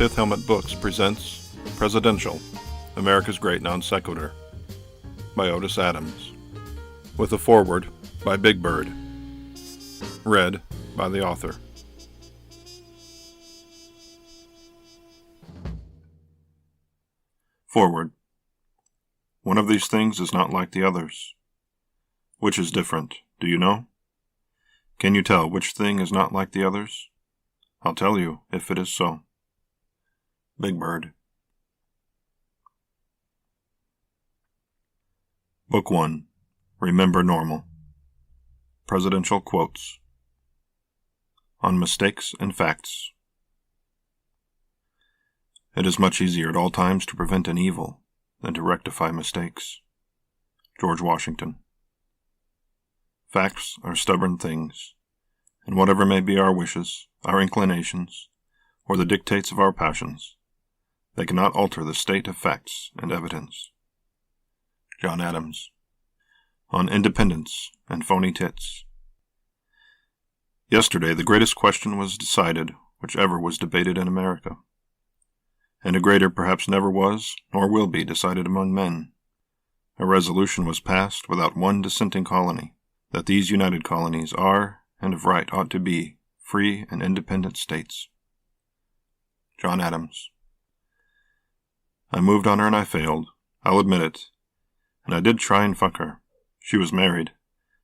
Fifth Helmet Books presents Presidential, America's Great Non Sequitur by Otis Adams, with a foreword by Big Bird, read by the author. Foreword. One of these things is not like the others. Which is different, do you know? Can you tell which thing is not like the others? I'll tell you if it is so. Big Bird. Book 1. Remember Normal. Presidential Quotes. On Mistakes and Facts. It is much easier at all times to prevent an evil than to rectify mistakes. George Washington. Facts are stubborn things, and whatever may be our wishes, our inclinations, or the dictates of our passions, they cannot alter the state of facts and evidence. John Adams. On Independence and Phony Tits. Yesterday the greatest question was decided which ever was debated in America, and a greater perhaps never was nor will be decided among men. A resolution was passed without one dissenting colony, that these united colonies are, and of right ought to be, free and independent states. John Adams. I moved on her and I failed. I'll admit it. And I did try and fuck her. She was married.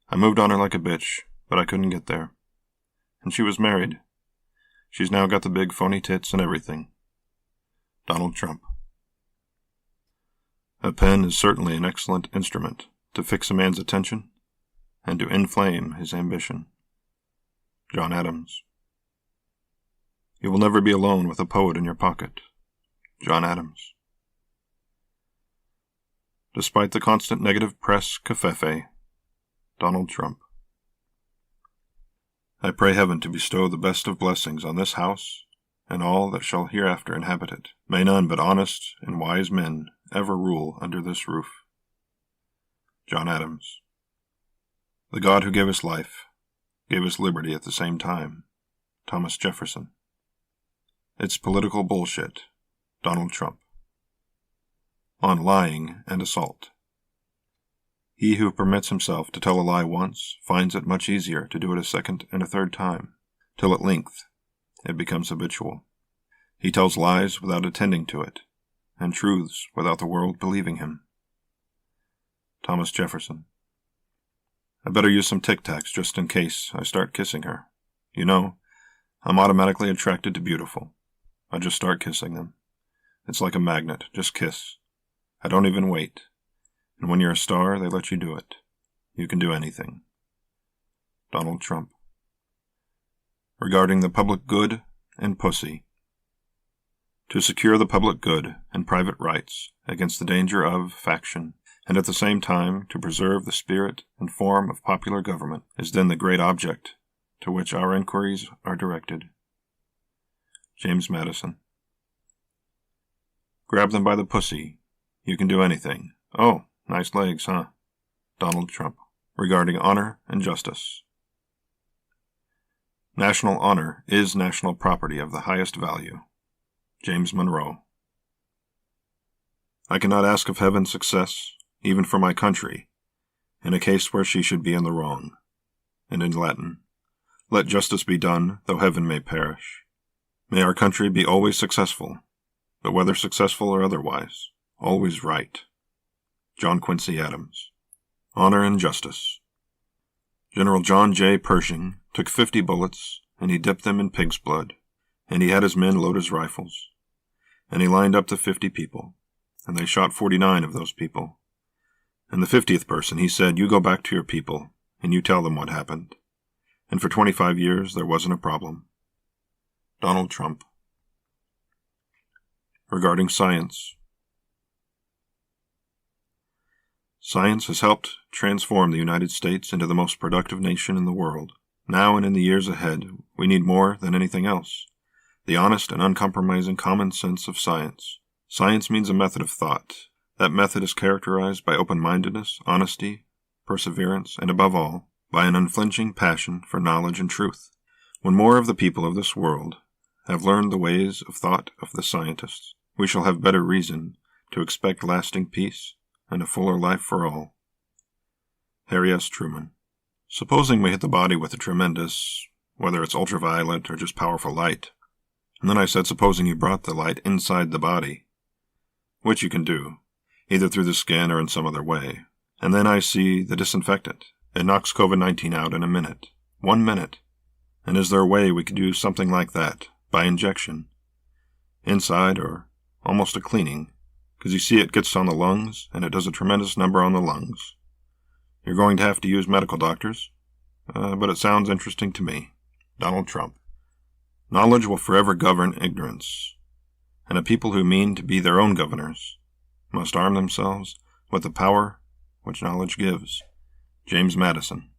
I moved on her like a bitch, but I couldn't get there. And she was married. She's now got the big phony tits and everything. Donald Trump. A pen is certainly an excellent instrument to fix a man's attention and to inflame his ambition. John Adams. You will never be alone with a poet in your pocket. John Adams. Despite the constant negative press covfefe, Donald Trump. I pray heaven to bestow the best of blessings on this house and all that shall hereafter inhabit it. May none but honest and wise men ever rule under this roof. John Adams. The God who gave us life gave us liberty at the same time. Thomas Jefferson. It's political bullshit. Donald Trump. On lying and assault. He who permits himself to tell a lie once finds it much easier to do it a second and a third time, till at length it becomes habitual. He tells lies without attending to it, and truths without the world believing him. Thomas Jefferson. I better use some Tic Tacs just in case I start kissing her. You know, I'm automatically attracted to beautiful. I just start kissing them. It's like a magnet, just kiss. I don't even wait. And when you're a star, they let you do it. You can do anything. Donald Trump. Regarding the public good and pussy. To secure the public good and private rights against the danger of faction, and at the same time to preserve the spirit and form of popular government, is then the great object to which our inquiries are directed. James Madison. Grab them by the pussy. You can do anything. Oh, nice legs, huh? Donald Trump. Regarding honor and justice. National honor is national property of the highest value. James Monroe. I cannot ask of heaven success, even for my country, in a case where she should be in the wrong. And in Latin, let justice be done, though heaven may perish. May our country be always successful, but whether successful or otherwise, always right. John Quincy Adams. Honor and Justice. General John J. Pershing took 50 bullets, and he dipped them in pig's blood, and he had his men load his rifles, and he lined up the 50 people, and they shot 49 of those people. And the 50th person, he said, you go back to your people, and you tell them what happened. And for 25 years, there wasn't a problem. Donald Trump. Regarding science. Science has helped transform the United States into the most productive nation in the world. Now and in the years ahead, we need more than anything else the honest and uncompromising common sense of science. Science means a method of thought. That method is characterized by open-mindedness, honesty, perseverance, and above all, by an unflinching passion for knowledge and truth. When more of the people of this world have learned the ways of thought of the scientists, we shall have better reason to expect lasting peace and a fuller life for all. Harry S. Truman. Supposing we hit the body with a tremendous, whether it's ultraviolet or just powerful light, and then I said supposing you brought the light inside the body, which you can do, either through the skin or in some other way, and then I see the disinfectant. It knocks COVID-19 out in a minute. 1 minute. And is there a way we could do something like that, by injection? Inside, or almost a cleaning, because you see it gets on the lungs, and it does a tremendous number on the lungs. You're going to have to use medical doctors, but it sounds interesting to me. Donald Trump. Knowledge will forever govern ignorance, and a people who mean to be their own governors must arm themselves with the power which knowledge gives. James Madison.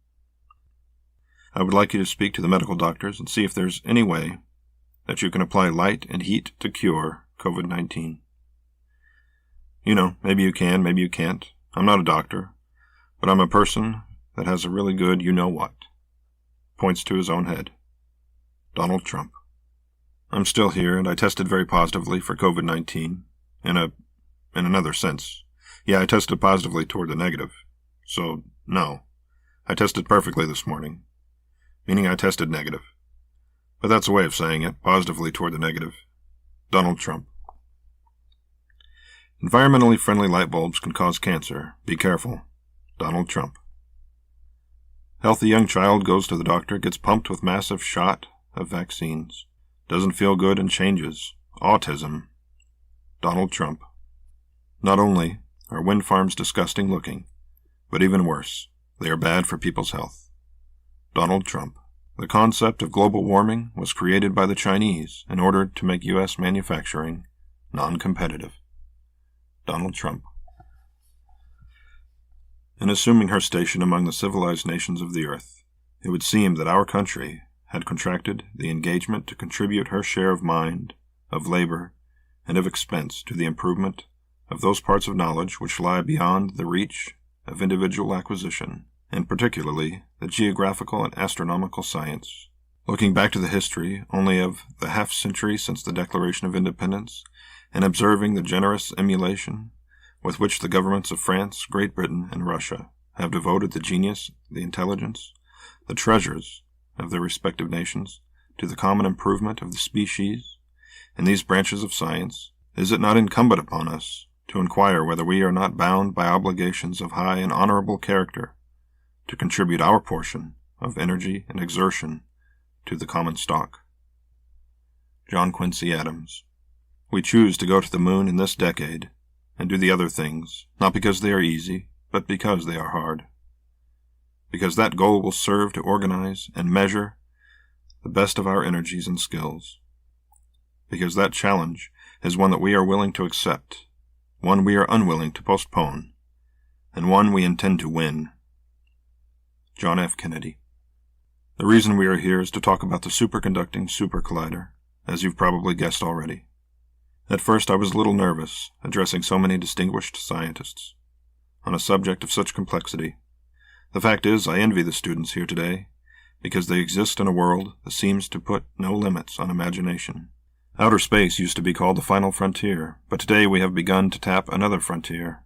I would like you to speak to the medical doctors and see if there's any way that you can apply light and heat to cure COVID-19. You know, maybe you can, maybe you can't. I'm not a doctor, but I'm a person that has a really good you-know-what. Points to his own head. Donald Trump. I'm still here, and I tested very positively for COVID-19, in another sense. Yeah, I tested positively toward the negative. So, no. I tested perfectly this morning, meaning I tested negative. But that's a way of saying it, positively toward the negative. Donald Trump. Environmentally friendly light bulbs can cause cancer. Be careful. Donald Trump. Healthy young child goes to the doctor, gets pumped with massive shot of vaccines. Doesn't feel good and changes. Autism. Donald Trump. Not only are wind farms disgusting looking, but even worse, they are bad for people's health. Donald Trump. The concept of global warming was created by the Chinese in order to make U.S. manufacturing non-competitive. Donald Trump. In assuming her station among the civilized nations of the earth, it would seem that our country had contracted the engagement to contribute her share of mind, of labor, and of expense to the improvement of those parts of knowledge which lie beyond the reach of individual acquisition, and particularly the geographical and astronomical science. Looking back to the history only of the half-century since the Declaration of Independence, and observing the generous emulation with which the governments of France, Great Britain, and Russia have devoted the genius, the intelligence, the treasures of their respective nations to the common improvement of the species in these branches of science, is it not incumbent upon us to inquire whether we are not bound by obligations of high and honorable character to contribute our portion of energy and exertion to the common stock? John Quincy Adams. We choose to go to the moon in this decade and do the other things, not because they are easy, but because they are hard. Because that goal will serve to organize and measure the best of our energies and skills. Because that challenge is one that we are willing to accept, one we are unwilling to postpone, and one we intend to win. John F. Kennedy. The reason we are here is to talk about the superconducting supercollider, as you've probably guessed already. At first I was a little nervous, addressing so many distinguished scientists on a subject of such complexity. The fact is, I envy the students here today, because they exist in a world that seems to put no limits on imagination. Outer space used to be called the final frontier, but today we have begun to tap another frontier,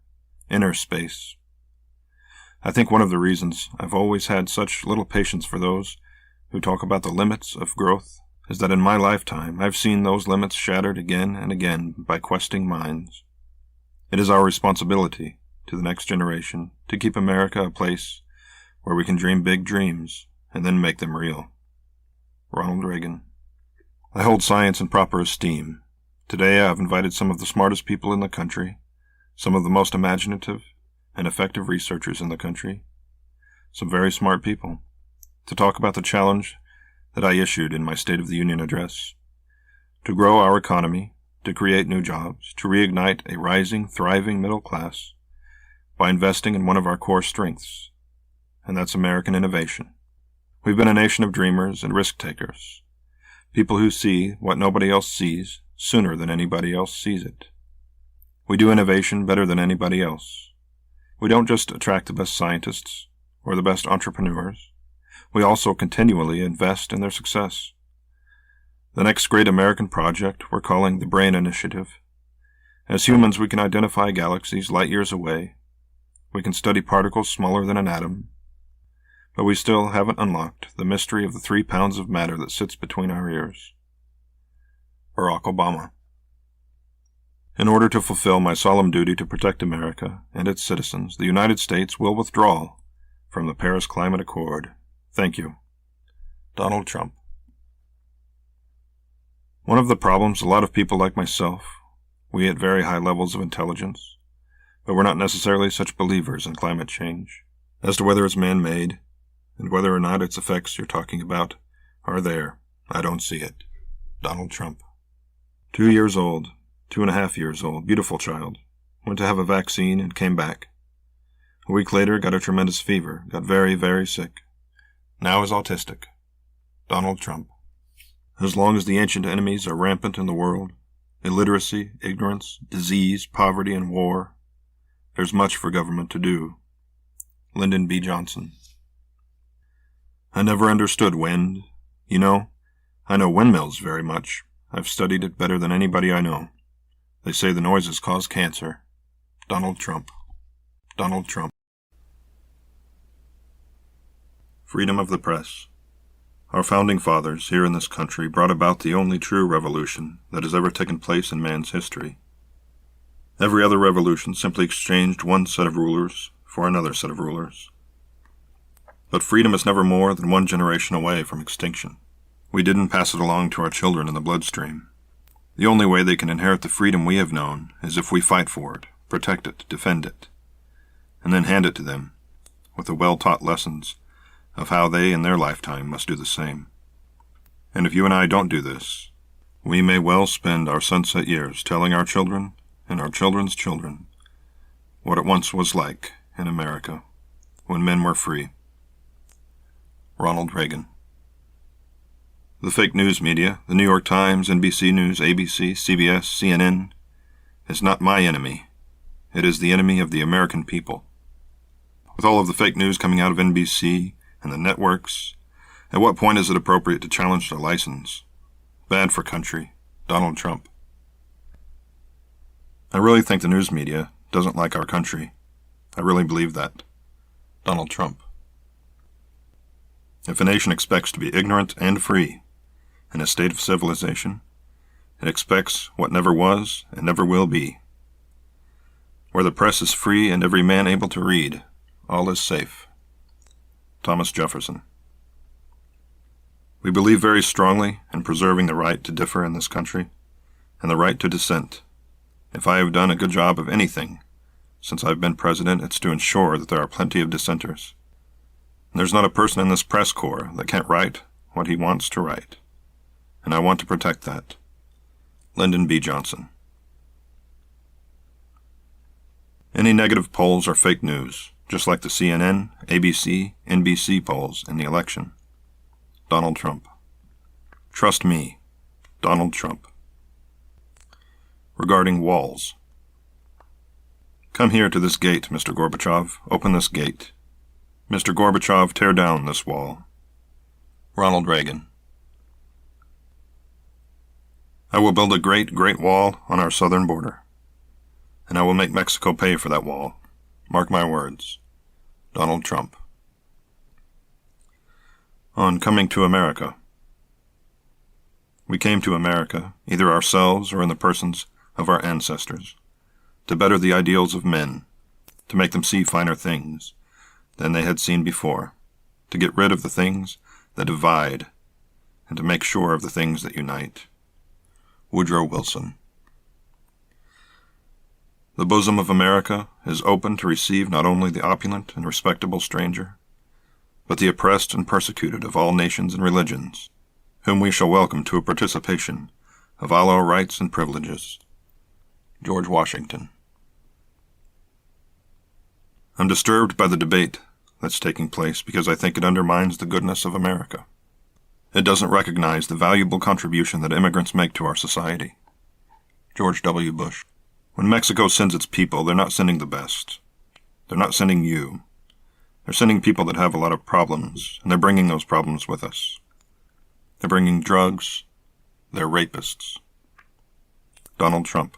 inner space. I think one of the reasons I've always had such little patience for those who talk about the limits of growth is that in my lifetime I've seen those limits shattered again and again by questing minds. It is our responsibility to the next generation to keep America a place where we can dream big dreams and then make them real. Ronald Reagan. I hold science in proper esteem. Today I have invited some of the smartest people in the country, some of the most imaginative and effective researchers in the country, some very smart people, to talk about the challenge that I issued in my State of the Union address, to grow our economy, to create new jobs, to reignite a rising, thriving middle class by investing in one of our core strengths, and that's American innovation. We've been a nation of dreamers and risk-takers, people who see what nobody else sees sooner than anybody else sees it. We do innovation better than anybody else. We don't just attract the best scientists or the best entrepreneurs. We also continually invest in their success. The next great American project we're calling the Brain Initiative. As humans, we can identify galaxies light years away. We can study particles smaller than an atom. But we still haven't unlocked the mystery of the 3 pounds of matter that sits between our ears. Barack Obama. In order to fulfill my solemn duty to protect America and its citizens, the United States will withdraw from the Paris Climate Accord. Thank you. Donald Trump. One of the problems a lot of people like myself, we at very high levels of intelligence, but we're not necessarily such believers in climate change, as to whether it's man-made, and whether or not its effects you're talking about are there. I don't see it. Donald Trump. 2 years old, 2.5 years old, beautiful child, went to have a vaccine and came back. A week later, got a tremendous fever, got very, very sick. Now is autistic. Donald Trump. As long as the ancient enemies are rampant in the world, illiteracy, ignorance, disease, poverty, and war, there's much for government to do. Lyndon B. Johnson. I never understood wind. You know, I know windmills very much. I've studied it better than anybody I know. They say the noises cause cancer. Donald Trump. Donald Trump. Freedom of the press. Our founding fathers here in this country brought about the only true revolution that has ever taken place in man's history. Every other revolution simply exchanged one set of rulers for another set of rulers. But freedom is never more than one generation away from extinction. We didn't pass it along to our children in the bloodstream. The only way they can inherit the freedom we have known is if we fight for it, protect it, defend it, and then hand it to them with the well-taught lessons of how they in their lifetime must do the same. And if you and I don't do this, we may well spend our sunset years telling our children and our children's children what it once was like in America when men were free. Ronald Reagan. The fake news media, the New York Times, NBC News, ABC, CBS, CNN, is not my enemy. It is the enemy of the American people. With all of the fake news coming out of NBC and the networks, at what point is it appropriate to challenge their license? Bad for country. Donald Trump. I really think the news media doesn't like our country. I really believe that. Donald Trump. If a nation expects to be ignorant and free in a state of civilization, it expects what never was and never will be. Where the press is free and every man able to read, all is safe. Thomas Jefferson. We believe very strongly in preserving the right to differ in this country and the right to dissent. If I have done a good job of anything since I've been president, it's to ensure that there are plenty of dissenters. There's not a person in this press corps that can't write what he wants to write, and I want to protect that. Lyndon B. Johnson. Any negative polls are fake news, just like the CNN, ABC, NBC polls in the election. Donald Trump. Trust me. Donald Trump. Regarding walls. Come here to this gate, Mr. Gorbachev. Open this gate. Mr. Gorbachev, tear down this wall. Ronald Reagan. I will build a great, great wall on our southern border, and I will make Mexico pay for that wall. Mark my words. Donald Trump. On coming to America. We came to America, either ourselves or in the persons of our ancestors, to better the ideals of men, to make them see finer things than they had seen before, to get rid of the things that divide, and to make sure of the things that unite. Woodrow Wilson. The bosom of America is open to receive not only the opulent and respectable stranger, but the oppressed and persecuted of all nations and religions, whom we shall welcome to a participation of all our rights and privileges. George Washington. I'm disturbed by the debate that's taking place because I think it undermines the goodness of America. It doesn't recognize the valuable contribution that immigrants make to our society. George W. Bush. When Mexico sends its people, they're not sending the best. They're not sending you. They're sending people that have a lot of problems, and they're bringing those problems with us. They're bringing drugs, They're rapists. Donald Trump.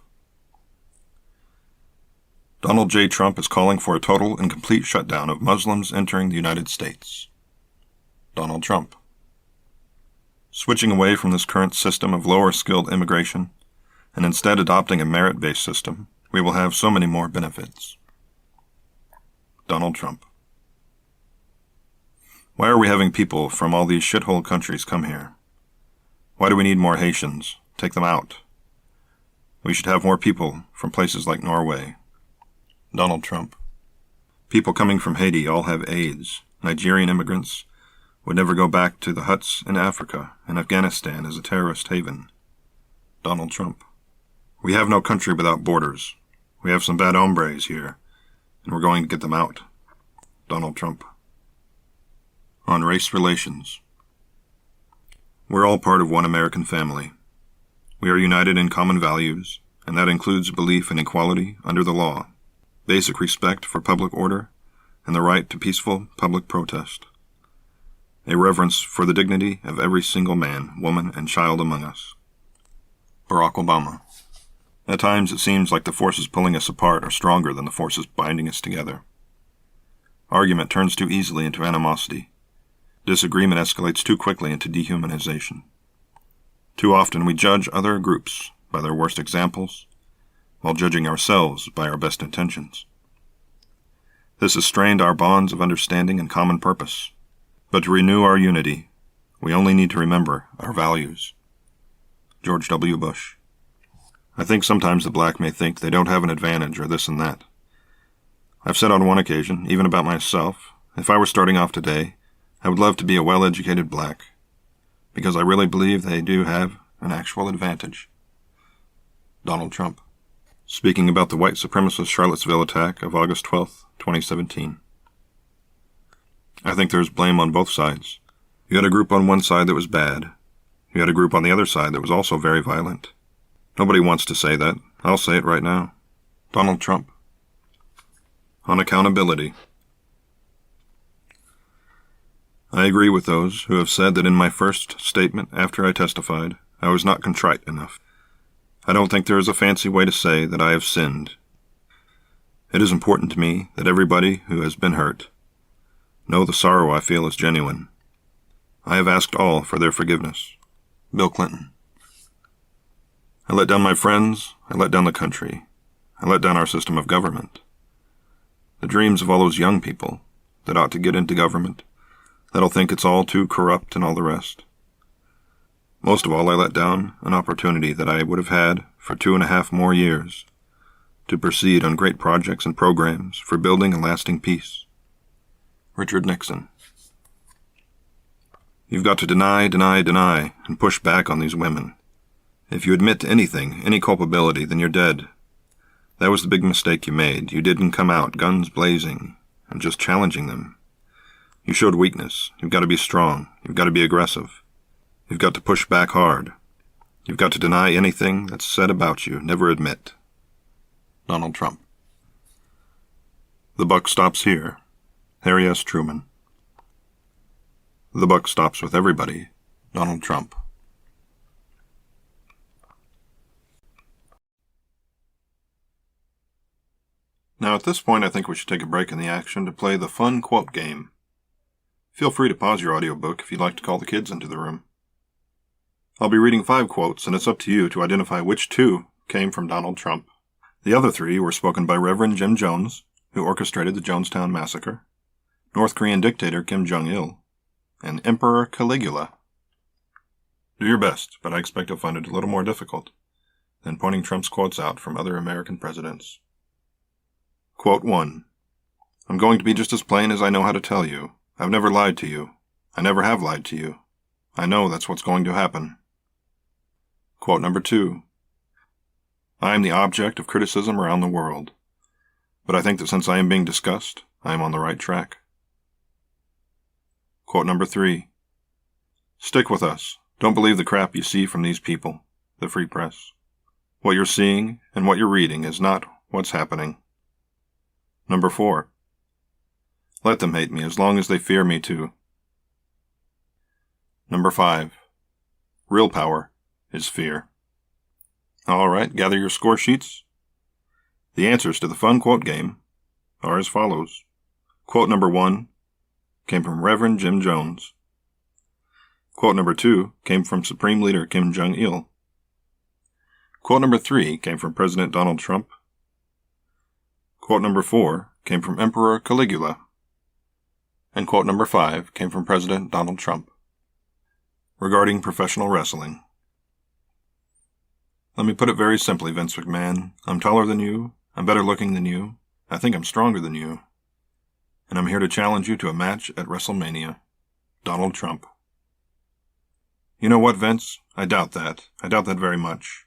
Donald J. Trump is calling for a total and complete shutdown of Muslims entering the United States. Donald Trump. Switching away from this current system of lower-skilled immigration and instead adopting a merit-based system, we will have so many more benefits. Donald Trump. Why are we having people from all these shithole countries come here? Why do we need more Haitians? Take them out. We should have more people from places like Norway. Donald Trump. People coming from Haiti all have AIDS. Nigerian immigrants would never go back to the huts in Africa, and Afghanistan is a terrorist haven. Donald Trump. We have no country without borders. We have some bad hombres here, and we're going to get them out. Donald Trump. On race relations. We're all part of one American family. We are united in common values, and that includes belief in equality under the law, basic respect for public order, and the right to peaceful public protest. A reverence for the dignity of every single man, woman, and child among us. Barack Obama. At times it seems like the forces pulling us apart are stronger than the forces binding us together. Argument turns too easily into animosity. Disagreement escalates too quickly into dehumanization. Too often we judge other groups by their worst examples, while judging ourselves by our best intentions. This has strained our bonds of understanding and common purpose. But to renew our unity, we only need to remember our values. George W. Bush. I think sometimes the black may think they don't have an advantage or this and that. I've said on one occasion, even about myself, if I were starting off today, I would love to be a well-educated black, because I really believe they do have an actual advantage. Donald Trump. Speaking about the white supremacist Charlottesville attack of August 12, 2017. I think there's blame on both sides. You had a group on one side that was bad. You had a group on the other side that was also very violent. Nobody wants to say that. I'll say it right now. Donald Trump. On accountability. I agree with those who have said that in my first statement after I testified, I was not contrite enough. I don't think there is a fancy way to say that I have sinned. It is important to me that everybody who has been hurt know the sorrow I feel is genuine. I have asked all for their forgiveness. Bill Clinton. I let down my friends. I let down the country. I let down our system of government. The dreams of all those young people that ought to get into government, that'll think it's all too corrupt and all the rest. Most of all, I let down an opportunity that I would have had for 2.5 more years to proceed on great projects and programs for building a lasting peace. Richard Nixon. You've got to deny, and push back on these women. If you admit to anything, any culpability, then you're dead. That was the big mistake you made. You didn't come out, guns blazing, and just challenging them. You showed weakness. You've got to be strong. You've got to be aggressive. You've got to push back hard. You've got to deny anything that's said about you. Never admit. Donald Trump. The buck stops here. Harry S. Truman. The buck stops with everybody. Donald Trump. Now at this point I think we should take a break in the action to play the fun quote game. Feel free to pause your audiobook if you'd like to call the kids into the room. I'll be reading 5 quotes, and it's up to you to identify which 2 came from Donald Trump. The other 3 were spoken by Reverend Jim Jones, who orchestrated the Jonestown Massacre, North Korean dictator Kim Jong-il, and Emperor Caligula. Do your best, but I expect you'll find it a little more difficult than pointing Trump's quotes out from other American presidents. Quote 1. I'm going to be just as plain as I know how to tell you. I've never lied to you. I never have lied to you. I know that's what's going to happen. Quote number 2. I am the object of criticism around the world, but I think that since I am being discussed, I am on the right track. Quote number 3. Stick with us. Don't believe the crap you see from these people, the free press. What you're seeing and what you're reading is not what's happening. Number 4. Let them hate me as long as they fear me too. Number 5. Real power is fear. All right, gather your score sheets. The answers to the fun quote game are as follows. Quote number 1 came from Reverend Jim Jones. Quote number 2 came from Supreme Leader Kim Jong-il. Quote number 3 came from President Donald Trump. Quote number 4 came from Emperor Caligula. And quote number 5 came from President Donald Trump. Regarding professional wrestling. Let me put it very simply, Vince McMahon. I'm taller than you. I'm better looking than you. I think I'm stronger than you. And I'm here to challenge you to a match at WrestleMania. Donald Trump. You know what, Vince? I doubt that. I doubt that very much.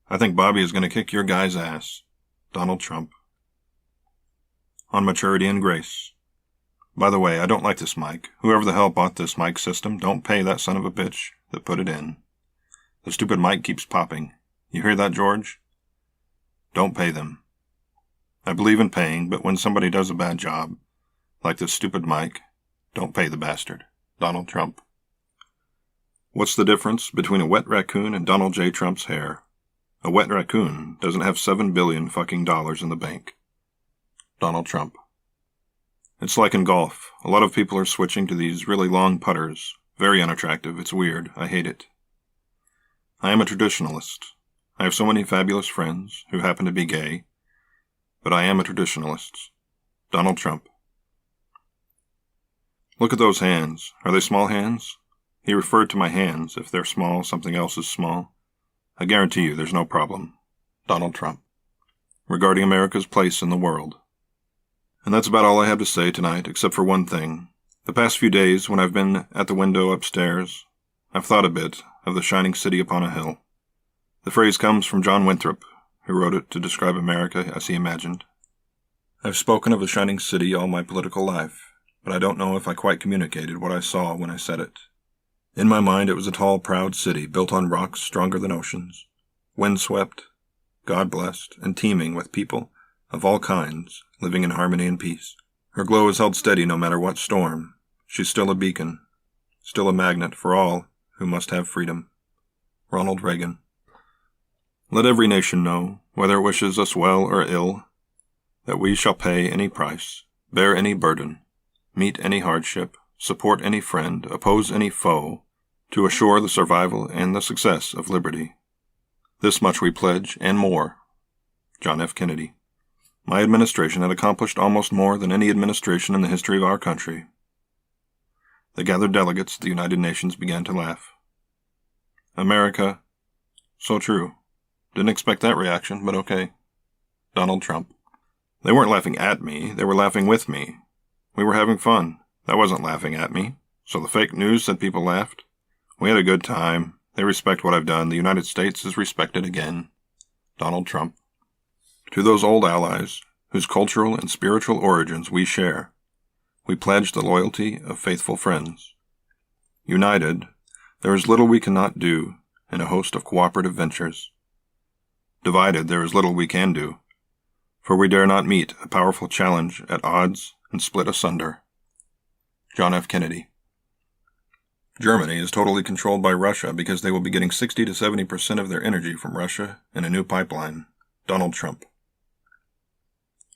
I think Bobby is going to kick your guy's ass. Donald Trump. On maturity and grace. By the way, I don't like this mic. Whoever the hell bought this mic system, don't pay that son of a bitch that put it in. The stupid mic keeps popping. You hear that, George? Don't pay them. I believe in paying, but when somebody does a bad job, like this stupid mic, don't pay the bastard. Donald Trump. What's the difference between a wet raccoon and Donald J. Trump's hair? A wet raccoon doesn't have $7 billion fucking dollars in the bank. Donald Trump. It's like in golf. A lot of people are switching to these really long putters. Very unattractive. It's weird. I hate it. I am a traditionalist. I have so many fabulous friends who happen to be gay, but I am a traditionalist. Donald Trump. Look at those hands. Are they small hands? He referred to my hands. If they're small, something else is small. I guarantee you there's no problem. Donald Trump. Regarding America's place in the world. And that's about all I have to say tonight, except for one thing. The past few days, when I've been at the window upstairs, I've thought a bit of the shining city upon a hill. The phrase comes from John Winthrop, who wrote it to describe America as he imagined. I've spoken of the shining city all my political life, but I don't know if I quite communicated what I saw when I said it. In my mind, it was a tall, proud city built on rocks stronger than oceans, windswept, God-blessed, and teeming with people of all kinds, living in harmony and peace. Her glow is held steady no matter what storm. She's still a beacon, still a magnet for all who must have freedom. Ronald Reagan. Let every nation know, whether it wishes us well or ill, that we shall pay any price, bear any burden, meet any hardship, support any friend, oppose any foe, to assure the survival and the success of liberty. This much we pledge, and more. John F. Kennedy. My administration had accomplished almost more than any administration in the history of our country. The gathered delegates at the United Nations began to laugh. America. So true. Didn't expect that reaction, but okay. Donald Trump. They weren't laughing at me, they were laughing with me. We were having fun. That wasn't laughing at me. So the fake news said people laughed. We had a good time. They respect what I've done. The United States is respected again. Donald Trump. To those old allies, whose cultural and spiritual origins we share, we pledge the loyalty of faithful friends. United, there is little we cannot do in a host of cooperative ventures. Divided, there is little we can do, for we dare not meet a powerful challenge at odds and split asunder. John F. Kennedy. Germany is totally controlled by Russia because they will be getting 60 to 70% of their energy from Russia in a new pipeline. Donald Trump.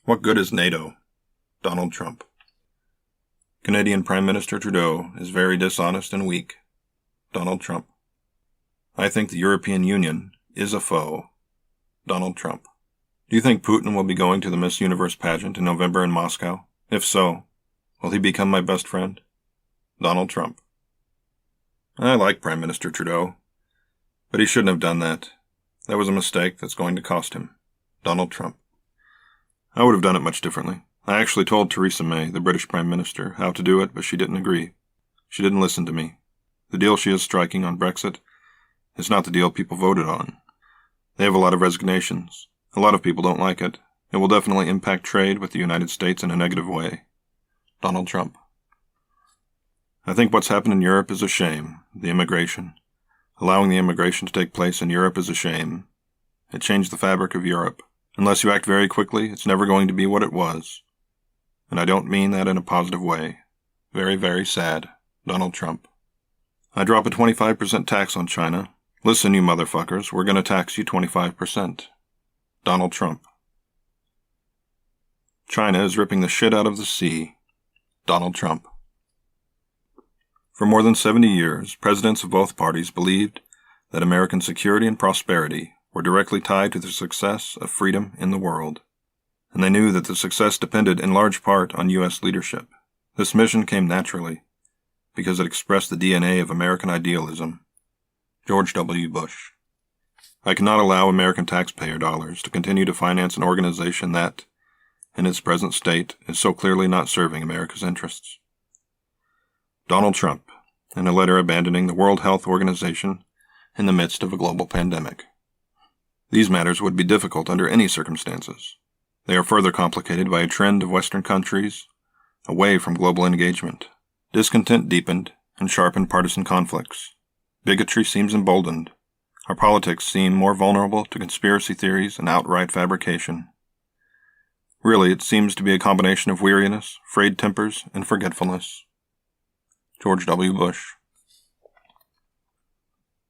What good is NATO? Donald Trump. Canadian Prime Minister Trudeau is very dishonest and weak. Donald Trump. I think the European Union is a foe. Donald Trump. Do you think Putin will be going to the Miss Universe pageant in November in Moscow? If so, will he become my best friend? Donald Trump. I like Prime Minister Trudeau, but he shouldn't have done that. That was a mistake that's going to cost him. Donald Trump. I would have done it much differently. I actually told Theresa May, the British Prime Minister, how to do it, but she didn't agree. She didn't listen to me. The deal she is striking on Brexit is not the deal people voted on. They have a lot of resignations. A lot of people don't like it. It will definitely impact trade with the United States in a negative way. Donald Trump. I think what's happened in Europe is a shame. The immigration. Allowing the immigration to take place in Europe is a shame. It changed the fabric of Europe. Unless you act very quickly, it's never going to be what it was. And I don't mean that in a positive way. Very, very sad. Donald Trump. I drop a 25% tax on China. Listen, you motherfuckers, we're gonna tax you 25%. Donald Trump. China is ripping the shit out of the sea. Donald Trump. For more than 70 years, presidents of both parties believed that American security and prosperity were directly tied to the success of freedom in the world, and they knew that the success depended in large part on U.S. leadership. This mission came naturally, because it expressed the DNA of American idealism. George W. Bush. I cannot allow American taxpayer dollars to continue to finance an organization that, in its present state, is so clearly not serving America's interests. Donald Trump, in a letter abandoning the World Health Organization in the midst of a global pandemic. These matters would be difficult under any circumstances. They are further complicated by a trend of Western countries away from global engagement. Discontent deepened and sharpened partisan conflicts. Bigotry seems emboldened. Our politics seem more vulnerable to conspiracy theories and outright fabrication. Really, it seems to be a combination of weariness, frayed tempers, and forgetfulness. George W. Bush.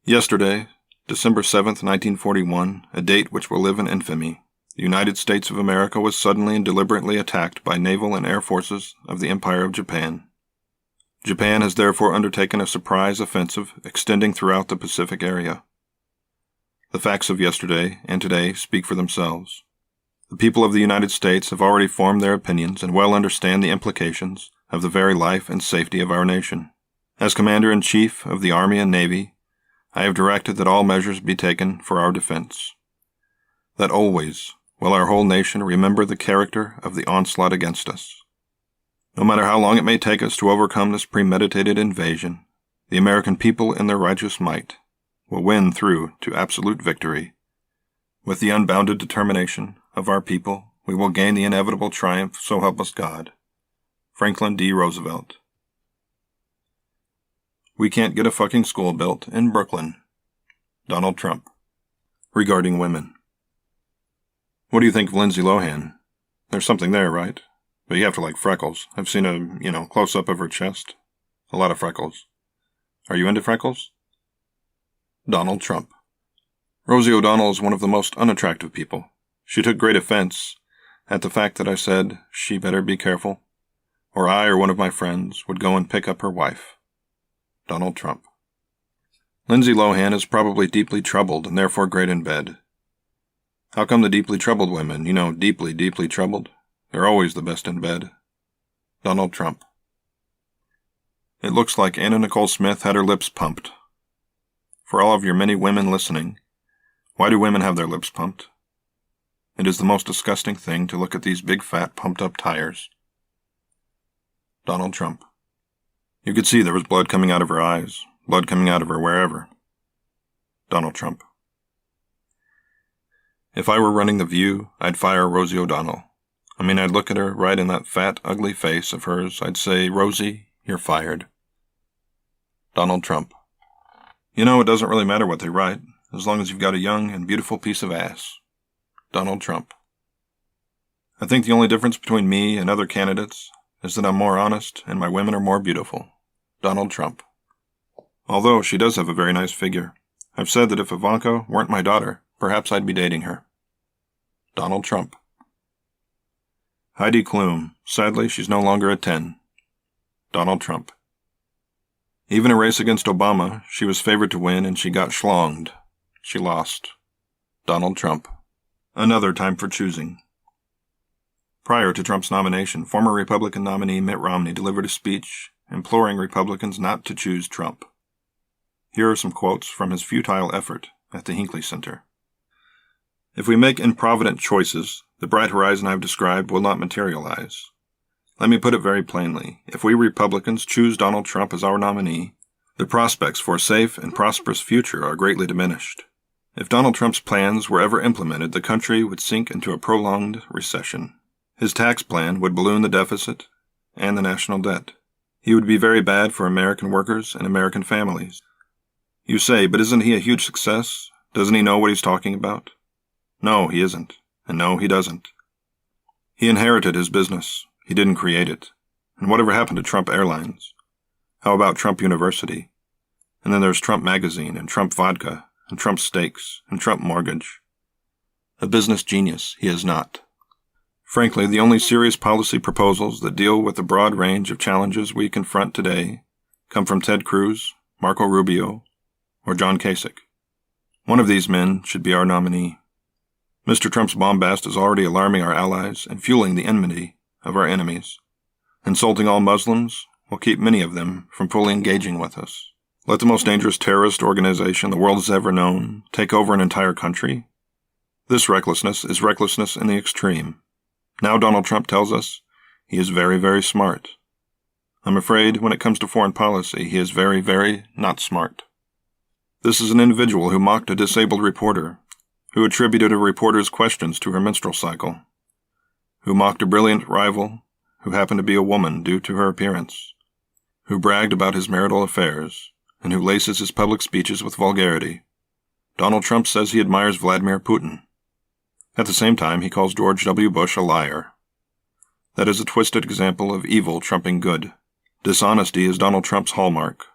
Yesterday, December 7th, 1941, a date which will live in infamy, the United States of America was suddenly and deliberately attacked by naval and air forces of the Empire of Japan. Japan has therefore undertaken a surprise offensive extending throughout the Pacific area. The facts of yesterday and today speak for themselves. The people of the United States have already formed their opinions and well understand the implications of the very life and safety of our nation. As Commander-in-Chief of the Army and Navy, I have directed that all measures be taken for our defense. That always will our whole nation remember the character of the onslaught against us. No matter how long it may take us to overcome this premeditated invasion, the American people in their righteous might will win through to absolute victory. With the unbounded determination of our people, we will gain the inevitable triumph, so help us God. Franklin D. Roosevelt. We can't get a fucking school built in Brooklyn. Donald Trump. Regarding women. What do you think of Lindsay Lohan? There's something there, right? But you have to like freckles. I've seen a, close-up of her chest. A lot of freckles. Are you into freckles? Donald Trump. Rosie O'Donnell is one of the most unattractive people. She took great offense at the fact that I said she better be careful, or I or one of my friends would go and pick up her wife. Donald Trump. Lindsay Lohan is probably deeply troubled and therefore great in bed. How come the deeply troubled women, deeply, deeply troubled, they're always the best in bed? Donald Trump. It looks like Anna Nicole Smith had her lips pumped. For all of your many women listening, why do women have their lips pumped? It is the most disgusting thing to look at these big fat pumped-up tires. Donald Trump. You could see there was blood coming out of her eyes, blood coming out of her wherever. Donald Trump. If I were running The View, I'd fire Rosie O'Donnell. I'd look at her right in that fat, ugly face of hers. I'd say, Rosie, you're fired. Donald Trump. It doesn't really matter what they write, as long as you've got a young and beautiful piece of ass. Donald Trump. I think the only difference between me and other candidates is that I'm more honest and my women are more beautiful. Donald Trump. Although she does have a very nice figure. I've said that if Ivanka weren't my daughter, perhaps I'd be dating her. Donald Trump. Heidi Klum. Sadly, she's no longer a 10. Donald Trump. Even a race against Obama, she was favored to win and she got schlonged. She lost. Donald Trump. Another time for choosing. Prior to Trump's nomination, former Republican nominee Mitt Romney delivered a speech imploring Republicans not to choose Trump. Here are some quotes from his futile effort at the Hinckley Center. If we make improvident choices, the bright horizon I've described will not materialize. Let me put it very plainly. If we Republicans choose Donald Trump as our nominee, the prospects for a safe and prosperous future are greatly diminished. If Donald Trump's plans were ever implemented, the country would sink into a prolonged recession. His tax plan would balloon the deficit and the national debt. He would be very bad for American workers and American families. You say, but isn't he a huge success? Doesn't he know what he's talking about? No, he isn't. And no, he doesn't. He inherited his business. He didn't create it. And whatever happened to Trump Airlines? How about Trump University? And then there's Trump Magazine and Trump Vodka and Trump stakes, and Trump mortgage. A business genius he is not. Frankly, the only serious policy proposals that deal with the broad range of challenges we confront today come from Ted Cruz, Marco Rubio, or John Kasich. One of these men should be our nominee. Mr. Trump's bombast is already alarming our allies and fueling the enmity of our enemies. Insulting all Muslims will keep many of them from fully engaging with us. Let the most dangerous terrorist organization the world has ever known take over an entire country? This recklessness is recklessness in the extreme. Now Donald Trump tells us he is very, very smart. I'm afraid when it comes to foreign policy, he is very, very not smart. This is an individual who mocked a disabled reporter, who attributed a reporter's questions to her menstrual cycle, who mocked a brilliant rival who happened to be a woman due to her appearance, who bragged about his marital affairs, and who laces his public speeches with vulgarity. Donald Trump says he admires Vladimir Putin. At the same time, he calls George W. Bush a liar. That is a twisted example of evil trumping good. Dishonesty is Donald Trump's hallmark.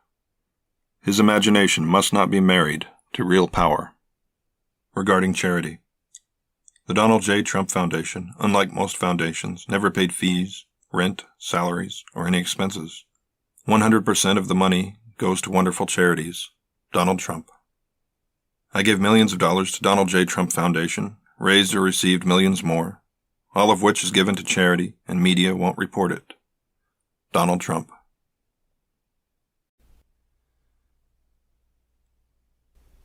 His imagination must not be married to real power. Regarding charity, the Donald J. Trump Foundation, unlike most foundations, never paid fees, rent, salaries, or any expenses. 100% of the money goes to wonderful charities. Donald Trump. I gave millions of dollars to Donald J. Trump Foundation, raised or received millions more, all of which is given to charity, and media won't report it. Donald Trump.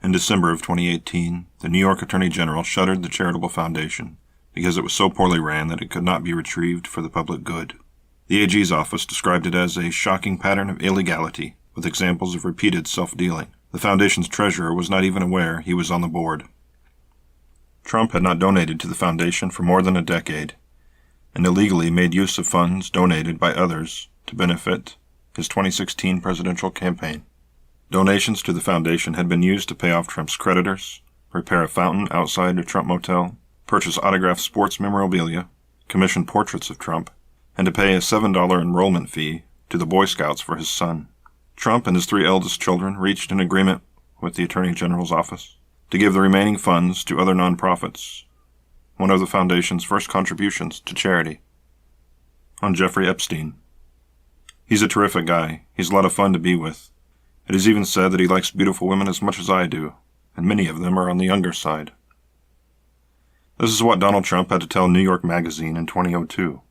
In December of 2018, the New York Attorney General shuttered the charitable foundation because it was so poorly ran that it could not be retrieved for the public good. The AG's office described it as a shocking pattern of illegality, with examples of repeated self-dealing. The foundation's treasurer was not even aware he was on the board. Trump had not donated to the foundation for more than a decade, and illegally made use of funds donated by others to benefit his 2016 presidential campaign. Donations to the foundation had been used to pay off Trump's creditors, repair a fountain outside a Trump motel, purchase autographed sports memorabilia, commission portraits of Trump, and to pay a $7 enrollment fee to the Boy Scouts for his son. Trump and his 3 eldest children reached an agreement with the Attorney General's office to give the remaining funds to other nonprofits, one of the foundation's first contributions to charity. On Jeffrey Epstein. He's a terrific guy. He's a lot of fun to be with. It is even said that he likes beautiful women as much as I do, and many of them are on the younger side. This is what Donald Trump had to tell New York Magazine in 2002,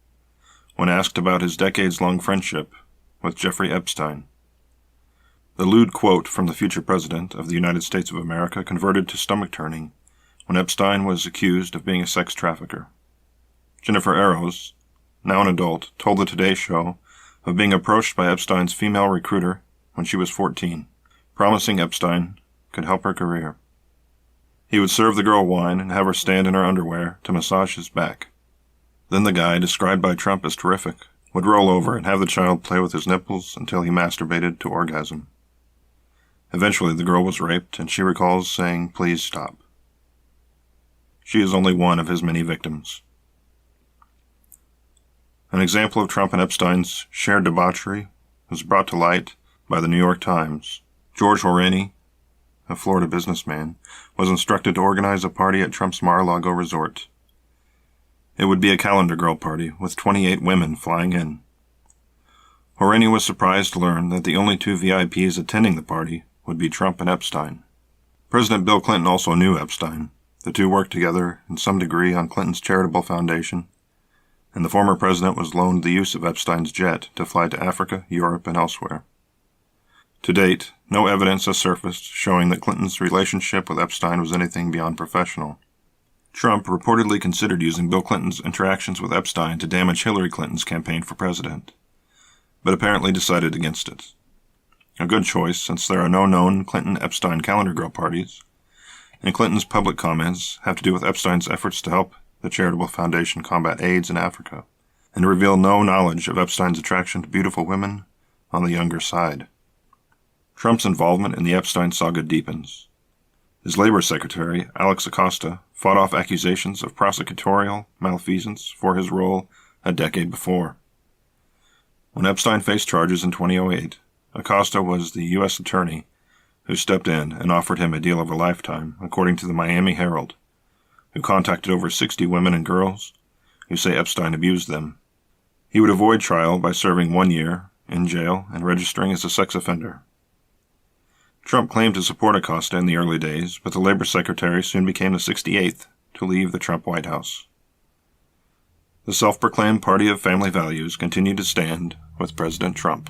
when asked about his decades-long friendship with Jeffrey Epstein. The lewd quote from the future president of the United States of America converted to stomach-turning when Epstein was accused of being a sex trafficker. Jennifer Eros, now an adult, told the Today Show of being approached by Epstein's female recruiter when she was 14, promising Epstein could help her career. He would serve the girl wine and have her stand in her underwear to massage his back. Then the guy, described by Trump as terrific, would roll over and have the child play with his nipples until he masturbated to orgasm. Eventually the girl was raped, and she recalls saying, "Please stop." She is only one of his many victims. An example of Trump and Epstein's shared debauchery was brought to light by the New York Times. George Horany, a Florida businessman, was instructed to organize a party at Trump's Mar-a-Lago resort. It would be a calendar girl party, with 28 women flying in. Horany was surprised to learn that the only 2 VIPs attending the party would be Trump and Epstein. President Bill Clinton also knew Epstein. The two worked together in some degree on Clinton's charitable foundation, and the former president was loaned the use of Epstein's jet to fly to Africa, Europe, and elsewhere. To date, no evidence has surfaced showing that Clinton's relationship with Epstein was anything beyond professional. Trump reportedly considered using Bill Clinton's interactions with Epstein to damage Hillary Clinton's campaign for president, but apparently decided against it. A good choice, since there are no known Clinton-Epstein calendar girl parties, and Clinton's public comments have to do with Epstein's efforts to help the charitable foundation combat AIDS in Africa, and reveal no knowledge of Epstein's attraction to beautiful women on the younger side. Trump's involvement in the Epstein saga deepens. His labor secretary, Alex Acosta, fought off accusations of prosecutorial malfeasance for his role a decade before. When Epstein faced charges in 2008, Acosta was the U.S. attorney who stepped in and offered him a deal of a lifetime, according to the Miami Herald, who contacted over 60 women and girls who say Epstein abused them. He would avoid trial by serving 1 year in jail and registering as a sex offender. Trump claimed to support Acosta in the early days, but the Labor Secretary soon became the 68th to leave the Trump White House. The self-proclaimed party of family values continued to stand with President Trump.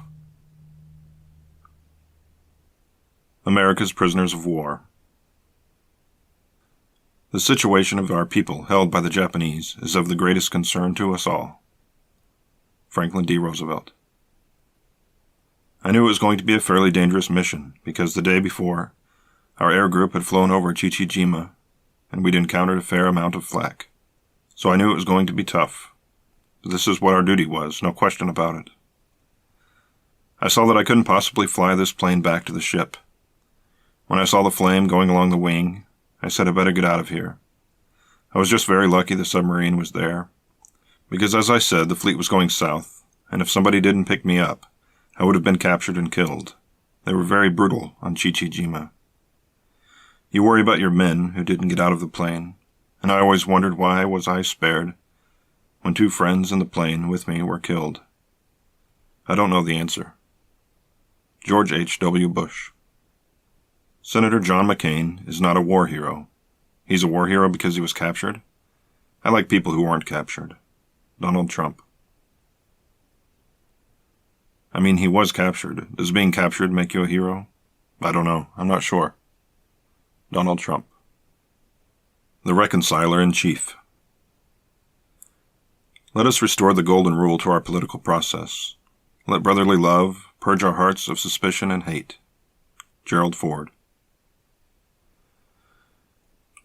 America's prisoners of war. The situation of our people held by the Japanese is of the greatest concern to us all. Franklin D. Roosevelt. I knew it was going to be a fairly dangerous mission because the day before, our air group had flown over Chichijima and we'd encountered a fair amount of flak. So I knew it was going to be tough. But this is what our duty was, no question about it. I saw that I couldn't possibly fly this plane back to the ship. When I saw the flame going along the wing, I said I better get out of here. I was just very lucky the submarine was there, because as I said, the fleet was going south, and if somebody didn't pick me up, I would have been captured and killed. They were very brutal on Chichijima. You worry about your men who didn't get out of the plane, and I always wondered why was I spared when 2 friends in the plane with me were killed. I don't know the answer. George H.W. Bush. Senator John McCain is not a war hero. He's a war hero because he was captured. I like people who weren't captured. Donald Trump. I mean, he was captured. Does being captured make you a hero? I don't know. I'm not sure. Donald Trump. The Reconciler-in-Chief. Let us restore the golden rule to our political process. Let brotherly love purge our hearts of suspicion and hate. Gerald Ford.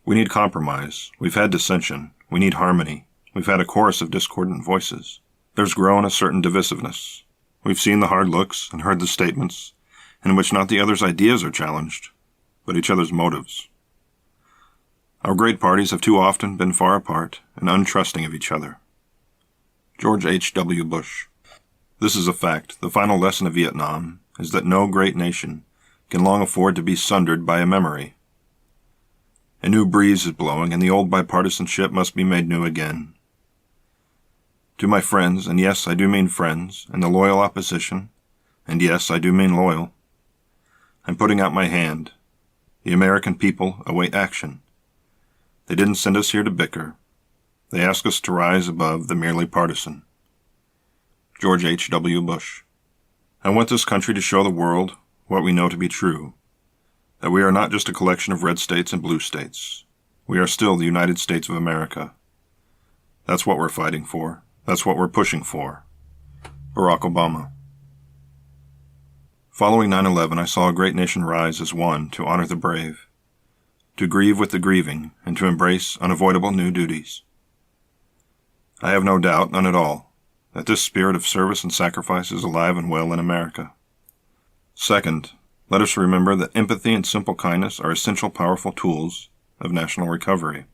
We need compromise. We've had dissension. We need harmony. We've had a chorus of discordant voices. There's grown a certain divisiveness. We've seen the hard looks and heard the statements in which not the other's ideas are challenged, but each other's motives. Our great parties have too often been far apart and untrusting of each other. George H.W. Bush. This is a fact. The final lesson of Vietnam is that no great nation can long afford to be sundered by a memory. A new breeze is blowing, and the old bipartisanship must be made new again. To my friends, and yes, I do mean friends, and the loyal opposition, and yes, I do mean loyal, I'm putting out my hand. The American people await action. They didn't send us here to bicker. They ask us to rise above the merely partisan. George H.W. Bush. I want this country to show the world what we know to be true, that we are not just a collection of red states and blue states. We are still the United States of America. That's what we're fighting for. That's what we're pushing for. Barack Obama. Following 9/11, I saw a great nation rise as one to honor the brave, to grieve with the grieving, and to embrace unavoidable new duties. I have no doubt, none at all, that this spirit of service and sacrifice is alive and well in America. Second, let us remember that empathy and simple kindness are essential powerful tools of national recovery.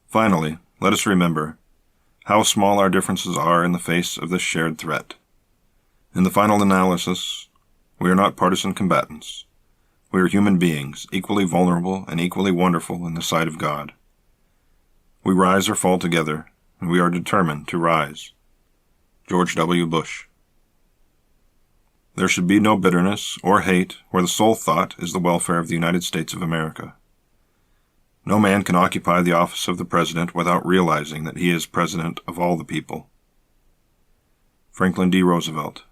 Finally, let us remember how small our differences are in the face of this shared threat. In the final analysis, we are not partisan combatants. We are human beings, equally vulnerable and equally wonderful in the sight of God. We rise or fall together, and we are determined to rise. George W. Bush. There should be no bitterness or hate where the sole thought is the welfare of the United States of America. No man can occupy the office of the president without realizing that he is president of all the people. Franklin D. Roosevelt.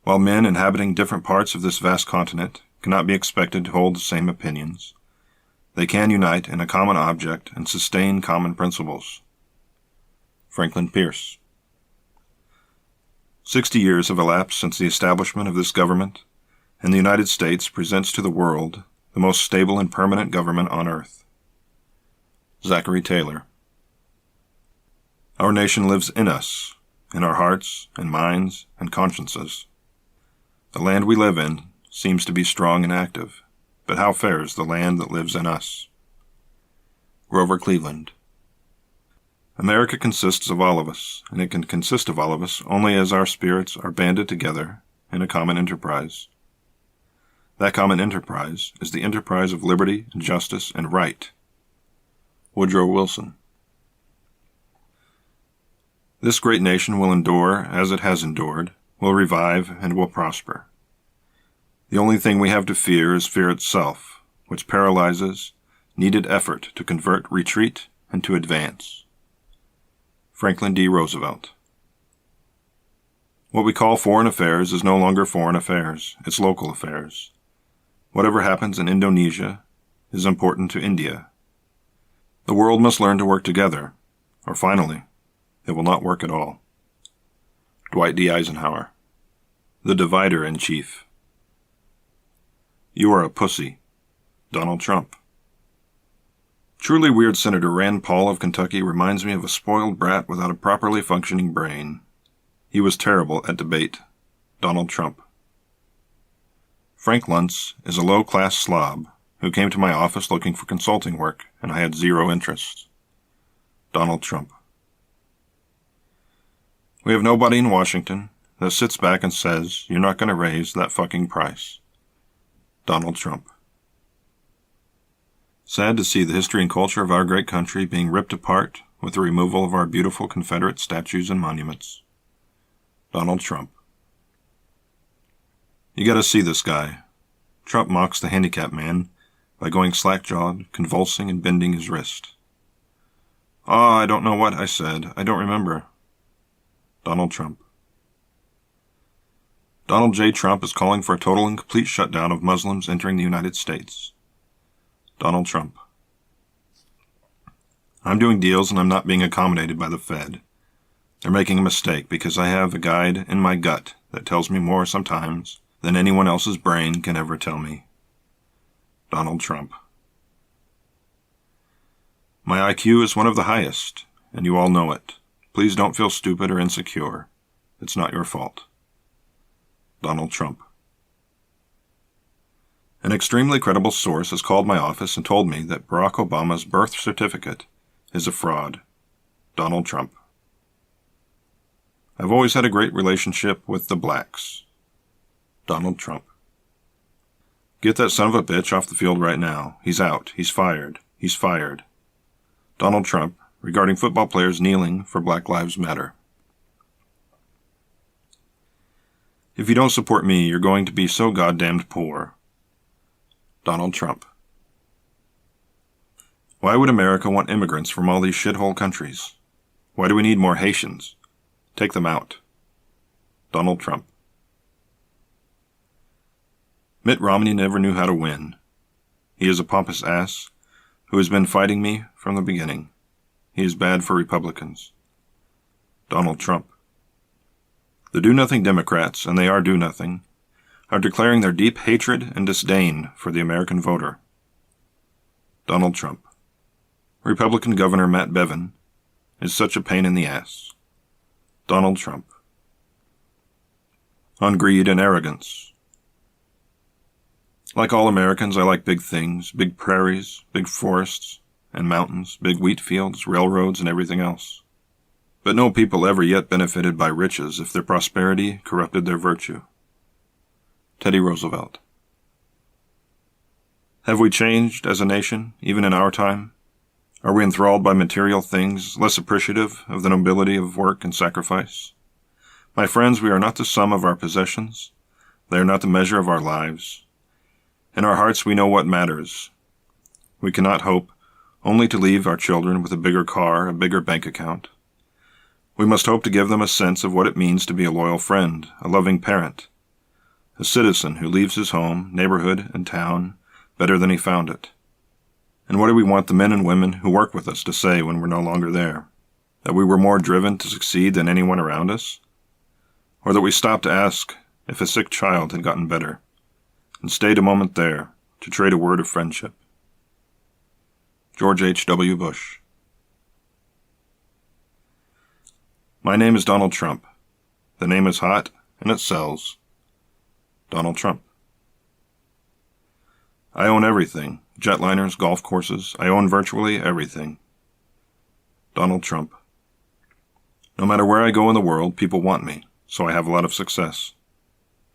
While men inhabiting different parts of this vast continent cannot be expected to hold the same opinions, they can unite in a common object and sustain common principles. Franklin Pierce. 60 years have elapsed since the establishment of this government, and the United States presents to the world the most stable and permanent government on earth. Zachary Taylor. Our nation lives in us, in our hearts and minds and consciences. The land we live in seems to be strong and active, but how fares the land that lives in us? Grover Cleveland. America consists of all of us, and it can consist of all of us only as our spirits are banded together in a common enterprise. That common enterprise is the enterprise of liberty and justice and right. Woodrow Wilson. This great nation will endure as it has endured, will revive, and will prosper. The only thing we have to fear is fear itself, which paralyzes needed effort to convert retreat into advance. Franklin D. Roosevelt. What we call foreign affairs is no longer foreign affairs, it's local affairs. Whatever happens in Indonesia is important to India. The world must learn to work together, or finally, it will not work at all. Dwight D. Eisenhower. The Divider-in-Chief. You are a pussy. Donald Trump. Truly weird Senator Rand Paul of Kentucky reminds me of a spoiled brat without a properly functioning brain. He was terrible at debate. Donald Trump. Frank Luntz is a low-class slob who came to my office looking for consulting work, and I had zero interest. Donald Trump. We have nobody in Washington that sits back and says, "You're not going to raise that fucking price." Donald Trump. Sad to see the history and culture of our great country being ripped apart with the removal of our beautiful Confederate statues and monuments. Donald Trump. You gotta see this guy. Trump mocks the handicapped man by going slack-jawed, convulsing and bending his wrist. I don't know what I said. I don't remember. Donald Trump. Donald J. Trump is calling for a total and complete shutdown of Muslims entering the United States. Donald Trump. I'm doing deals and I'm not being accommodated by the Fed. They're making a mistake because I have a guide in my gut that tells me more sometimes than anyone else's brain can ever tell me. Donald Trump. My IQ is one of the highest, and you all know it. Please don't feel stupid or insecure. It's not your fault. Donald Trump. An extremely credible source has called my office and told me that Barack Obama's birth certificate is a fraud. Donald Trump. I've always had a great relationship with the blacks. Donald Trump. Get that son of a bitch off the field right now. He's out. He's fired. He's fired. Donald Trump, regarding football players kneeling for Black Lives Matter. If you don't support me, you're going to be so goddamned poor. Donald Trump. Why would America want immigrants from all these shithole countries? Why do we need more Haitians? Take them out. Donald Trump. Mitt Romney never knew how to win. He is a pompous ass who has been fighting me from the beginning. He is bad for Republicans. Donald Trump. The do-nothing Democrats, and they are do-nothing, are declaring their deep hatred and disdain for the American voter. Donald Trump. Republican Governor Matt Bevin is such a pain in the ass. Donald Trump. On greed and arrogance. Like all Americans, I like big things, big prairies, big forests and mountains, big wheat fields, railroads, and everything else. But no people ever yet benefited by riches if their prosperity corrupted their virtue. Teddy Roosevelt. Have we changed as a nation, even in our time? Are we enthralled by material things, less appreciative of the nobility of work and sacrifice? My friends, we are not the sum of our possessions. They are not the measure of our lives. In our hearts we know what matters. We cannot hope only to leave our children with a bigger car, a bigger bank account. We must hope to give them a sense of what it means to be a loyal friend, a loving parent, a citizen who leaves his home, neighborhood, and town better than he found it. And what do we want the men and women who work with us to say when we're no longer there? That we were more driven to succeed than anyone around us? Or that we stopped to ask if a sick child had gotten better, and stayed a moment there to trade a word of friendship? George H.W. Bush. My name is Donald Trump. The name is hot, and it sells. Donald Trump. I own everything. Jetliners, golf courses. I own virtually everything. Donald Trump. No matter where I go in the world, people want me, so I have a lot of success.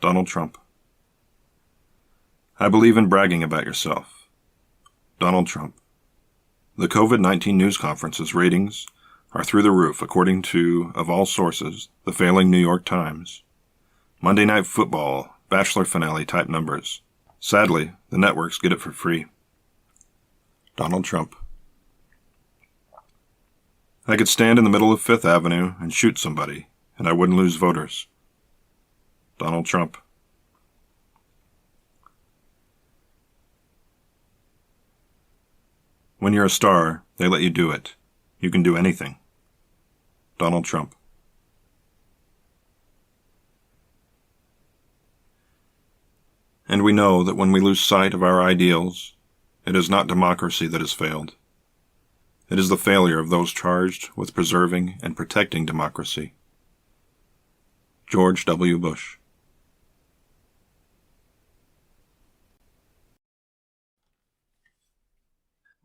Donald Trump. I believe in bragging about yourself. Donald Trump. The COVID-19 news conference's ratings are through the roof, according to, of all sources, the failing New York Times. Monday Night Football, Bachelor finale type numbers. Sadly, the networks get it for free. Donald Trump. I could stand in the middle of Fifth Avenue and shoot somebody, and I wouldn't lose voters. Donald Trump. When you're a star, they let you do it. You can do anything. Donald Trump. And we know that when we lose sight of our ideals, it is not democracy that has failed. It is the failure of those charged with preserving and protecting democracy. George W. Bush.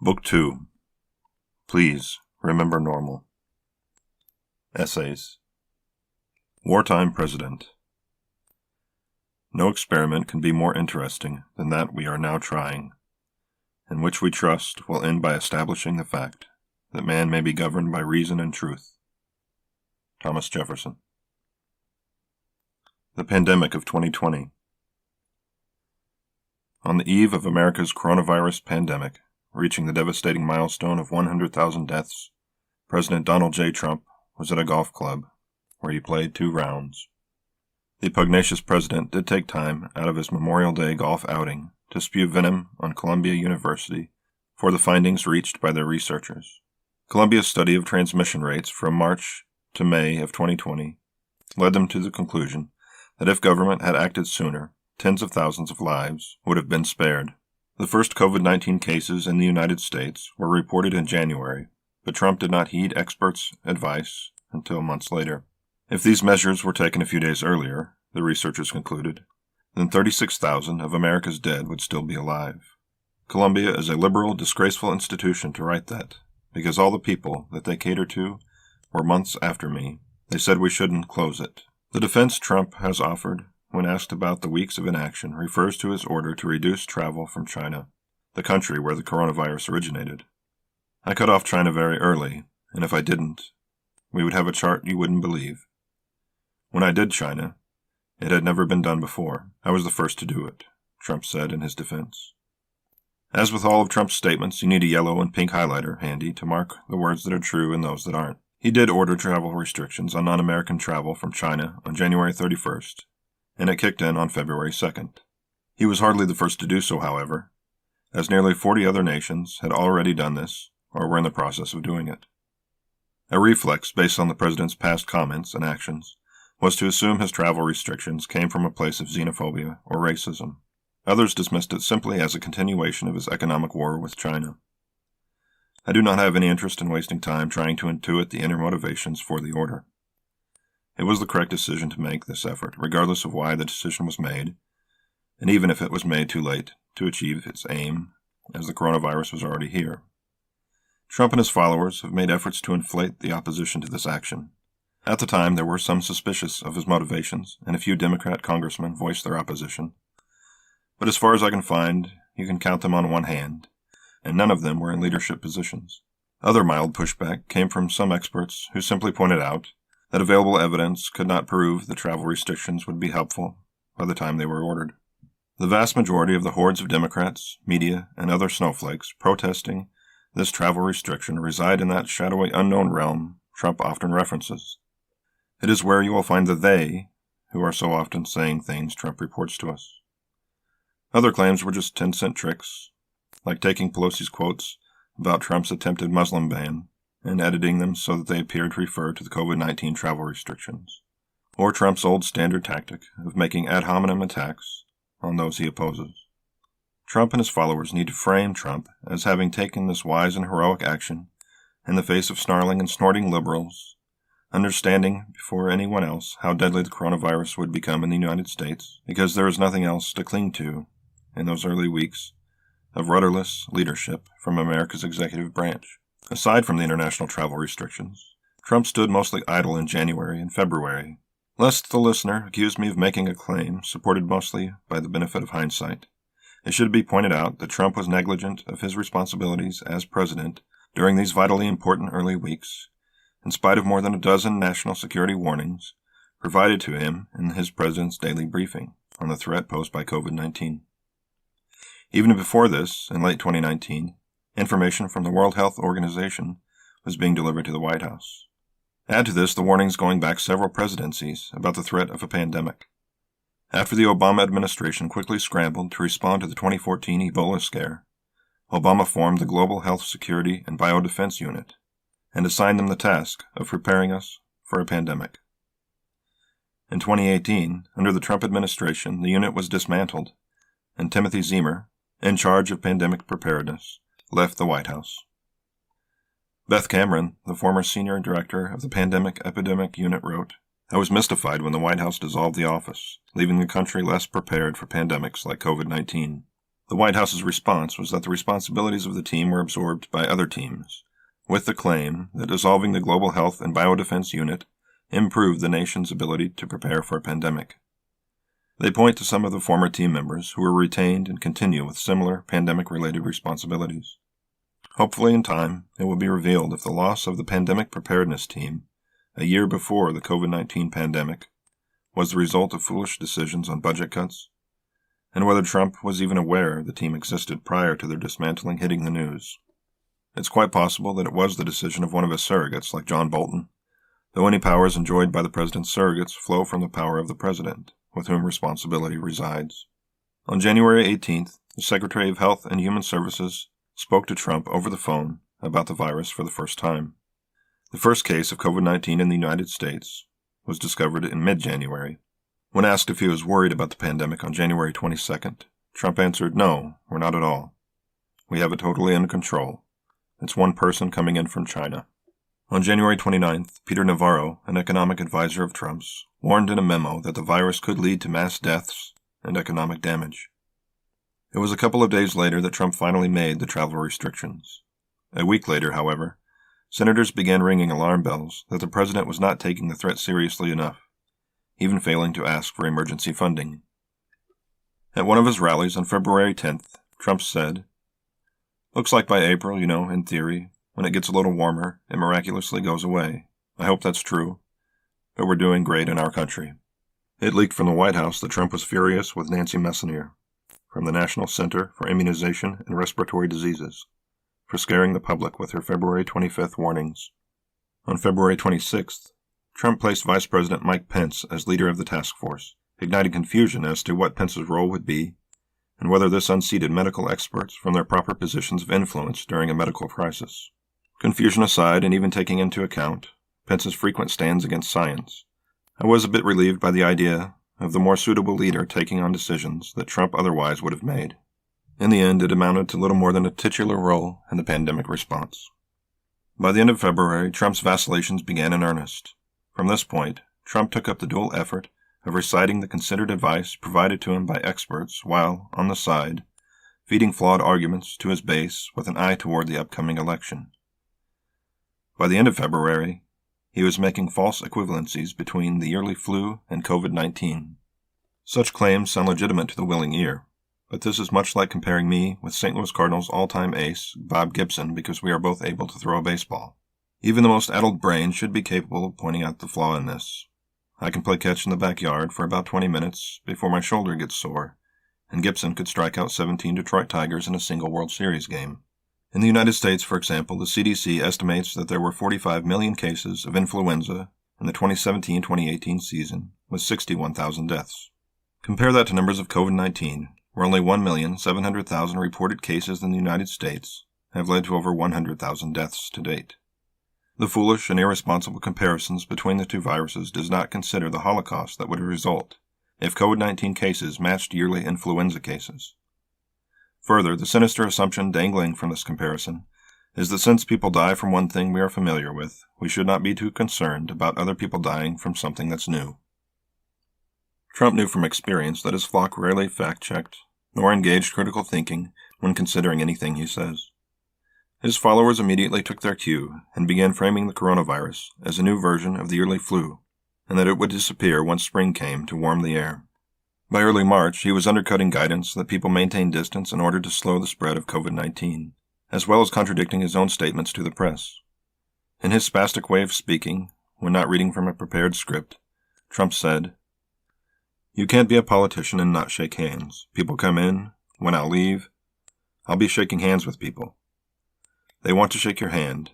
Book 2. Please remember normal. Essays. Wartime President. No experiment can be more interesting than that we are now trying, and which we trust will end by establishing the fact that man may be governed by reason and truth. Thomas Jefferson. The pandemic of 2020. On the eve of America's coronavirus pandemic, reaching the devastating milestone of 100,000 deaths, President Donald J. Trump was at a golf club, where he played 2 rounds. The pugnacious president did take time out of his Memorial Day golf outing to spew venom on Columbia University for the findings reached by their researchers. Columbia's study of transmission rates from March to May of 2020 led them to the conclusion that if government had acted sooner, tens of thousands of lives would have been spared. The first COVID-19 cases in the United States were reported in January, but Trump did not heed experts' advice until months later. If these measures were taken a few days earlier, the researchers concluded, then 36,000 of America's dead would still be alive. Columbia is a liberal, disgraceful institution to write that, because all the people that they cater to were months after me. They said we shouldn't close it. The defense Trump has offered, when asked about the weeks of inaction, refers to his order to reduce travel from China, the country where the coronavirus originated. I cut off China very early, and if I didn't, we would have a chart you wouldn't believe. When I did China, it had never been done before. I was the first to do it, Trump said in his defense. As with all of Trump's statements, you need a yellow and pink highlighter handy to mark the words that are true and those that aren't. He did order travel restrictions on non-American travel from China on January 31st, and it kicked in on February 2nd. He was hardly the first to do so, however, as nearly 40 other nations had already done this or were in the process of doing it. A reflex based on the president's past comments and actions was to assume his travel restrictions came from a place of xenophobia or racism. Others dismissed it simply as a continuation of his economic war with China. I do not have any interest in wasting time trying to intuit the inner motivations for the order. It was the correct decision to make this effort, regardless of why the decision was made, and even if it was made too late to achieve its aim, as the coronavirus was already here. Trump and his followers have made efforts to inflate the opposition to this action. At the time, there were some suspicious of his motivations, and a few Democrat congressmen voiced their opposition. But as far as I can find, you can count them on one hand, and none of them were in leadership positions. Other mild pushback came from some experts who simply pointed out that available evidence could not prove the travel restrictions would be helpful by the time they were ordered. The vast majority of the hordes of Democrats, media, and other snowflakes protesting this travel restriction reside in that shadowy unknown realm Trump often references. It is where you will find the they who are so often saying things Trump reports to us. Other claims were just 10-cent tricks, like taking Pelosi's quotes about Trump's attempted Muslim ban and editing them so that they appeared to refer to the COVID-19 travel restrictions, or Trump's old standard tactic of making ad hominem attacks on those he opposes. Trump and his followers need to frame Trump as having taken this wise and heroic action in the face of snarling and snorting liberals, understanding before anyone else how deadly the coronavirus would become in the United States, because there is nothing else to cling to in those early weeks of rudderless leadership from America's executive branch. Aside from the international travel restrictions, Trump stood mostly idle in January and February Lest the listener accuse me of making a claim supported mostly by the benefit of hindsight, it should be pointed out that Trump was negligent of his responsibilities as president during these vitally important early weeks, in spite of more than a dozen national security warnings provided to him in his president's daily briefing on the threat posed by COVID-19. Even before this, in late 2019, information from the World Health Organization was being delivered to the White House. Add to this the warnings going back several presidencies about the threat of a pandemic. After the Obama administration quickly scrambled to respond to the 2014 Ebola scare, Obama formed the Global Health Security and Biodefense Unit and assigned them the task of preparing us for a pandemic. In 2018, under the Trump administration, the unit was dismantled, and Timothy Zimmer, in charge of pandemic preparedness, left the White House. Beth Cameron, the former senior director of the Pandemic Epidemic Unit, wrote, "I was mystified when the White House dissolved the office, leaving the country less prepared for pandemics like COVID-19. The White House's response was that the responsibilities of the team were absorbed by other teams, with the claim that dissolving the Global Health and Biodefense Unit improved the nation's ability to prepare for a pandemic. They point to some of the former team members who were retained and continue with similar pandemic-related responsibilities. Hopefully in time, it will be revealed if the loss of the pandemic preparedness team, a year before the COVID-19 pandemic, was the result of foolish decisions on budget cuts, and whether Trump was even aware the team existed prior to their dismantling hitting the news. It's quite possible that it was the decision of one of his surrogates, like John Bolton, though any powers enjoyed by the president's surrogates flow from the power of the president, with whom responsibility resides. On January 18th, the Secretary of Health and Human Services spoke to Trump over the phone about the virus for the first time. The first case of COVID-19 in the United States was discovered in mid-January. When asked if he was worried about the pandemic on January 22nd, Trump answered, "No, we're not at all. We have it totally under control. It's one person coming in from China." On January 29th, Peter Navarro, an economic advisor of Trump's, warned in a memo that the virus could lead to mass deaths and economic damage. It was a couple of days later that Trump finally made the travel restrictions. A week later, however, senators began ringing alarm bells that the president was not taking the threat seriously enough, even failing to ask for emergency funding. At one of his rallies on February 10th, Trump said, "Looks like by April, in theory, when it gets a little warmer, it miraculously goes away. I hope that's true, but we're doing great in our country." It leaked from the White House that Trump was furious with Nancy Messonnier, from the National Center for Immunization and Respiratory Diseases, for scaring the public with her February 25th warnings. On February 26th, Trump placed Vice President Mike Pence as leader of the task force, igniting confusion as to what Pence's role would be, and whether this unseated medical experts from their proper positions of influence during a medical crisis. Confusion aside, and even taking into account Pence's frequent stands against science, I was a bit relieved by the idea of the more suitable leader taking on decisions that Trump otherwise would have made. In the end, it amounted to little more than a titular role in the pandemic response. By the end of February, Trump's vacillations began in earnest. From this point, Trump took up the dual effort of reciting the considered advice provided to him by experts while, on the side, feeding flawed arguments to his base with an eye toward the upcoming election. By the end of February, he was making false equivalencies between the yearly flu and COVID-19. Such claims sound legitimate to the willing ear, but this is much like comparing me with St. Louis Cardinals all-time ace, Bob Gibson, because we are both able to throw a baseball. Even the most addled brain should be capable of pointing out the flaw in this. I can play catch in the backyard for about 20 minutes before my shoulder gets sore, and Gibson could strike out 17 Detroit Tigers in a single World Series game. In the United States, for example, the CDC estimates that there were 45 million cases of influenza in the 2017-2018 season, with 61,000 deaths. Compare that to numbers of COVID-19, where only 1,700,000 reported cases in the United States have led to over 100,000 deaths to date. The foolish and irresponsible comparisons between the two viruses does not consider the holocaust that would result if COVID-19 cases matched yearly influenza cases. Further, the sinister assumption dangling from this comparison is that since people die from one thing we are familiar with, we should not be too concerned about other people dying from something that's new. Trump knew from experience that his flock rarely fact-checked nor engaged critical thinking when considering anything he says. His followers immediately took their cue and began framing the coronavirus as a new version of the yearly flu, and that it would disappear once spring came to warm the air. By early March, he was undercutting guidance that people maintain distance in order to slow the spread of COVID-19, as well as contradicting his own statements to the press. In his spastic way of speaking, when not reading from a prepared script, Trump said, "You can't be a politician and not shake hands. People come in. When I'll leave, I'll be shaking hands with people. They want to shake your hand.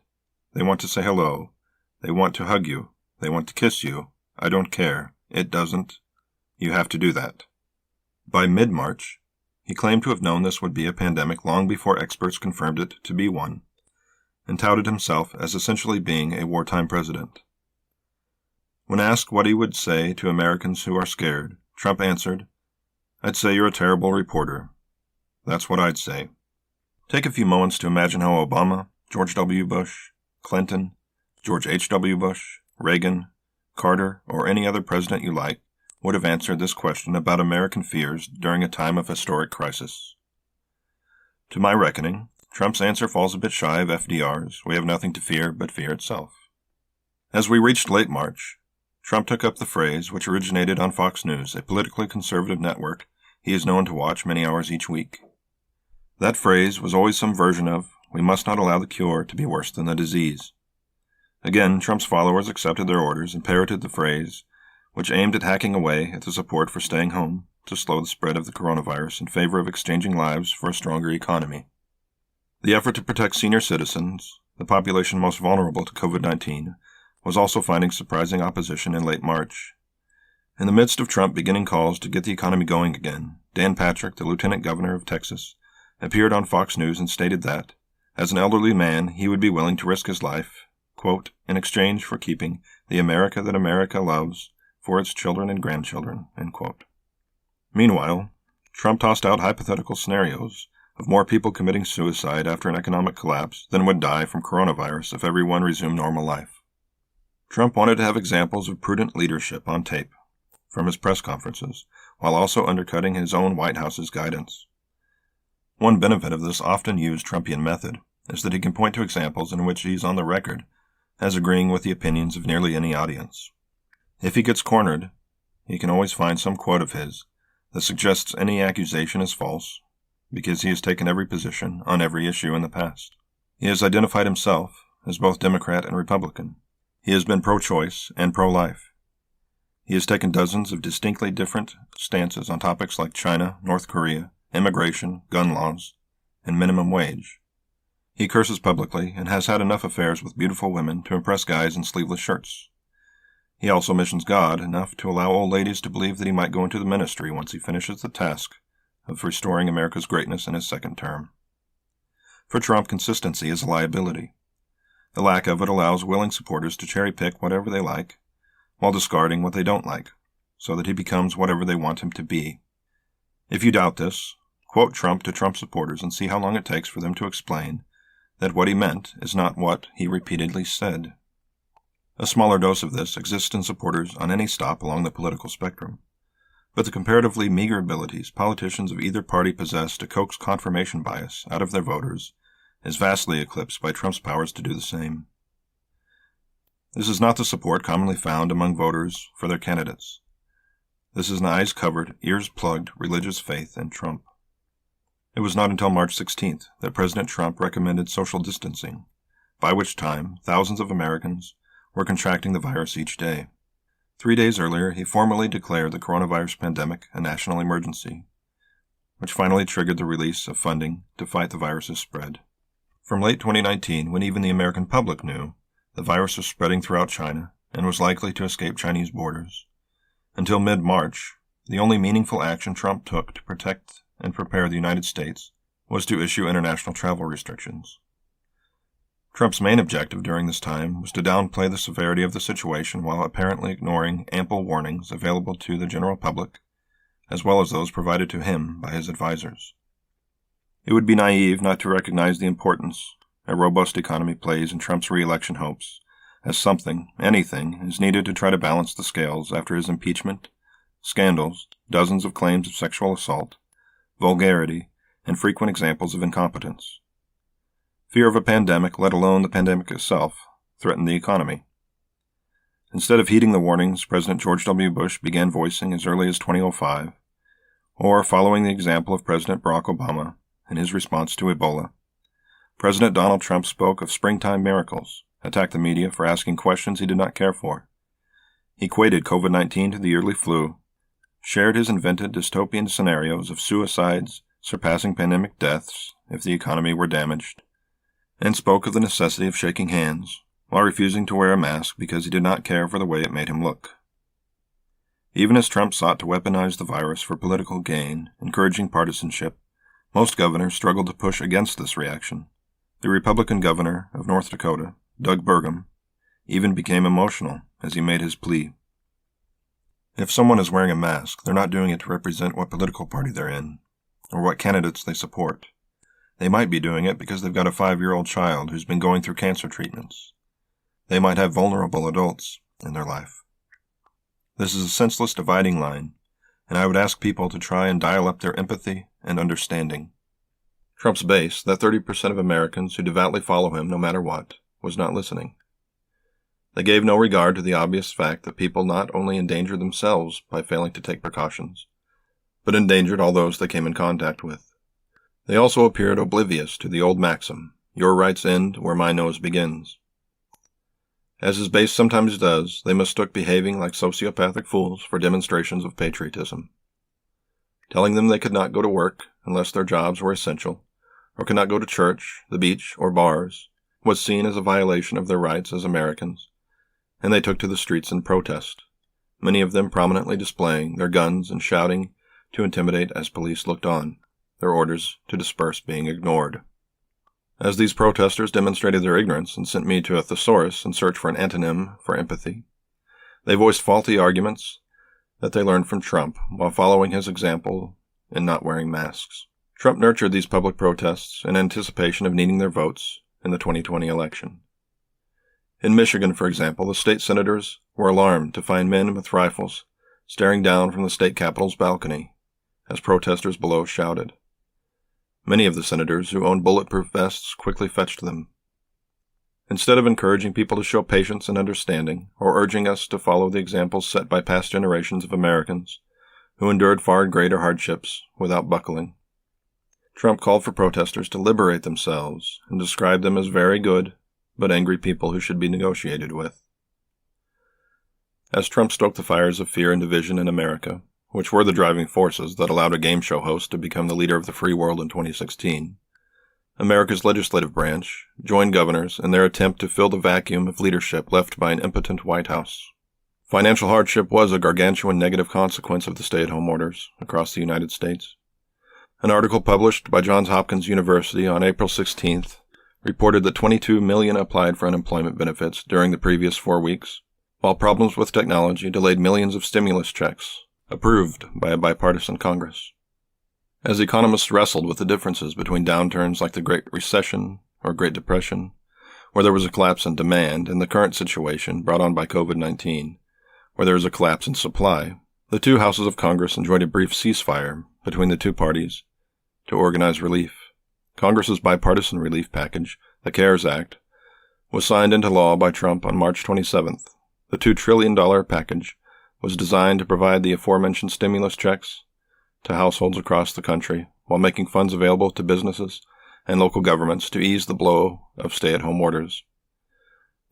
They want to say hello. They want to hug you. They want to kiss you. I don't care. It doesn't. You have to do that." By mid-March, he claimed to have known this would be a pandemic long before experts confirmed it to be one, and touted himself as essentially being a wartime president. When asked what he would say to Americans who are scared, Trump answered, "I'd say you're a terrible reporter. That's what I'd say." Take a few moments to imagine how Obama, George W. Bush, Clinton, George H.W. Bush, Reagan, Carter, or any other president you like would have answered this question about American fears during a time of historic crisis. To my reckoning, Trump's answer falls a bit shy of FDR's "we have nothing to fear but fear itself." As we reached late March, Trump took up the phrase which originated on Fox News, a politically conservative network he is known to watch many hours each week. That phrase was always some version of, "we must not allow the cure to be worse than the disease." Again, Trump's followers accepted their orders and parroted the phrase, which aimed at hacking away at the support for staying home to slow the spread of the coronavirus in favor of exchanging lives for a stronger economy. The effort to protect senior citizens, the population most vulnerable to COVID-19, was also finding surprising opposition in late March. In the midst of Trump beginning calls to get the economy going again, Dan Patrick, the lieutenant governor of Texas, appeared on Fox News and stated that, as an elderly man, he would be willing to risk his life, quote, "in exchange for keeping the America that America loves for its children and grandchildren," end quote. Meanwhile, Trump tossed out hypothetical scenarios of more people committing suicide after an economic collapse than would die from coronavirus if everyone resumed normal life. Trump wanted to have examples of prudent leadership on tape from his press conferences, while also undercutting his own White House's guidance. One benefit of this often used Trumpian method is that he can point to examples in which he is on the record as agreeing with the opinions of nearly any audience. If he gets cornered, he can always find some quote of his that suggests any accusation is false, because he has taken every position on every issue in the past. He has identified himself as both Democrat and Republican. He has been pro-choice and pro-life. He has taken dozens of distinctly different stances on topics like China, North Korea, immigration, gun laws, and minimum wage. He curses publicly and has had enough affairs with beautiful women to impress guys in sleeveless shirts. He also mentions God enough to allow old ladies to believe that he might go into the ministry once he finishes the task of restoring America's greatness in his second term. For Trump, consistency is a liability. The lack of it allows willing supporters to cherry-pick whatever they like, while discarding what they don't like, so that he becomes whatever they want him to be. If you doubt this, quote Trump to Trump supporters and see how long it takes for them to explain that what he meant is not what he repeatedly said. A smaller dose of this exists in supporters on any stop along the political spectrum, but the comparatively meager abilities politicians of either party possess to coax confirmation bias out of their voters is vastly eclipsed by Trump's powers to do the same. This is not the support commonly found among voters for their candidates. This is an eyes-covered, ears-plugged religious faith in Trump. It was not until March 16th that President Trump recommended social distancing, by which time thousands of Americans were contracting the virus each day. 3 days earlier, he formally declared the coronavirus pandemic a national emergency, which finally triggered the release of funding to fight the virus's spread. From late 2019, when even the American public knew the virus was spreading throughout China and was likely to escape Chinese borders, until mid-March, the only meaningful action Trump took to protect and prepare the United States was to issue international travel restrictions. Trump's main objective during this time was to downplay the severity of the situation while apparently ignoring ample warnings available to the general public, as well as those provided to him by his advisors. It would be naive not to recognize the importance a robust economy plays in Trump's re-election hopes, as something, anything, is needed to try to balance the scales after his impeachment, scandals, dozens of claims of sexual assault, vulgarity, and frequent examples of incompetence. Fear of a pandemic, let alone the pandemic itself, threatened the economy. Instead of heeding the warnings President George W. Bush began voicing as early as 2005, or following the example of President Barack Obama in his response to Ebola, President Donald Trump spoke of springtime miracles, attacked the media for asking questions he did not care for. He equated COVID-19 to the yearly flu, shared his invented dystopian scenarios of suicides surpassing pandemic deaths if the economy were damaged, and spoke of the necessity of shaking hands, while refusing to wear a mask because he did not care for the way it made him look. Even as Trump sought to weaponize the virus for political gain, encouraging partisanship, most governors struggled to push against this reaction. The Republican governor of North Dakota, Doug Burgum, even became emotional as he made his plea. If someone is wearing a mask, they're not doing it to represent what political party they're in, or what candidates they support. They might be doing it because they've got a 5-year-old child who's been going through cancer treatments. They might have vulnerable adults in their life. This is a senseless dividing line, and I would ask people to try and dial up their empathy and understanding. Trump's base, that 30% of Americans who devoutly follow him no matter what, was not listening. They gave no regard to the obvious fact that people not only endangered themselves by failing to take precautions, but endangered all those they came in contact with. They also appeared oblivious to the old maxim, "Your rights end where my nose begins." As his base sometimes does, they mistook behaving like sociopathic fools for demonstrations of patriotism. Telling them they could not go to work unless their jobs were essential, or could not go to church, the beach, or bars, was seen as a violation of their rights as Americans, and they took to the streets in protest, many of them prominently displaying their guns and shouting to intimidate as police looked on, their orders to disperse being ignored. As these protesters demonstrated their ignorance and sent me to a thesaurus in search for an antonym for empathy, they voiced faulty arguments that they learned from Trump while following his example in not wearing masks. Trump nurtured these public protests in anticipation of needing their votes in the 2020 election. In Michigan, for example, the state senators were alarmed to find men with rifles staring down from the state capitol's balcony as protesters below shouted. Many of the senators who owned bulletproof vests quickly fetched them. Instead of encouraging people to show patience and understanding, or urging us to follow the examples set by past generations of Americans who endured far greater hardships without buckling, Trump called for protesters to liberate themselves and described them as very good but angry people who should be negotiated with. As Trump stoked the fires of fear and division in America, which were the driving forces that allowed a game show host to become the leader of the free world in 2016, America's legislative branch joined governors in their attempt to fill the vacuum of leadership left by an impotent White House. Financial hardship was a gargantuan negative consequence of the stay-at-home orders across the United States. An article published by Johns Hopkins University on April 16th reported that 22 million applied for unemployment benefits during the previous 4 weeks, while problems with technology delayed millions of stimulus checks approved by a bipartisan Congress. As economists wrestled with the differences between downturns like the Great Recession or Great Depression, where there was a collapse in demand, and the current situation brought on by COVID-19, where there is a collapse in supply, the two houses of Congress enjoyed a brief ceasefire between the two parties to organize relief. Congress's bipartisan relief package, the CARES Act, was signed into law by Trump on March 27th. The $2 trillion package was designed to provide the aforementioned stimulus checks to households across the country while making funds available to businesses and local governments to ease the blow of stay-at-home orders.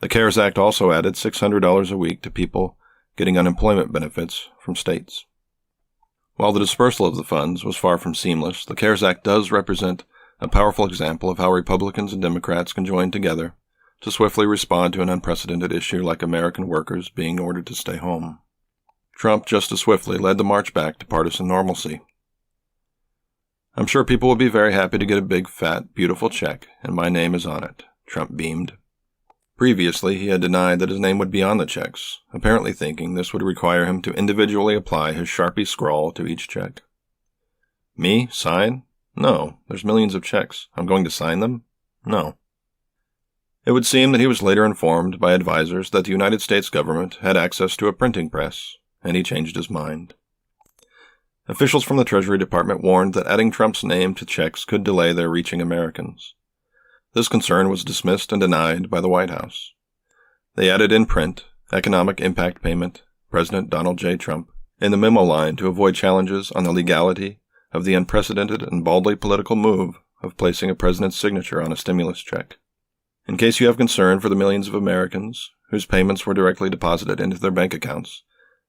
The CARES Act also added $600 a week to people getting unemployment benefits from states. While the dispersal of the funds was far from seamless, the CARES Act does represent a powerful example of how Republicans and Democrats can join together to swiftly respond to an unprecedented issue like American workers being ordered to stay home. Trump just as swiftly led the march back to partisan normalcy. "I'm sure people will be very happy to get a big, fat, beautiful check, and my name is on it," Trump beamed. Previously, he had denied that his name would be on the checks, apparently thinking this would require him to individually apply his Sharpie scrawl to each check. "Me? Sign? No, there's millions of checks. I'm going to sign them? No." It would seem that he was later informed by advisors that the United States government had access to a printing press, and he changed his mind. Officials from the Treasury Department warned that adding Trump's name to checks could delay their reaching Americans. This concern was dismissed and denied by the White House. They added in print economic impact payment, President Donald J. Trump, in the memo line to avoid challenges on the legality of the unprecedented and baldly political move of placing a president's signature on a stimulus check. In case you have concern for the millions of Americans whose payments were directly deposited into their bank accounts,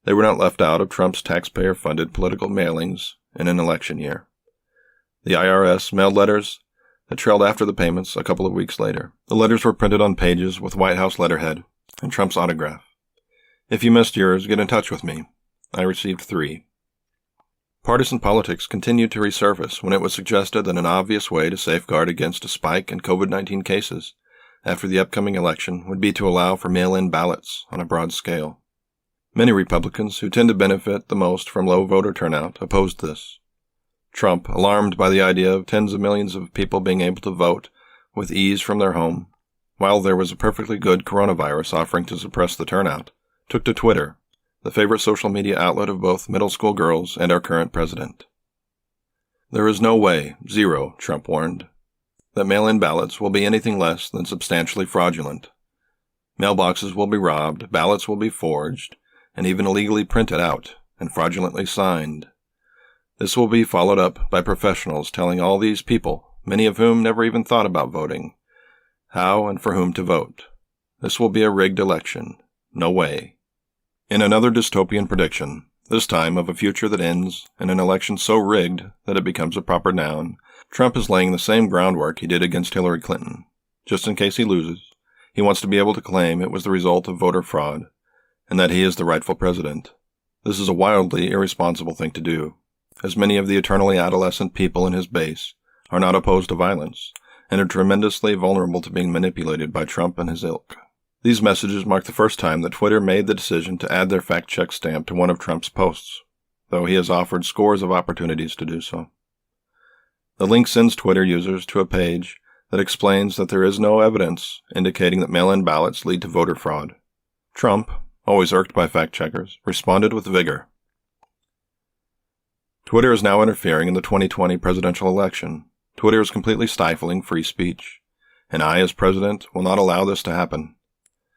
they were not left out of Trump's taxpayer-funded political mailings in an election year. The IRS mailed letters that trailed after the payments a couple of weeks later. The letters were printed on pages with White House letterhead and Trump's autograph. If you missed yours, get in touch with me. I received 3. Partisan politics continued to resurface when it was suggested that an obvious way to safeguard against a spike in COVID-19 cases after the upcoming election would be to allow for mail-in ballots on a broad scale. Many Republicans, who tend to benefit the most from low voter turnout, opposed this. Trump, alarmed by the idea of tens of millions of people being able to vote with ease from their home, while there was a perfectly good coronavirus offering to suppress the turnout, took to Twitter, the favorite social media outlet of both middle school girls and our current president. There is no way, zero, Trump warned, that mail-in ballots will be anything less than substantially fraudulent. Mailboxes will be robbed, ballots will be forged, and even illegally printed out and fraudulently signed. This will be followed up by professionals telling all these people, many of whom never even thought about voting, how and for whom to vote. This will be a rigged election. No way. In another dystopian prediction, this time of a future that ends in an election so rigged that it becomes a proper noun, Trump is laying the same groundwork he did against Hillary Clinton. Just in case he loses, he wants to be able to claim it was the result of voter fraud, and that he is the rightful president. This is a wildly irresponsible thing to do, as many of the eternally adolescent people in his base are not opposed to violence, and are tremendously vulnerable to being manipulated by Trump and his ilk. These messages mark the first time that Twitter made the decision to add their fact-check stamp to one of Trump's posts, though he has offered scores of opportunities to do so. The link sends Twitter users to a page that explains that there is no evidence indicating that mail-in ballots lead to voter fraud. Trump, always irked by fact-checkers, responded with vigor. Twitter is now interfering in the 2020 presidential election. Twitter is completely stifling free speech, and I, as president, will not allow this to happen.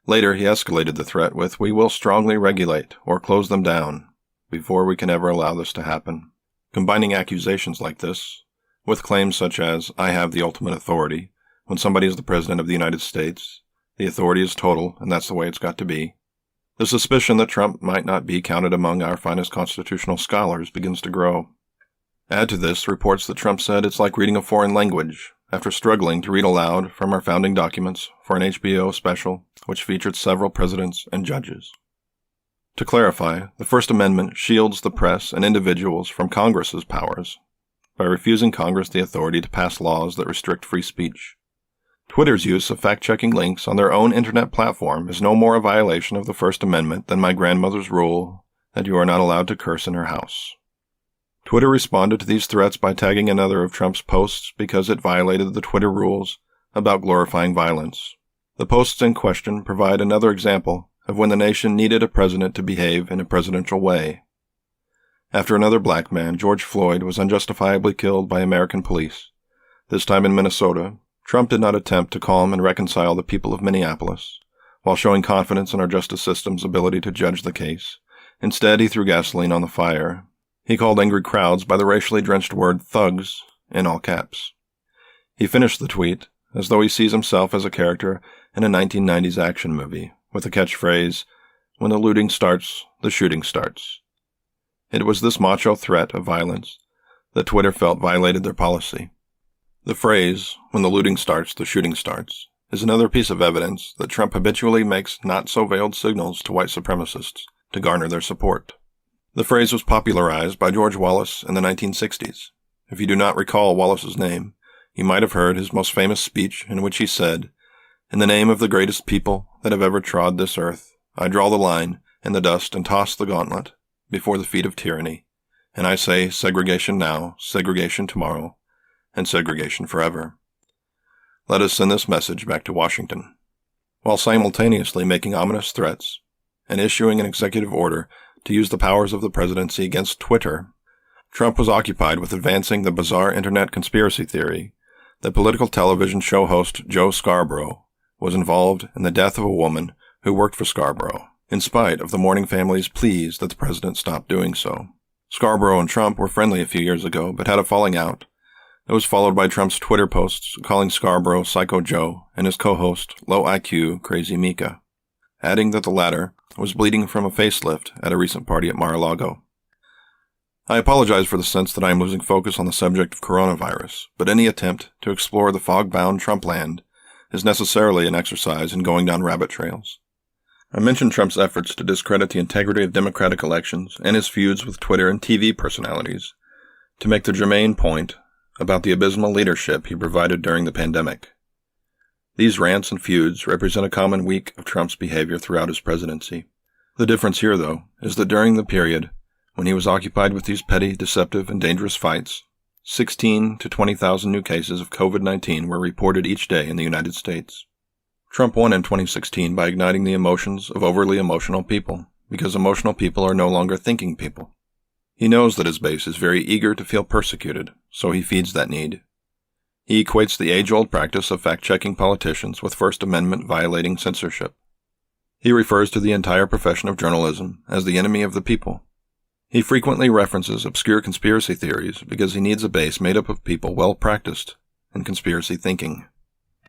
Later, he escalated the threat with, "We will strongly regulate or close them down before we can ever allow this to happen." Combining accusations like this with claims such as, "I have the ultimate authority," when somebody is the president of the United States, the authority is total, and that's the way it's got to be. The suspicion that Trump might not be counted among our finest constitutional scholars begins to grow. Add to this reports that Trump said it's like reading a foreign language, after struggling to read aloud from our founding documents for an HBO special which featured several presidents and judges. To clarify, the First Amendment shields the press and individuals from Congress's powers by refusing Congress the authority to pass laws that restrict free speech. Twitter's use of fact-checking links on their own internet platform is no more a violation of the First Amendment than my grandmother's rule that you are not allowed to curse in her house. Twitter responded to these threats by tagging another of Trump's posts because it violated the Twitter rules about glorifying violence. The posts in question provide another example of when the nation needed a president to behave in a presidential way. After another black man, George Floyd, was unjustifiably killed by American police, this time in Minnesota, Trump did not attempt to calm and reconcile the people of Minneapolis, while showing confidence in our justice system's ability to judge the case. Instead, he threw gasoline on the fire. He called angry crowds by the racially drenched word thugs in all caps. He finished the tweet as though he sees himself as a character in a 1990s action movie, with the catchphrase, "When the looting starts, the shooting starts." It was this macho threat of violence that Twitter felt violated their policy. The phrase, "When the looting starts, the shooting starts," is another piece of evidence that Trump habitually makes not-so-veiled signals to white supremacists to garner their support. The phrase was popularized by George Wallace in the 1960s. If you do not recall Wallace's name, you might have heard his most famous speech in which he said, "In the name of the greatest people that have ever trod this earth, I draw the line in the dust and toss the gauntlet before the feet of tyranny, and I say segregation now, segregation tomorrow, and segregation forever." Let us send this message back to Washington. While simultaneously making ominous threats and issuing an executive order to use the powers of the presidency against Twitter, Trump was occupied with advancing the bizarre internet conspiracy theory that political television show host Joe Scarborough was involved in the death of a woman who worked for Scarborough. in spite of the mourning family's pleas that the president stop doing so. Scarborough and Trump were friendly a few years ago, but had a falling out. It was followed by Trump's Twitter posts calling Scarborough Psycho Joe and his co-host Low IQ Crazy Mika, adding that the latter was bleeding from a facelift at a recent party at Mar-a-Lago. I apologize for the sense that I am losing focus on the subject of coronavirus, but any attempt to explore the fog-bound Trump land is necessarily an exercise in going down rabbit trails. I mentioned Trump's efforts to discredit the integrity of democratic elections and his feuds with Twitter and TV personalities to make the germane point about the abysmal leadership he provided during the pandemic. These rants and feuds represent a common week of Trump's behavior throughout his presidency. The difference here, though, is that during the period when he was occupied with these petty, deceptive, and dangerous fights, 16 to 20,000 new cases of COVID-19 were reported each day in the United States. Trump won in 2016 by igniting the emotions of overly emotional people, because emotional people are no longer thinking people. He knows that his base is very eager to feel persecuted, so he feeds that need. He equates the age-old practice of fact-checking politicians with First Amendment-violating censorship. He refers to the entire profession of journalism as the enemy of the people. He frequently references obscure conspiracy theories because he needs a base made up of people well-practiced in conspiracy thinking.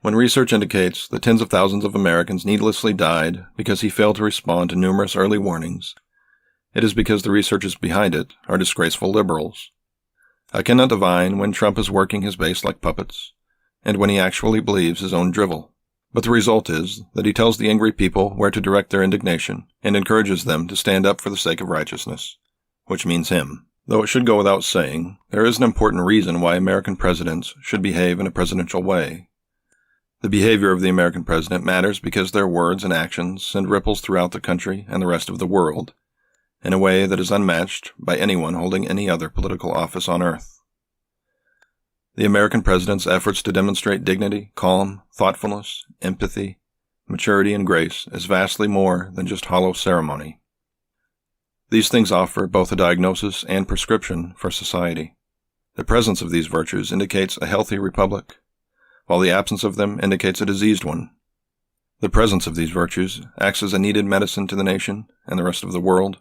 When research indicates that tens of thousands of Americans needlessly died because he failed to respond to numerous early warnings, it is because the researchers behind it are disgraceful liberals. I cannot divine when Trump is working his base like puppets, and when he actually believes his own drivel. But the result is that he tells the angry people where to direct their indignation and encourages them to stand up for the sake of righteousness, which means him. Though it should go without saying, there is an important reason why American presidents should behave in a presidential way. The behavior of the American president matters because their words and actions send ripples throughout the country and the rest of the world, in a way that is unmatched by anyone holding any other political office on earth. The American president's efforts to demonstrate dignity, calm, thoughtfulness, empathy, maturity, and grace is vastly more than just hollow ceremony. These things offer both a diagnosis and prescription for society. The presence of these virtues indicates a healthy republic, while the absence of them indicates a diseased one. The presence of these virtues acts as a needed medicine to the nation and the rest of the world,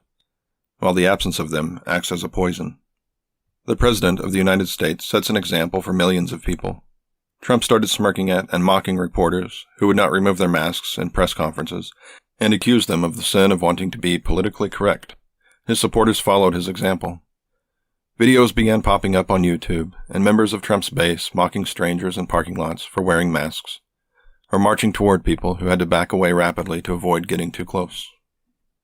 while the absence of them acts as a poison. The President of the United States sets an example for millions of people. Trump started smirking at and mocking reporters who would not remove their masks in press conferences and accused them of the sin of wanting to be politically correct. His supporters followed his example. Videos began popping up on YouTube, and members of Trump's base mocking strangers in parking lots for wearing masks, or marching toward people who had to back away rapidly to avoid getting too close.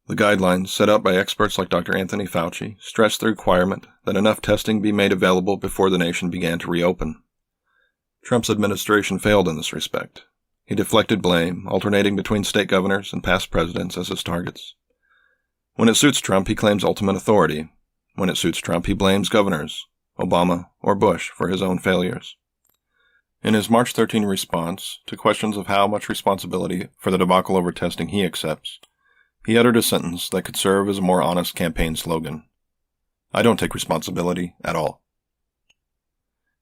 The guidelines set out by experts like Dr. Anthony Fauci stressed the requirement that enough testing be made available before the nation began to reopen. Trump's administration failed in this respect. He deflected blame, alternating between state governors and past presidents as his targets. When it suits Trump, he claims ultimate authority. When it suits Trump, he blames governors, Obama, or Bush for his own failures. In his March 13 response to questions of how much responsibility for the debacle over testing he accepts, he uttered a sentence that could serve as a more honest campaign slogan. I don't take responsibility at all.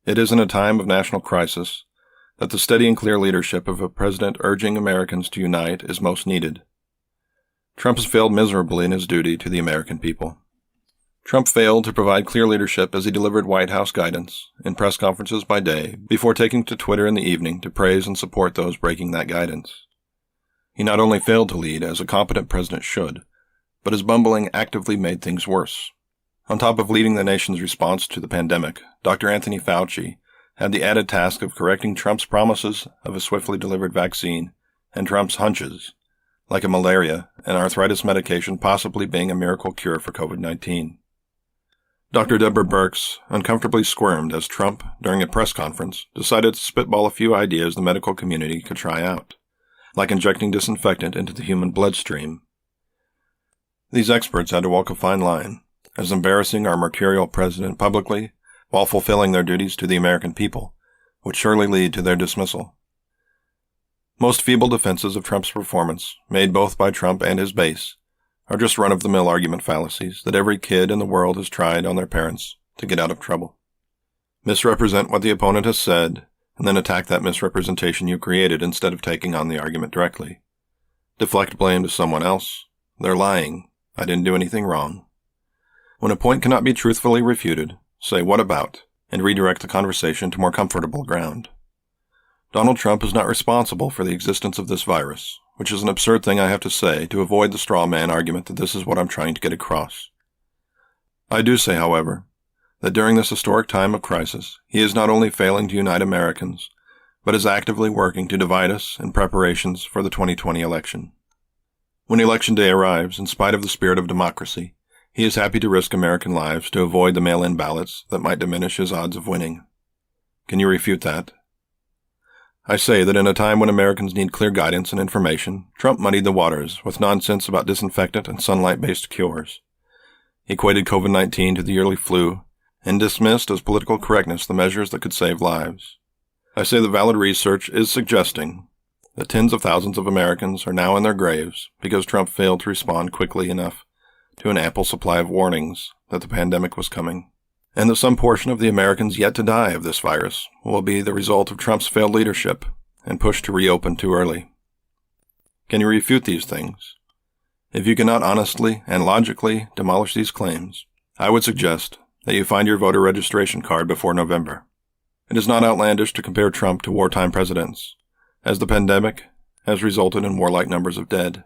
It is in a time of national crisis that the steady and clear leadership of a president urging Americans to unite is most needed. Trump has failed miserably in his duty to the American people. Trump failed to provide clear leadership as he delivered White House guidance in press conferences by day before taking to Twitter in the evening to praise and support those breaking that guidance. He not only failed to lead as a competent president should, but his bumbling actively made things worse. On top of leading the nation's response to the pandemic, Dr. Anthony Fauci had the added task of correcting Trump's promises of a swiftly delivered vaccine and Trump's hunches, like a malaria and arthritis medication possibly being a miracle cure for COVID-19. Dr. Deborah Birx uncomfortably squirmed as Trump, during a press conference, decided to spitball a few ideas the medical community could try out, like injecting disinfectant into the human bloodstream. These experts had to walk a fine line, as embarrassing our mercurial president publicly while fulfilling their duties to the American people would surely lead to their dismissal. Most feeble defenses of Trump's performance, made both by Trump and his base, are just run-of-the-mill argument fallacies that every kid in the world has tried on their parents to get out of trouble. Misrepresent what the opponent has said, and then attack that misrepresentation you created instead of taking on the argument directly. Deflect blame to someone else, They're lying. I didn't do anything wrong. When a point cannot be truthfully refuted, say what about, and redirect the conversation to more comfortable ground. Donald Trump is not responsible for the existence of this virus, which is an absurd thing I have to say to avoid the straw man argument that this is what I'm trying to get across. I do say, however, that during this historic time of crisis, he is not only failing to unite Americans, but is actively working to divide us in preparations for the 2020 election. When Election Day arrives, in spite of the spirit of democracy, he is happy to risk American lives to avoid the mail-in ballots that might diminish his odds of winning. Can you refute that? I say that in a time when Americans need clear guidance and information, Trump muddied the waters with nonsense about disinfectant and sunlight-based cures. He equated COVID-19 to the yearly flu and dismissed as political correctness the measures that could save lives. I say that valid research is suggesting that tens of thousands of Americans are now in their graves because Trump failed to respond quickly enough to an ample supply of warnings that the pandemic was coming, and that some portion of the Americans yet to die of this virus will be the result of Trump's failed leadership and push to reopen too early. Can you refute these things? If you cannot honestly and logically demolish these claims, I would suggest that you find your voter registration card before November. It is not outlandish to compare Trump to wartime presidents, as the pandemic has resulted in warlike numbers of dead.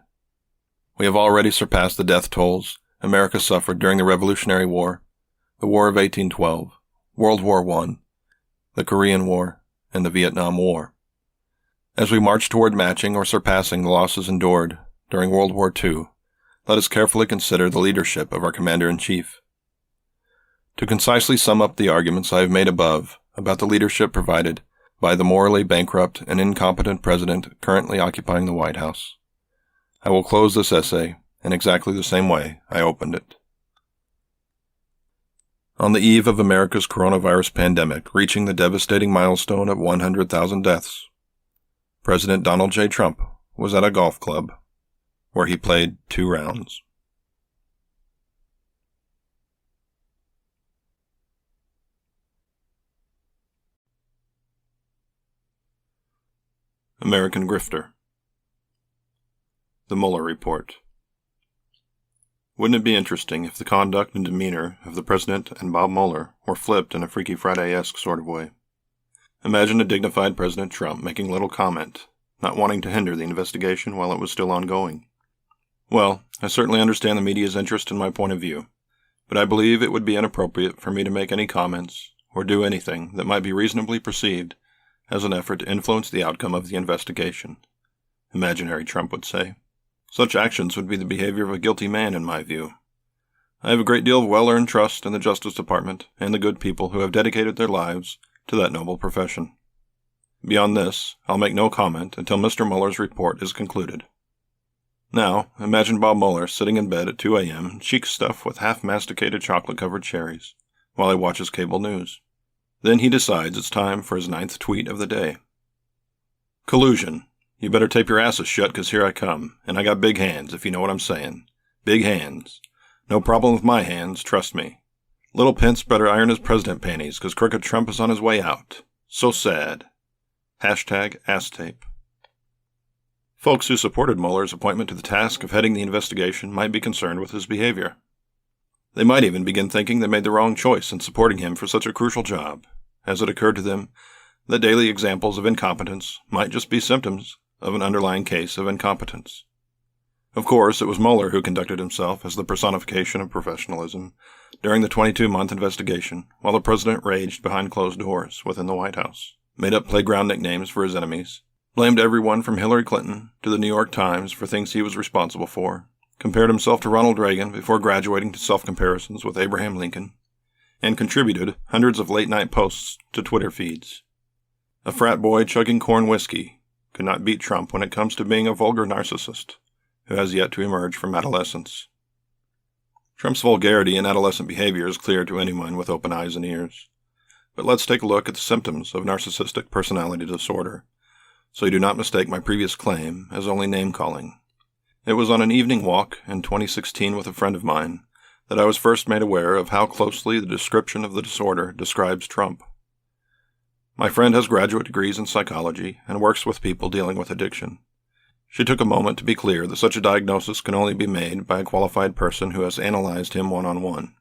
We have already surpassed the death tolls America suffered during the Revolutionary War, the War of 1812, World War I, the Korean War, and the Vietnam War. As we march toward matching or surpassing the losses endured during World War II, let us carefully consider the leadership of our Commander-in-Chief. To concisely sum up the arguments I have made above about the leadership provided by the morally bankrupt and incompetent president currently occupying the White House, I will close this essay in exactly the same way I opened it. On the eve of America's coronavirus pandemic reaching the devastating milestone of 100,000 deaths, President Donald J. Trump was at a golf club where he played 2 rounds. American Grifter. The Mueller Report. Wouldn't it be interesting if the conduct and demeanor of the President and Bob Mueller were flipped in a Freaky Friday-esque sort of way? Imagine a dignified President Trump making little comment, not wanting to hinder the investigation while it was still ongoing. Well, I certainly understand the media's interest in my point of view, but I believe it would be inappropriate for me to make any comments or do anything that might be reasonably perceived as an effort to influence the outcome of the investigation. Imaginary Trump would say. Such actions would be the behavior of a guilty man, in my view. I have a great deal of well-earned trust in the Justice Department and the good people who have dedicated their lives to that noble profession. Beyond this, I'll make no comment until Mr. Mueller's report is concluded. Now, imagine Bob Mueller sitting in bed at 2 a.m., cheeks stuffed with half-masticated chocolate-covered cherries, while he watches cable news. Then he decides it's time for his 9th tweet of the day. Collusion. You better tape your asses shut, 'cause here I come, and I got big hands, if you know what I'm saying. Big hands. No problem with my hands, trust me. Little Pence better iron his president panties, 'cause crooked Trump is on his way out. So sad. #AssTape. Folks who supported Mueller's appointment to the task of heading the investigation might be concerned with his behavior. They might even begin thinking they made the wrong choice in supporting him for such a crucial job, as it occurred to them that daily examples of incompetence might just be symptoms of an underlying case of incompetence. Of course, it was Mueller who conducted himself as the personification of professionalism during the 22-month investigation, while the president raged behind closed doors within the White House, made up playground nicknames for his enemies, blamed everyone from Hillary Clinton to the New York Times for things he was responsible for, compared himself to Ronald Reagan before graduating to self-comparisons with Abraham Lincoln, and contributed hundreds of late-night posts to Twitter feeds. A frat boy chugging corn whiskey could not beat Trump when it comes to being a vulgar narcissist who has yet to emerge from adolescence. Trump's vulgarity and adolescent behavior is clear to anyone with open eyes and ears. But let's take a look at the symptoms of narcissistic personality disorder, so you do not mistake my previous claim as only name-calling. It was on an evening walk in 2016 with a friend of mine that I was first made aware of how closely the description of the disorder describes Trump. My friend has graduate degrees in psychology and works with people dealing with addiction. She took a moment to be clear that such a diagnosis can only be made by a qualified person who has analyzed him one-on-one.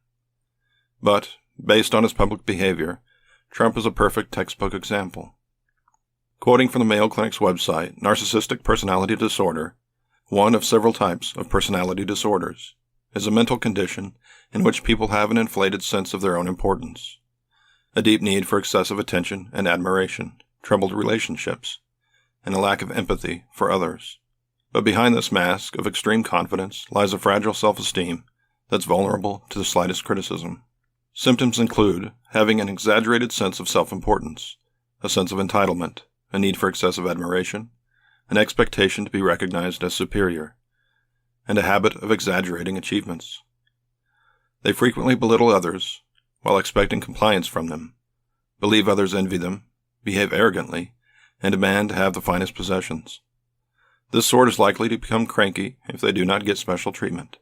But, based on his public behavior, Trump is a perfect textbook example. Quoting from the Mayo Clinic's website, narcissistic personality disorder, one of several types of personality disorders, is a mental condition in which people have an inflated sense of their own importance, a deep need for excessive attention and admiration, troubled relationships, and a lack of empathy for others. But behind this mask of extreme confidence lies a fragile self-esteem that's vulnerable to the slightest criticism. Symptoms include having an exaggerated sense of self-importance, a sense of entitlement, a need for excessive admiration, an expectation to be recognized as superior, and a habit of exaggerating achievements. They frequently belittle others while expecting compliance from them, believe others envy them, behave arrogantly, and demand to have the finest possessions. This sort is likely to become cranky if they do not get special treatment,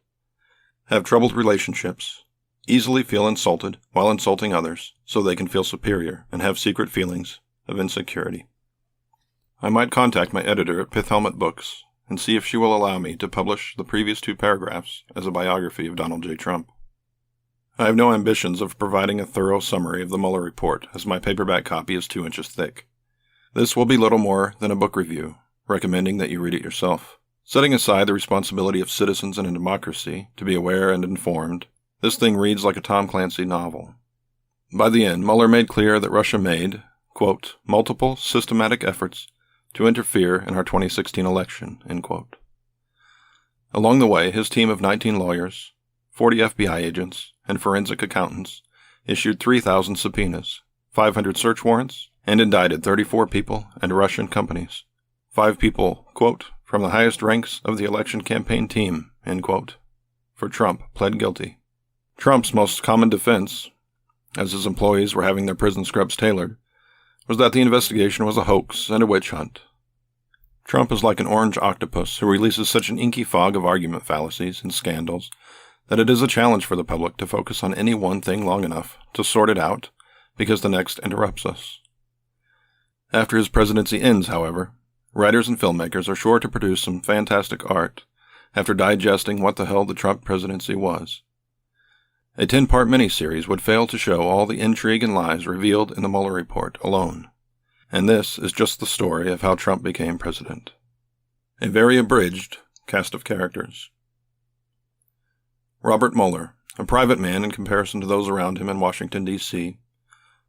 have troubled relationships, easily feel insulted while insulting others so they can feel superior and have secret feelings of insecurity. I might contact my editor at Pith Helmet Books and see if she will allow me to publish the previous 2 paragraphs as a biography of Donald J. Trump. I have no ambitions of providing a thorough summary of the Mueller report, as my paperback copy is 2 inches thick. This will be little more than a book review, recommending that you read it yourself. Setting aside the responsibility of citizens in a democracy to be aware and informed, this thing reads like a Tom Clancy novel. By the end, Mueller made clear that Russia made, quote, multiple systematic efforts to interfere in our 2016 election, end quote. Along the way, his team of 19 lawyers, 40 FBI agents, and forensic accountants issued 3,000 subpoenas, 500 search warrants, and indicted 34 people and Russian companies. 5 people, quote, from the highest ranks of the election campaign team, end quote, for Trump pled guilty. Trump's most common defense, as his employees were having their prison scrubs tailored, was that the investigation was a hoax and a witch hunt. Trump is like an orange octopus who releases such an inky fog of argument fallacies and scandals that it is a challenge for the public to focus on any one thing long enough to sort it out because the next interrupts us. After his presidency ends, however, writers and filmmakers are sure to produce some fantastic art after digesting what the hell the Trump presidency was. A 10-part miniseries would fail to show all the intrigue and lies revealed in the Mueller report alone. And this is just the story of how Trump became president. A very abridged cast of characters. Robert Mueller, a private man in comparison to those around him in Washington, D.C.,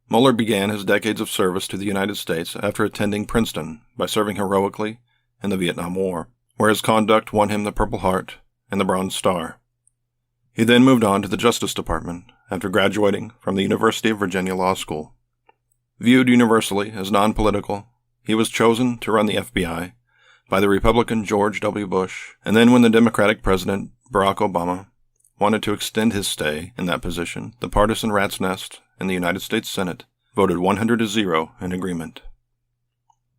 Mueller began his decades of service to the United States after attending Princeton by serving heroically in the Vietnam War, where his conduct won him the Purple Heart and the Bronze Star. He then moved on to the Justice Department after graduating from the University of Virginia Law School. Viewed universally as non-political, he was chosen to run the FBI by the Republican George W. Bush, and then when the Democratic President Barack Obama wanted to extend his stay in that position, the partisan rat's nest in the United States Senate voted 100-0 in agreement.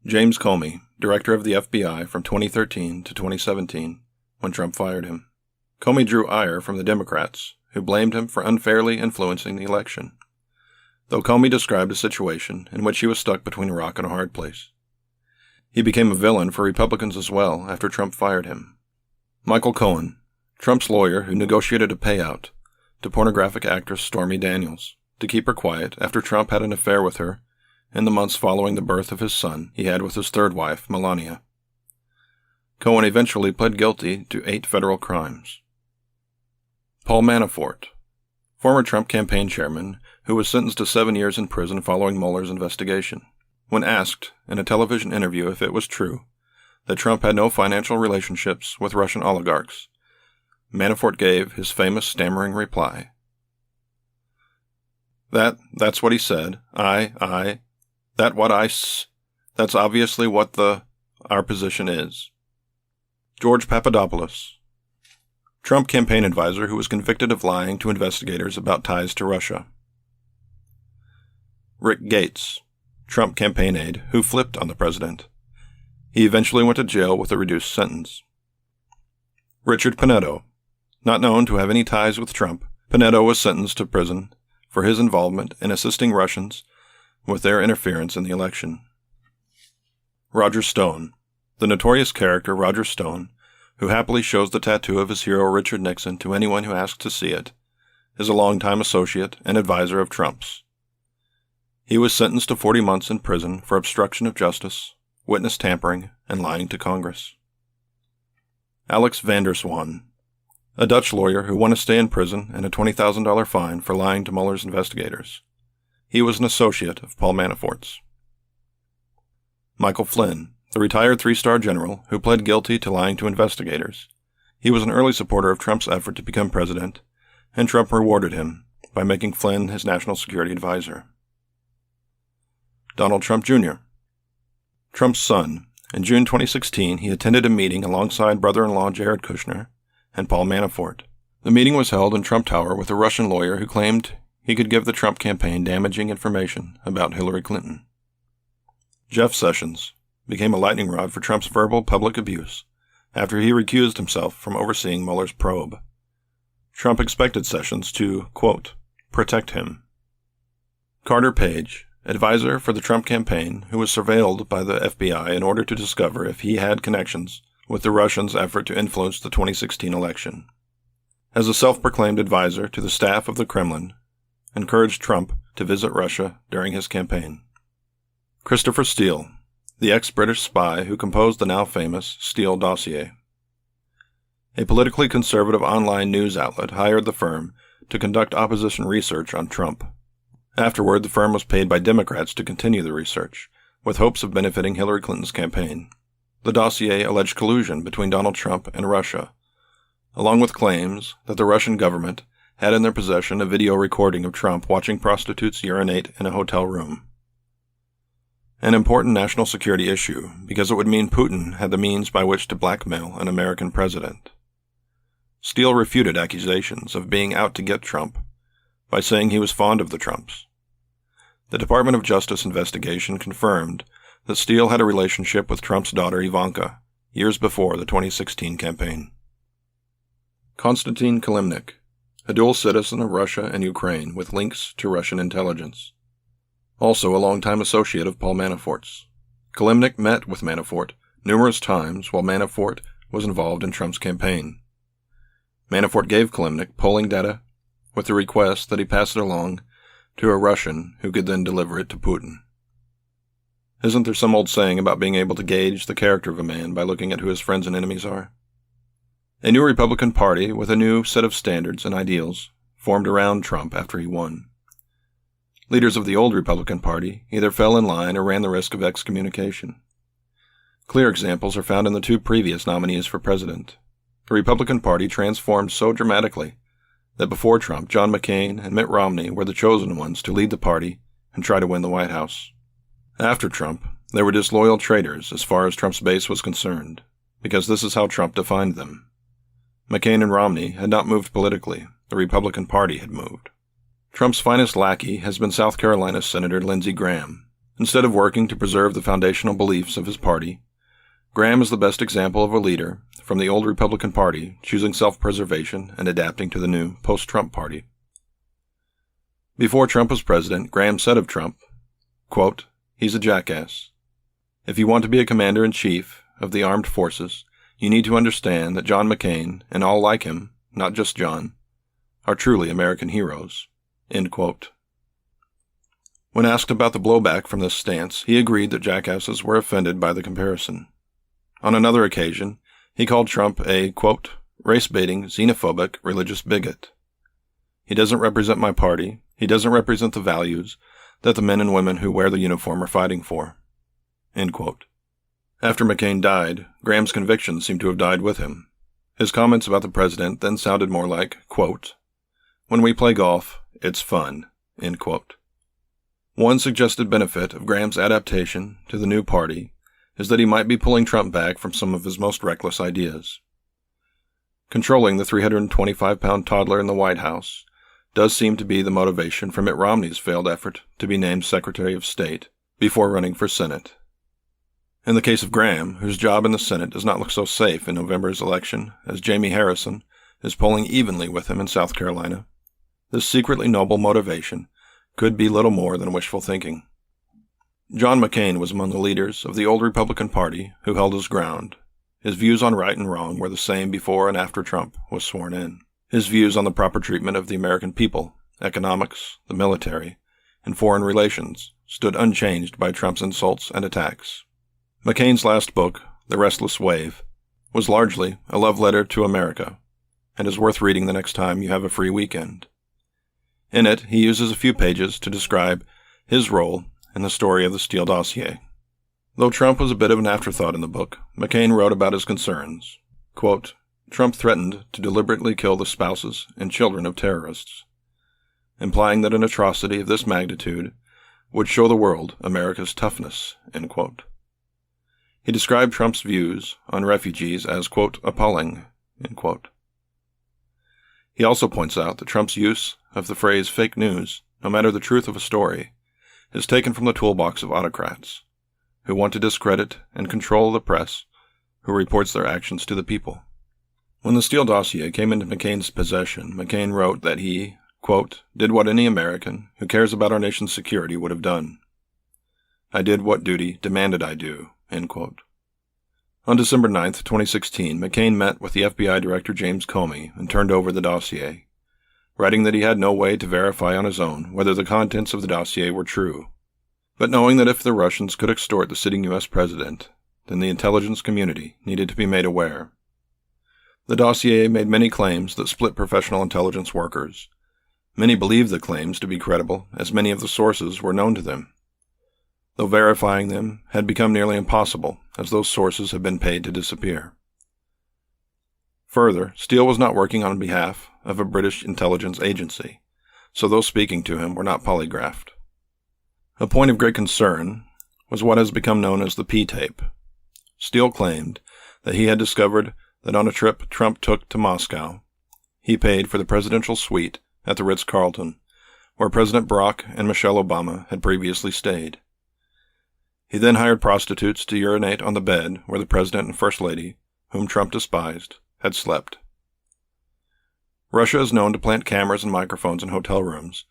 James Comey, director of the FBI from 2013 to 2017, when Trump fired him. Comey drew ire from the Democrats, who blamed him for unfairly influencing the election, though Comey described a situation in which he was stuck between a rock and a hard place. He became a villain for Republicans as well after Trump fired him. Michael Cohen, Trump's lawyer who negotiated a payout to pornographic actress Stormy Daniels to keep her quiet after Trump had an affair with her in the months following the birth of his son he had with his third wife, Melania. Cohen eventually pled guilty to 8 federal crimes. Paul Manafort, former Trump campaign chairman who was sentenced to 7 years in prison following Mueller's investigation. When asked in a television interview if it was true that Trump had no financial relationships with Russian oligarchs, Manafort gave his famous stammering reply. That's what he said. That's obviously what our position is. George Papadopoulos, Trump campaign advisor who was convicted of lying to investigators about ties to Russia. Rick Gates, Trump campaign aide who flipped on the president. He eventually went to jail with a reduced sentence. Richard Panetto, not known to have any ties with Trump, Panetto was sentenced to prison for his involvement in assisting Russians with their interference in the election. Roger Stone, The notorious character Roger Stone, who happily shows the tattoo of his hero Richard Nixon to anyone who asks to see it, is a longtime associate and advisor of Trump's. He was sentenced to 40 months in prison for obstruction of justice, witness tampering, and lying to Congress. Alex van der Zwaan, a Dutch lawyer who won a stay in prison and a $20,000 fine for lying to Mueller's investigators. He was an associate of Paul Manafort's. Michael Flynn, the retired three-star general who pled guilty to lying to investigators. He was an early supporter of Trump's effort to become president, and Trump rewarded him by making Flynn his national security advisor. Donald Trump Jr., Trump's son. In June 2016, he attended a meeting alongside brother-in-law Jared Kushner and Paul Manafort. The meeting was held in Trump Tower with a Russian lawyer who claimed he could give the Trump campaign damaging information about Hillary Clinton. Jeff Sessions became a lightning rod for Trump's verbal public abuse after he recused himself from overseeing Mueller's probe. Trump expected Sessions to, quote, protect him. Carter Page, advisor for the Trump campaign, who was surveilled by the FBI in order to discover if he had connections with the Russians' effort to influence the 2016 election. As a self-proclaimed advisor to the staff of the Kremlin, encouraged Trump to visit Russia during his campaign. Christopher Steele, the ex-British spy who composed the now famous Steele dossier. A politically conservative online news outlet hired the firm to conduct opposition research on Trump. Afterward, the firm was paid by Democrats to continue the research, with hopes of benefiting Hillary Clinton's campaign. The dossier alleged collusion between Donald Trump and Russia, along with claims that the Russian government had in their possession a video recording of Trump watching prostitutes urinate in a hotel room. An important national security issue, because it would mean Putin had the means by which to blackmail an American president. Steele refuted accusations of being out to get Trump by saying he was fond of the Trumps. The Department of Justice investigation confirmed that Steele had a relationship with Trump's daughter Ivanka years before the 2016 campaign. Konstantin Kilimnik, a dual citizen of Russia and Ukraine with links to Russian intelligence. Also a longtime associate of Paul Manafort's. Kilimnik met with Manafort numerous times while Manafort was involved in Trump's campaign. Manafort gave Kilimnik polling data with the request that he pass it along to a Russian who could then deliver it to Putin. Isn't there some old saying about being able to gauge the character of a man by looking at who his friends and enemies are? A new Republican Party with a new set of standards and ideals formed around Trump after he won. Leaders of the old Republican Party either fell in line or ran the risk of excommunication. Clear examples are found in the two previous nominees for president. The Republican Party transformed so dramatically that before Trump, John McCain and Mitt Romney were the chosen ones to lead the party and try to win the White House. After Trump, they were disloyal traitors as far as Trump's base was concerned, because this is how Trump defined them. McCain and Romney had not moved politically, the Republican Party had moved. Trump's finest lackey has been South Carolina Senator Lindsey Graham. Instead of working to preserve the foundational beliefs of his party, Graham is the best example of a leader from the old Republican Party choosing self-preservation and adapting to the new post-Trump party. Before Trump was president, Graham said of Trump, quote, "He's a jackass. If you want to be a commander-in-chief of the armed forces, you need to understand that John McCain, and all like him, not just John, are truly American heroes." End quote. When asked about the blowback from this stance, he agreed that jackasses were offended by the comparison. On another occasion, he called Trump a, quote, race-baiting, xenophobic, religious bigot. He doesn't represent my party. He doesn't represent the values that the men and women who wear the uniform are fighting for. End quote. After McCain died, Graham's convictions seem to have died with him. His comments about the president then sounded more like, quote, "When we play golf, it's fun." End quote. One suggested benefit of Graham's adaptation to the new party is that he might be pulling Trump back from some of his most reckless ideas. Controlling the 325-pound toddler in the White House does seem to be the motivation for Mitt Romney's failed effort to be named Secretary of State before running for Senate. In the case of Graham, whose job in the Senate does not look so safe in November's election as Jamie Harrison is polling evenly with him in South Carolina, this secretly noble motivation could be little more than wishful thinking. John McCain was among the leaders of the old Republican Party who held his ground. His views on right and wrong were the same before and after Trump was sworn in. His views on the proper treatment of the American people, economics, the military, and foreign relations stood unchanged by Trump's insults and attacks. McCain's last book, The Restless Wave, was largely a love letter to America, and is worth reading the next time you have a free weekend. In it, he uses a few pages to describe his role in the story of the Steele dossier. Though Trump was a bit of an afterthought in the book, McCain wrote about his concerns. Quote, Trump threatened to deliberately kill the spouses and children of terrorists, implying that an atrocity of this magnitude would show the world America's toughness, end quote. He described Trump's views on refugees as, quote, appalling, end quote. He also points out that Trump's use of the phrase fake news, no matter the truth of a story, is taken from the toolbox of autocrats, who want to discredit and control the press, who reports their actions to the people. When the Steele dossier came into McCain's possession, McCain wrote that he, quote, did what any American who cares about our nation's security would have done. I did what duty demanded I do, end quote. On December 9, 2016, McCain met with the FBI Director James Comey and turned over the dossier, writing that he had no way to verify on his own whether the contents of the dossier were true, but knowing that if the Russians could extort the sitting U.S. president, then the intelligence community needed to be made aware. The dossier made many claims that split professional intelligence workers. Many believed the claims to be credible, as many of the sources were known to them, though verifying them had become nearly impossible, as those sources had been paid to disappear. Further, Steele was not working on behalf of a British intelligence agency, so those speaking to him were not polygraphed. A point of great concern was what has become known as the P-tape. Steele claimed that he had discovered that on a trip Trump took to Moscow, he paid for the presidential suite at the Ritz-Carlton, where President Barack and Michelle Obama had previously stayed. He then hired prostitutes to urinate on the bed where the President and First Lady, whom Trump despised, had slept. Russia is known to plant cameras and microphones in hotel rooms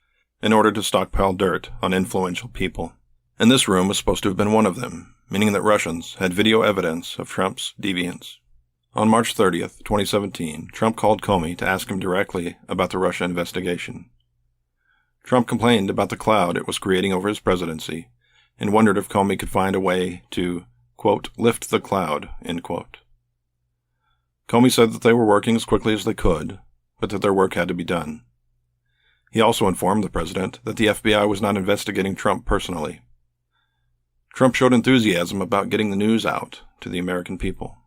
in order to stockpile dirt on influential people, and this room was supposed to have been one of them, meaning that Russians had video evidence of Trump's deviance. On March 30th, 2017, Trump called Comey to ask him directly about the Russia investigation. Trump complained about the cloud it was creating over his presidency and wondered if Comey could find a way to, quote, lift the cloud, end quote. Comey said that they were working as quickly as they could, but that their work had to be done. He also informed the president that the FBI was not investigating Trump personally. Trump showed enthusiasm about getting the news out to the American people.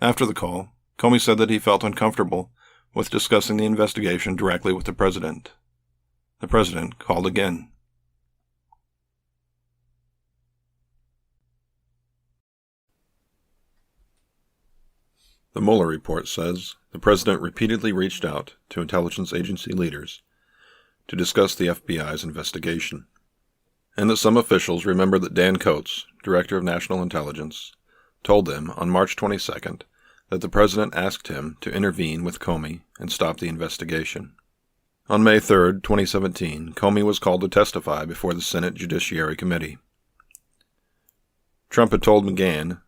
After the call, Comey said that he felt uncomfortable with discussing the investigation directly with the president. The president called again. The Mueller report says the president repeatedly reached out to intelligence agency leaders to discuss the FBI's investigation, and that some officials remember that Dan Coats, Director of National Intelligence, told them on March 22nd that the president asked him to intervene with Comey and stop the investigation. On May 3, 2017, Comey was called to testify before the Senate Judiciary Committee. Trump had told McGahn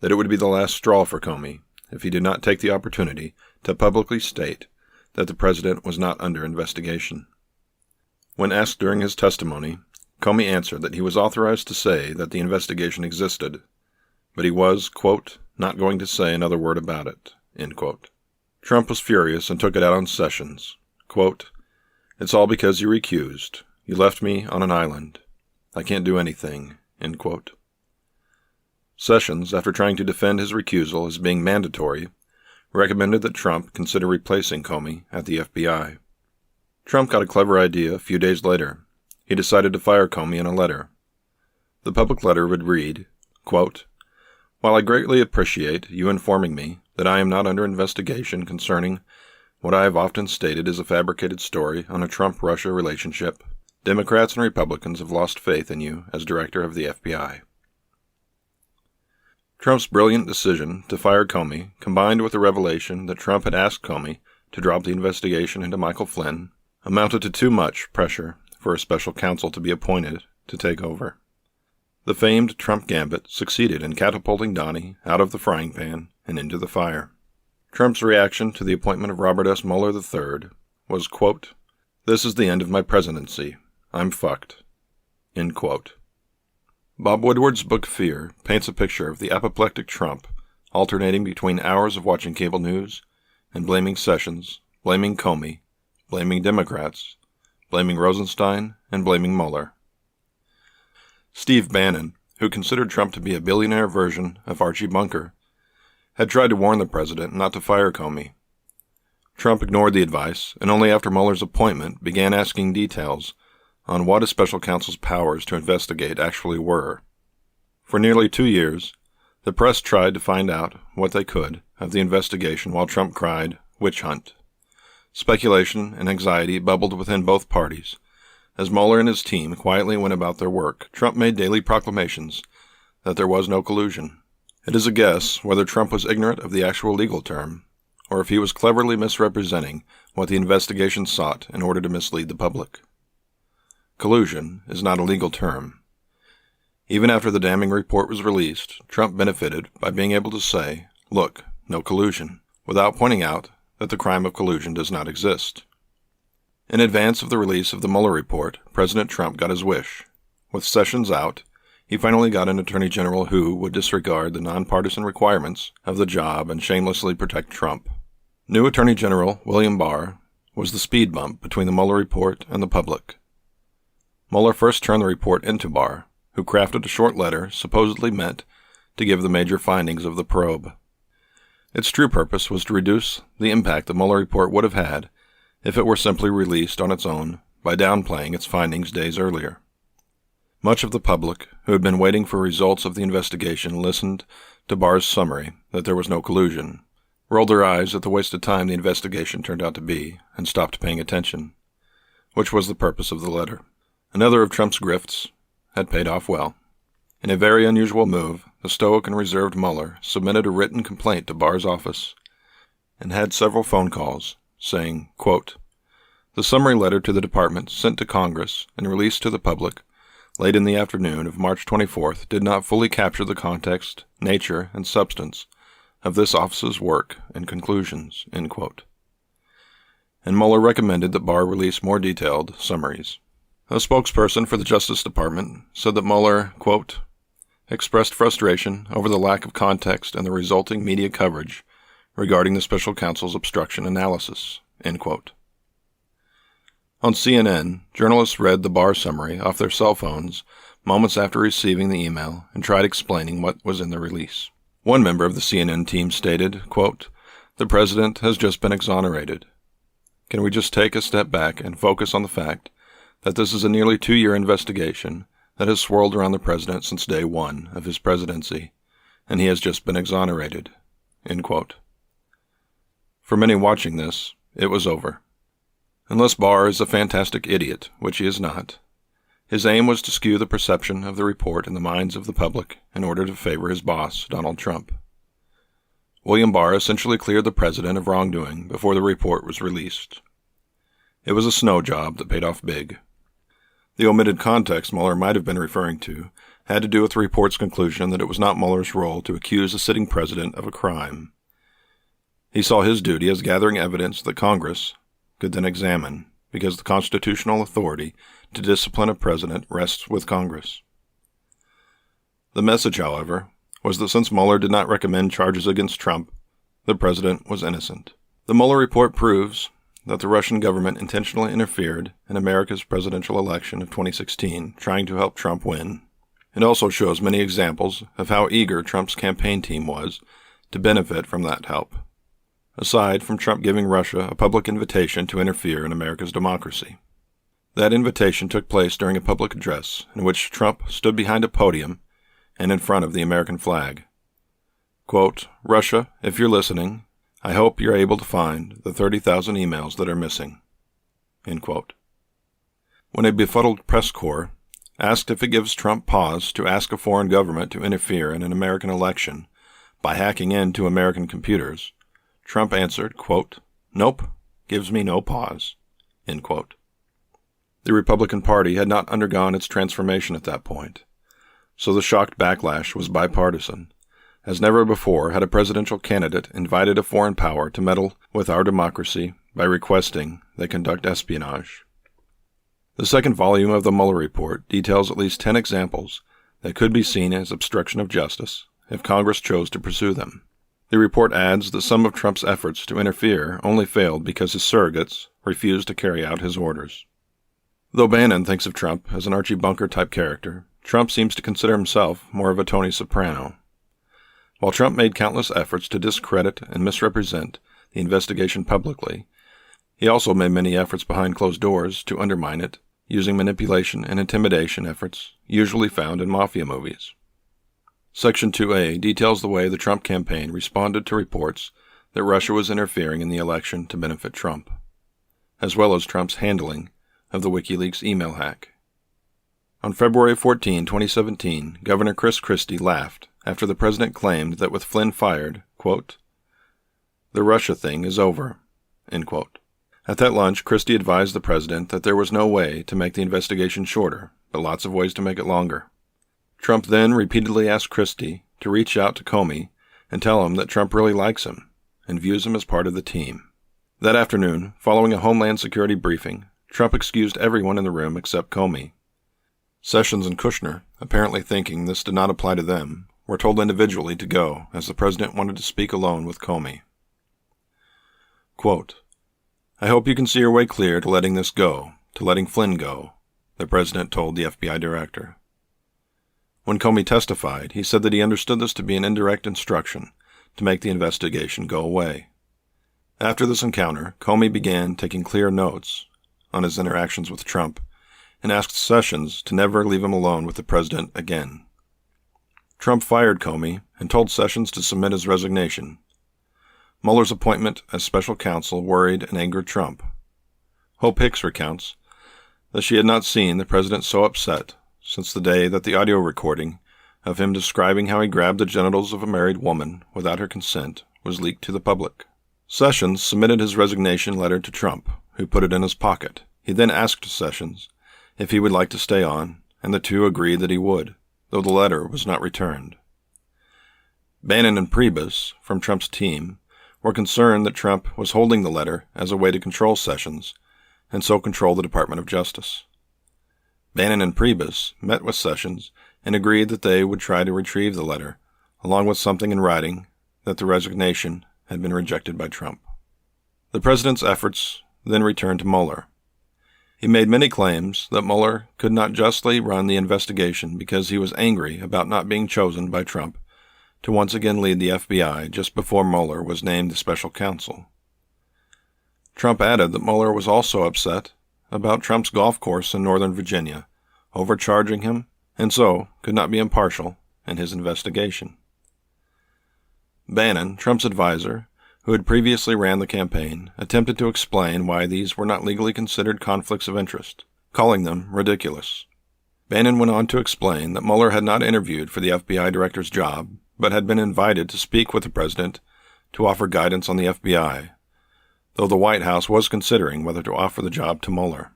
that it would be the last straw for Comey if he did not take the opportunity to publicly state that the president was not under investigation. When asked during his testimony, Comey answered that he was authorized to say that the investigation existed, but he was, quote, not going to say another word about it, end quote. Trump was furious and took it out on Sessions. Quote, it's all because you recused. You left me on an island. I can't do anything, end quote. Sessions, after trying to defend his recusal as being mandatory, recommended that Trump consider replacing Comey at the FBI. Trump got a clever idea a few days later. He decided to fire Comey in a letter. The public letter would read, quote, while I greatly appreciate you informing me that I am not under investigation concerning what I have often stated is a fabricated story on a Trump-Russia relationship, Democrats and Republicans have lost faith in you as director of the FBI. Trump's brilliant decision to fire Comey, combined with the revelation that Trump had asked Comey to drop the investigation into Michael Flynn, amounted to too much pressure for a special counsel to be appointed to take over. The famed Trump gambit succeeded in catapulting Donnie out of the frying pan and into the fire. Trump's reaction to the appointment of Robert S. Mueller III was, quote, "This is the end of my presidency. I'm fucked." End quote. Bob Woodward's book Fear paints a picture of the apoplectic Trump alternating between hours of watching cable news and blaming Sessions, blaming Comey, blaming Democrats, blaming Rosenstein, and blaming Mueller. Steve Bannon, who considered Trump to be a billionaire version of Archie Bunker, had tried to warn the president not to fire Comey. Trump ignored the advice, and only after Mueller's appointment began asking details on what a special counsel's powers to investigate actually were. For nearly 2 years, the press tried to find out what they could of the investigation while Trump cried, "Witch hunt." Speculation and anxiety bubbled within both parties. As Mueller and his team quietly went about their work, Trump made daily proclamations that there was no collusion. It is a guess whether Trump was ignorant of the actual legal term, or if he was cleverly misrepresenting what the investigation sought in order to mislead the public. Collusion is not a legal term. Even after the damning report was released, Trump benefited by being able to say, "Look, no collusion," without pointing out that the crime of collusion does not exist. In advance of the release of the Mueller report, President Trump got his wish. With Sessions out, he finally got an attorney general who would disregard the nonpartisan requirements of the job and shamelessly protect Trump. New Attorney General William Barr was the speed bump between the Mueller report and the public. Mueller first turned the report into Barr, who crafted a short letter supposedly meant to give the major findings of the probe. Its true purpose was to reduce the impact the Mueller report would have had if it were simply released on its own by downplaying its findings days earlier. Much of the public, who had been waiting for results of the investigation, listened to Barr's summary that there was no collusion, rolled their eyes at the wasted time the investigation turned out to be, and stopped paying attention, which was the purpose of the letter. Another of Trump's grifts had paid off well. In a very unusual move, the stoic and reserved Mueller submitted a written complaint to Barr's office and had several phone calls saying, quote, "The summary letter to the department sent to Congress and released to the public late in the afternoon of March 24th did not fully capture the context, nature, and substance of this office's work and conclusions," end quote. And Mueller recommended that Barr release more detailed summaries. A spokesperson for the Justice Department said that Mueller, quote, "expressed frustration over the lack of context and the resulting media coverage regarding the special counsel's obstruction analysis," end quote. On CNN, journalists read the Barr summary off their cell phones moments after receiving the email and tried explaining what was in the release. One member of the CNN team stated, quote, "The president has just been exonerated. Can we just take a step back and focus on the fact that this is a nearly 2-year investigation that has swirled around the president since day one of his presidency, and he has just been exonerated," end quote. For many watching this, it was over. Unless Barr is a fantastic idiot, which he is not, his aim was to skew the perception of the report in the minds of the public in order to favor his boss, Donald Trump. William Barr essentially cleared the president of wrongdoing before the report was released. It was a snow job that paid off big. The omitted context Mueller might have been referring to had to do with the report's conclusion that it was not Mueller's role to accuse a sitting president of a crime. He saw his duty as gathering evidence that Congress could then examine, because the constitutional authority to discipline a president rests with Congress. The message, however, was that since Mueller did not recommend charges against Trump, the president was innocent. The Mueller report proves that the Russian government intentionally interfered in America's presidential election of 2016, trying to help Trump win. It also shows many examples of how eager Trump's campaign team was to benefit from that help, aside from Trump giving Russia a public invitation to interfere in America's democracy. That invitation took place during a public address in which Trump stood behind a podium and in front of the American flag. Quote, "Russia, if you're listening, I hope you're able to find the 30,000 emails that are missing," end quote. When a befuddled press corps asked if it gives Trump pause to ask a foreign government to interfere in an American election by hacking into American computers, Trump answered, quote, "Nope, gives me no pause," end quote. The Republican Party had not undergone its transformation at that point, so the shocked backlash was bipartisan, as never before had a presidential candidate invited a foreign power to meddle with our democracy by requesting they conduct espionage. The second volume of the Mueller report details at least 10 examples that could be seen as obstruction of justice if Congress chose to pursue them. The report adds that some of Trump's efforts to interfere only failed because his surrogates refused to carry out his orders. Though Bannon thinks of Trump as an Archie Bunker-type character, Trump seems to consider himself more of a Tony Soprano. While Trump made countless efforts to discredit and misrepresent the investigation publicly, he also made many efforts behind closed doors to undermine it, using manipulation and intimidation efforts usually found in mafia movies. Section 2A details the way the Trump campaign responded to reports that Russia was interfering in the election to benefit Trump, as well as Trump's handling of the WikiLeaks email hack. On February 14, 2017, Governor Chris Christie laughed after the president claimed that with Flynn fired, quote, "the Russia thing is over," end quote. At that lunch, Christie advised the president that there was no way to make the investigation shorter, but lots of ways to make it longer. Trump then repeatedly asked Christie to reach out to Comey and tell him that Trump really likes him and views him as part of the team. That afternoon, following a Homeland Security briefing, Trump excused everyone in the room except Comey. Sessions and Kushner, apparently thinking this did not apply to them, were told individually to go, as the president wanted to speak alone with Comey. Quote, "I hope you can see your way clear to letting this go, to letting Flynn go," the president told the FBI director. When Comey testified, he said that he understood this to be an indirect instruction to make the investigation go away. After this encounter, Comey began taking clear notes on his interactions with Trump and asked Sessions to never leave him alone with the president again. Trump fired Comey and told Sessions to submit his resignation. Mueller's appointment as special counsel worried and angered Trump. Hope Hicks recounts that she had not seen the president so upset since the day that the audio recording of him describing how he grabbed the genitals of a married woman without her consent was leaked to the public. Sessions submitted his resignation letter to Trump, who put it in his pocket. He then asked Sessions if he would like to stay on, and the two agreed that he would, though the letter was not returned. Bannon and Priebus, from Trump's team, were concerned that Trump was holding the letter as a way to control Sessions, and so control the Department of Justice. Bannon and Priebus met with Sessions and agreed that they would try to retrieve the letter, along with something in writing that the resignation had been rejected by Trump. The president's efforts then returned to Mueller. He made many claims that Mueller could not justly run the investigation because he was angry about not being chosen by Trump to once again lead the FBI just before Mueller was named the special counsel. Trump added that Mueller was also upset about Trump's golf course in Northern Virginia, overcharging him, and so could not be impartial in his investigation. Bannon, Trump's advisor, who had previously ran the campaign, attempted to explain why these were not legally considered conflicts of interest, calling them ridiculous. Bannon went on to explain that Mueller had not interviewed for the FBI director's job, but had been invited to speak with the president to offer guidance on the FBI, though the White House was considering whether to offer the job to Mueller.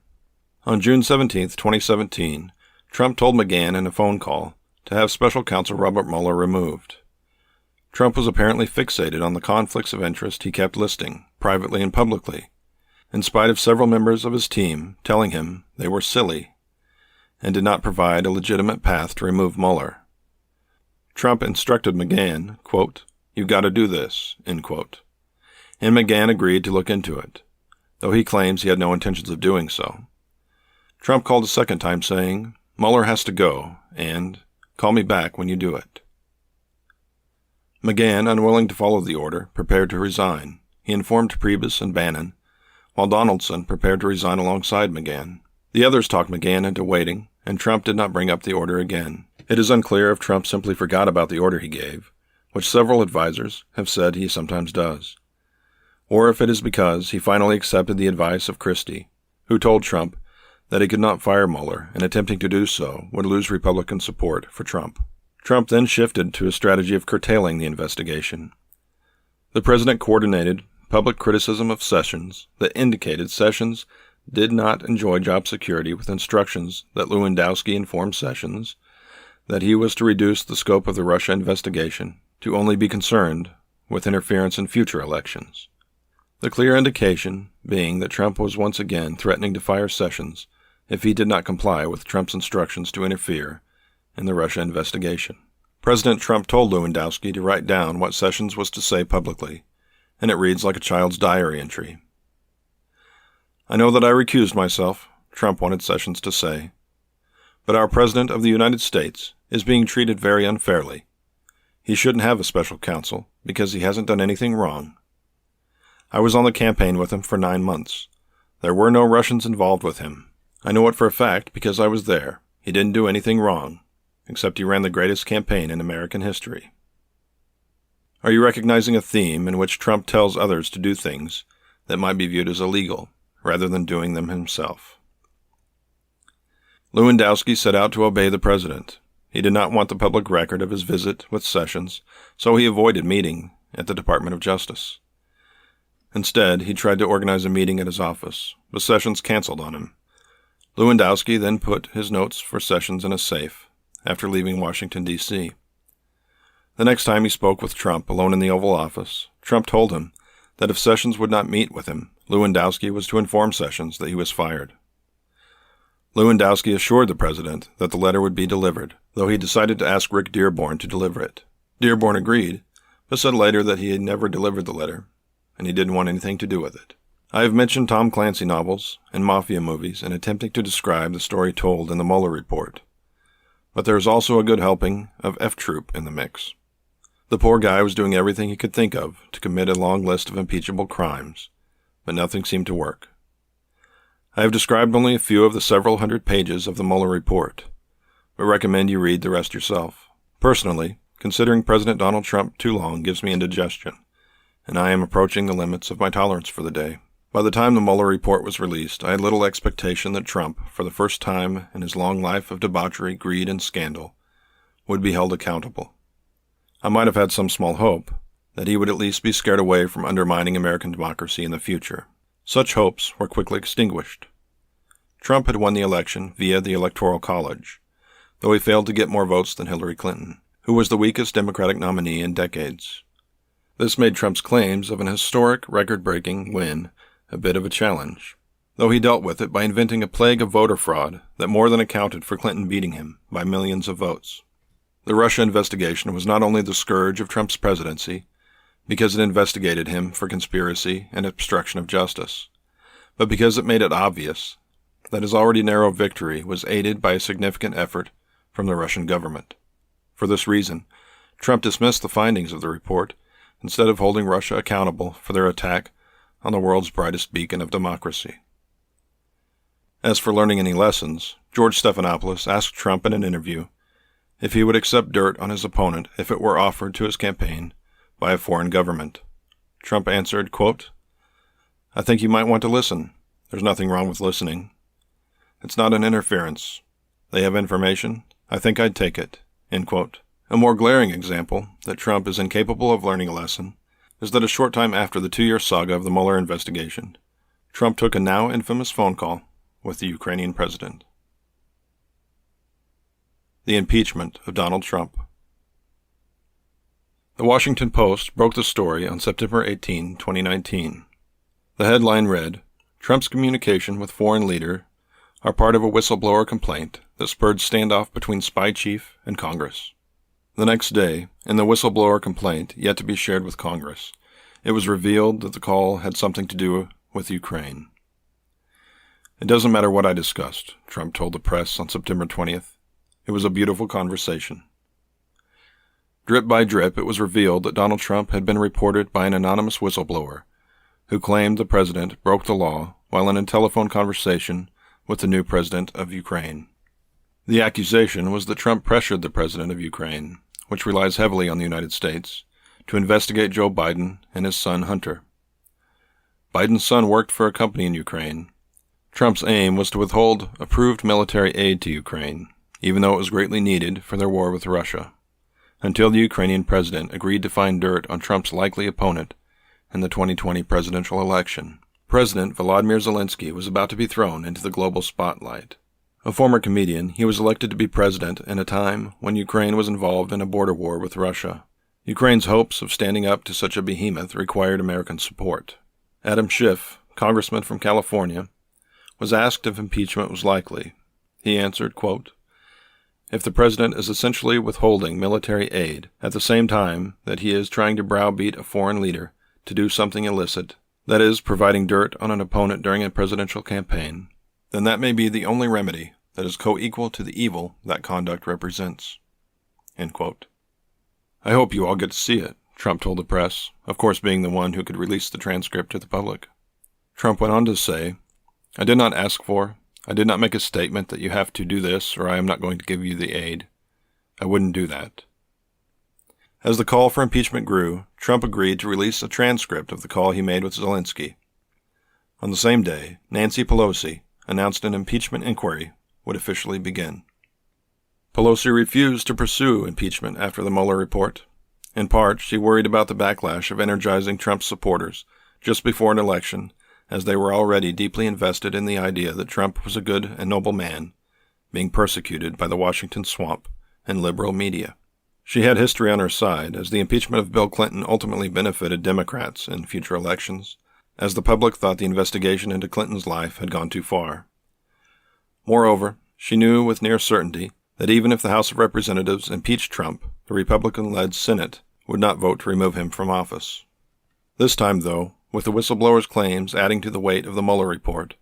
On June 17, 2017, Trump told McGahn in a phone call to have special counsel Robert Mueller removed. Trump was apparently fixated on the conflicts of interest he kept listing, privately and publicly, in spite of several members of his team telling him they were silly and did not provide a legitimate path to remove Mueller. Trump instructed McGahn, quote, "You got to do this," end quote. And McGahn agreed to look into it, though he claims he had no intentions of doing so. Trump called a second time saying, "Mueller has to go," and "call me back when you do it." McGahn, unwilling to follow the order, prepared to resign. He informed Priebus and Bannon, while Donaldson prepared to resign alongside McGahn. The others talked McGahn into waiting, and Trump did not bring up the order again. It is unclear if Trump simply forgot about the order he gave, which several advisors have said he sometimes does, or if it is because he finally accepted the advice of Christie, who told Trump that he could not fire Mueller, and attempting to do so would lose Republican support for Trump. Trump then shifted to a strategy of curtailing the investigation. The president coordinated public criticism of Sessions that indicated Sessions did not enjoy job security with instructions that Lewandowski informed Sessions that he was to reduce the scope of the Russia investigation to only be concerned with interference in future elections. The clear indication being that Trump was once again threatening to fire Sessions if he did not comply with Trump's instructions to interfere in the Russia investigation. President Trump told Lewandowski to write down what Sessions was to say publicly, and it reads like a child's diary entry. "I know that I recused myself," Trump wanted Sessions to say, "but our President of the United States is being treated very unfairly. He shouldn't have a special counsel because he hasn't done anything wrong. I was on the campaign with him for 9 months. There were no Russians involved with him. I know it for a fact because I was there. He didn't do anything wrong, except he ran the greatest campaign in American history." Are you recognizing a theme in which Trump tells others to do things that might be viewed as illegal, rather than doing them himself? Lewandowski set out to obey the president. He did not want the public record of his visit with Sessions, so he avoided meeting at the Department of Justice. Instead, he tried to organize a meeting at his office, but Sessions canceled on him. Lewandowski then put his notes for Sessions in a safe after leaving Washington, D.C. The next time he spoke with Trump alone in the Oval Office, Trump told him that if Sessions would not meet with him, Lewandowski was to inform Sessions that he was fired. Lewandowski assured the president that the letter would be delivered, though he decided to ask Rick Dearborn to deliver it. Dearborn agreed, but said later that he had never delivered the letter, and he didn't want anything to do with it. I have mentioned Tom Clancy novels and mafia movies in attempting to describe the story told in the Mueller report, but there is also a good helping of F Troop in the mix. The poor guy was doing everything he could think of to commit a long list of impeachable crimes, but nothing seemed to work. I have described only a few of the several hundred pages of the Mueller report, but recommend you read the rest yourself. Personally, considering President Donald Trump too long gives me indigestion, and I am approaching the limits of my tolerance for the day. By the time the Mueller report was released, I had little expectation that Trump, for the first time in his long life of debauchery, greed, and scandal, would be held accountable. I might have had some small hope that he would at least be scared away from undermining American democracy in the future. Such hopes were quickly extinguished. Trump had won the election via the Electoral College, though he failed to get more votes than Hillary Clinton, who was the weakest Democratic nominee in decades. This made Trump's claims of an historic, record-breaking win a bit of a challenge, though he dealt with it by inventing a plague of voter fraud that more than accounted for Clinton beating him by millions of votes. The Russia investigation was not only the scourge of Trump's presidency, because it investigated him for conspiracy and obstruction of justice, but because it made it obvious that his already narrow victory was aided by a significant effort from the Russian government. For this reason, Trump dismissed the findings of the report instead of holding Russia accountable for their attack on the world's brightest beacon of democracy. As for learning any lessons, George Stephanopoulos asked Trump in an interview if he would accept dirt on his opponent if it were offered to his campaign by a foreign government. Trump answered, quote, "I think you might want to listen. There's nothing wrong with listening. It's not an interference. They have information. I think I'd take it." End quote. A more glaring example that Trump is incapable of learning a lesson is that a short time after the 2-year saga of the Mueller investigation, Trump took a now infamous phone call with the Ukrainian president. The impeachment of Donald Trump. The Washington Post broke the story on September 18, 2019. The headline read, "Trump's communication with foreign leader are part of a whistleblower complaint that spurred standoff between spy chief and Congress." The next day, in the whistleblower complaint yet to be shared with Congress, it was revealed that the call had something to do with Ukraine. "It doesn't matter what I discussed," Trump told the press on September 20th. "It was a beautiful conversation." Drip by drip, it was revealed that Donald Trump had been reported by an anonymous whistleblower who claimed the president broke the law while in a telephone conversation with the new president of Ukraine. The accusation was that Trump pressured the president of Ukraine, which relies heavily on the United States, to investigate Joe Biden and his son Hunter. Biden's son worked for a company in Ukraine. Trump's aim was to withhold approved military aid to Ukraine, even though it was greatly needed for their war with Russia, until the Ukrainian president agreed to find dirt on Trump's likely opponent in the 2020 presidential election. President Volodymyr Zelensky was about to be thrown into the global spotlight. A former comedian, he was elected to be president in a time when Ukraine was involved in a border war with Russia. Ukraine's hopes of standing up to such a behemoth required American support. Adam Schiff, congressman from California, was asked if impeachment was likely. He answered, quote, "If the president is essentially withholding military aid at the same time that he is trying to browbeat a foreign leader to do something illicit, that is, providing dirt on an opponent during a presidential campaign, then that may be the only remedy that is co-equal to the evil that conduct represents." End quote. "I hope you all get to see it," Trump told the press, of course being the one who could release the transcript to the public. Trump went on to say, "I did not make a statement that you have to do this or I am not going to give you the aid. I wouldn't do that." As the call for impeachment grew, Trump agreed to release a transcript of the call he made with Zelensky. On the same day, Nancy Pelosi announced an impeachment inquiry would officially begin. Pelosi refused to pursue impeachment after the Mueller report. In part, she worried about the backlash of energizing Trump's supporters just before an election, as they were already deeply invested in the idea that Trump was a good and noble man, being persecuted by the Washington swamp and liberal media. She had history on her side, as the impeachment of Bill Clinton ultimately benefited Democrats in future elections, as the public thought the investigation into Clinton's life had gone too far. Moreover, she knew with near certainty that even if the House of Representatives impeached Trump, the Republican-led Senate would not vote to remove him from office. This time, though, with the whistleblower's claims adding to the weight of the Mueller report,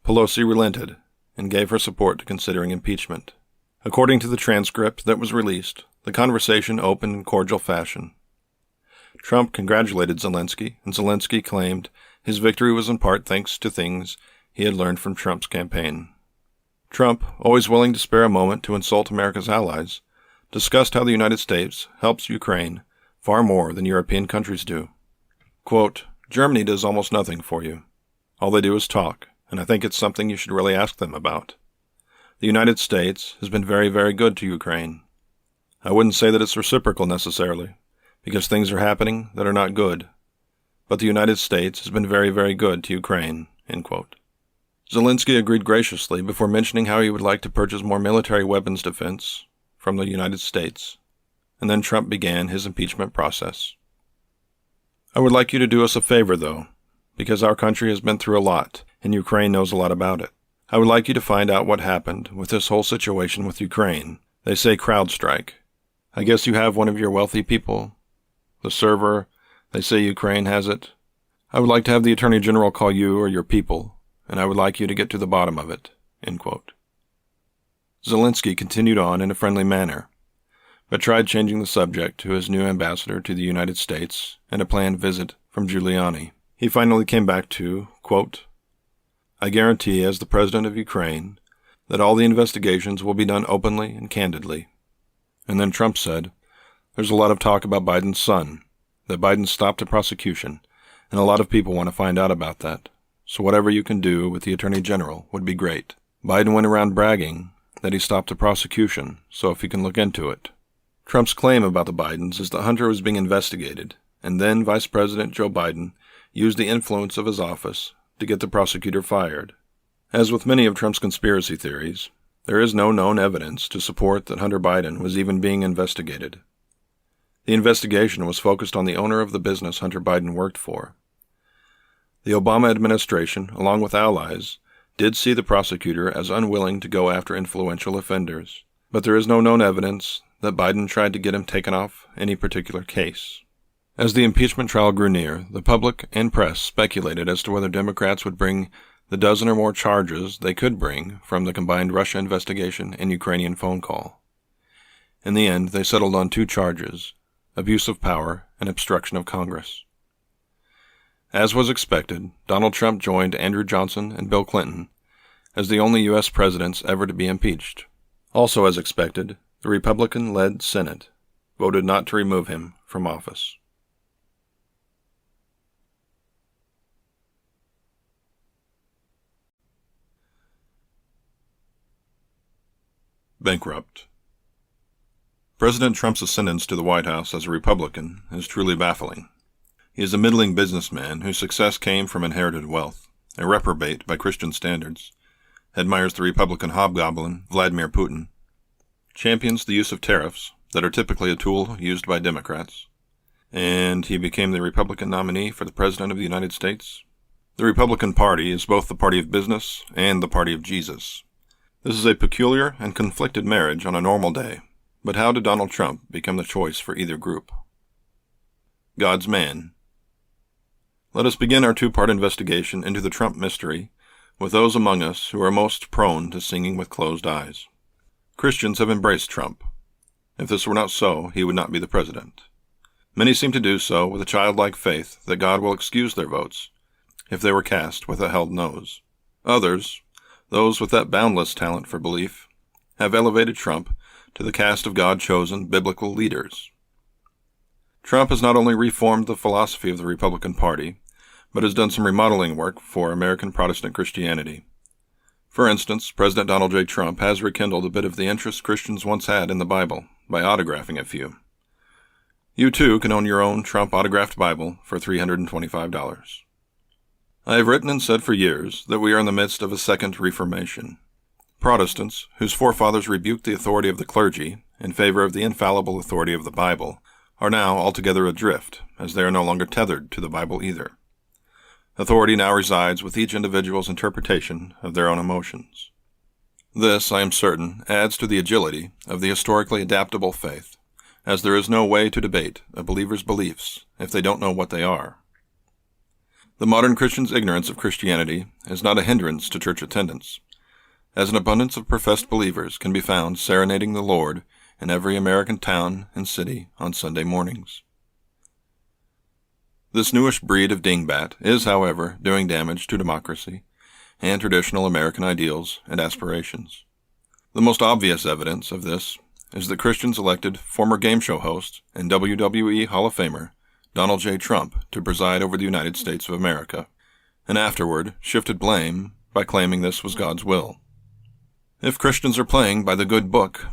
Pelosi relented and gave her support to considering impeachment. According to the transcript that was released, the conversation opened in cordial fashion. Trump congratulated Zelensky, and Zelensky claimed his victory was in part thanks to things he had learned from Trump's campaign. Trump, always willing to spare a moment to insult America's allies, discussed how the United States helps Ukraine far more than European countries do. Quote, "Germany does almost nothing for you. All they do is talk, and I think it's something you should really ask them about. The United States has been very, very good to Ukraine. I wouldn't say that it's reciprocal necessarily, because things are happening that are not good, but the United States has been very, very good to Ukraine." End quote. Zelensky agreed graciously before mentioning how he would like to purchase more military weapons defense from the United States, and then Trump began his impeachment process. "I would like you to do us a favor, though, because our country has been through a lot, and Ukraine knows a lot about it. I would like you to find out what happened with this whole situation with Ukraine. They say CrowdStrike. I guess you have one of your wealthy people. The server, they say Ukraine has it. I would like to have the Attorney General call you or your people, and I would like you to get to the bottom of it." End quote. Zelensky continued on in a friendly manner, but tried changing the subject to his new ambassador to the United States and a planned visit from Giuliani. He finally came back to, quote, "I guarantee as the President of Ukraine that all the investigations will be done openly and candidly." And then Trump said, "There's a lot of talk about Biden's son, that Biden stopped a prosecution, and a lot of people want to find out about that. So whatever you can do with the Attorney General would be great. Biden went around bragging that he stopped a prosecution, so if you can look into it." Trump's claim about the Bidens is that Hunter was being investigated, and then Vice President Joe Biden used the influence of his office to get the prosecutor fired. As with many of Trump's conspiracy theories, there is no known evidence to support that Hunter Biden was even being investigated. The investigation was focused on the owner of the business Hunter Biden worked for. The Obama administration, along with allies, did see the prosecutor as unwilling to go after influential offenders, but there is no known evidence that Biden tried to get him taken off any particular case. As the impeachment trial grew near, the public and press speculated as to whether Democrats would bring the dozen or more charges they could bring from the combined Russia investigation and Ukrainian phone call. In the end, they settled on 2 charges: abuse of power and obstruction of Congress. As was expected, Donald Trump joined Andrew Johnson and Bill Clinton as the only U.S. presidents ever to be impeached. Also as expected, the Republican-led Senate voted not to remove him from office. Bankrupt. President Trump's ascendance to the White House as a Republican is truly baffling. He is a middling businessman whose success came from inherited wealth, a reprobate by Christian standards, admires the Republican hobgoblin, Vladimir Putin, champions the use of tariffs that are typically a tool used by Democrats, and he became the Republican nominee for the President of the United States. The Republican Party is both the party of business and the party of Jesus. This is a peculiar and conflicted marriage on a normal day, but how did Donald Trump become the choice for either group? God's man. Let us begin our two-part investigation into the Trump mystery with those among us who are most prone to singing with closed eyes. Christians have embraced Trump. If this were not so, he would not be the president. Many seem to do so with a childlike faith that God will excuse their votes if they were cast with a held nose. Others, those with that boundless talent for belief, have elevated Trump to the caste of God-chosen biblical leaders. Trump has not only reformed the philosophy of the Republican Party, but has done some remodeling work for American Protestant Christianity. For instance, President Donald J. Trump has rekindled a bit of the interest Christians once had in the Bible by autographing a few. You too can own your own Trump autographed Bible for $325. I have written and said for years that we are in the midst of a second Reformation. Protestants, whose forefathers rebuked the authority of the clergy in favor of the infallible authority of the Bible, are now altogether adrift, as they are no longer tethered to the Bible either. Authority now resides with each individual's interpretation of their own emotions. This, I am certain, adds to the agility of the historically adaptable faith, as there is no way to debate a believer's beliefs if they don't know what they are. The modern Christian's ignorance of Christianity is not a hindrance to church attendance, as an abundance of professed believers can be found serenading the Lord in every American town and city on Sunday mornings. This newish breed of dingbat is, however, doing damage to democracy and traditional American ideals and aspirations. The most obvious evidence of this is that Christians elected former game show host and WWE Hall of Famer Donald J. Trump to preside over the United States of America, and afterward shifted blame by claiming this was God's will. If Christians are playing by the good book,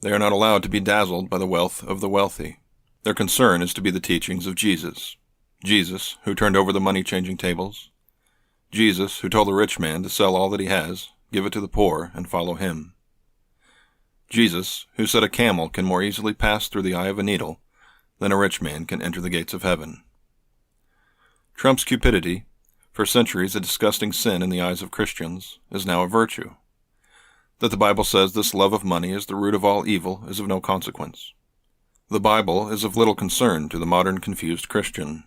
they are not allowed to be dazzled by the wealth of the wealthy. Their concern is to be the teachings of Jesus. Jesus, who turned over the money-changing tables. Jesus, who told the rich man to sell all that he has, give it to the poor, and follow him. Jesus, who said a camel can more easily pass through the eye of a needle than a rich man can enter the gates of heaven. Trump's cupidity, for centuries a disgusting sin in the eyes of Christians, is now a virtue. That the Bible says this love of money is the root of all evil is of no consequence. The Bible is of little concern to the modern confused Christian.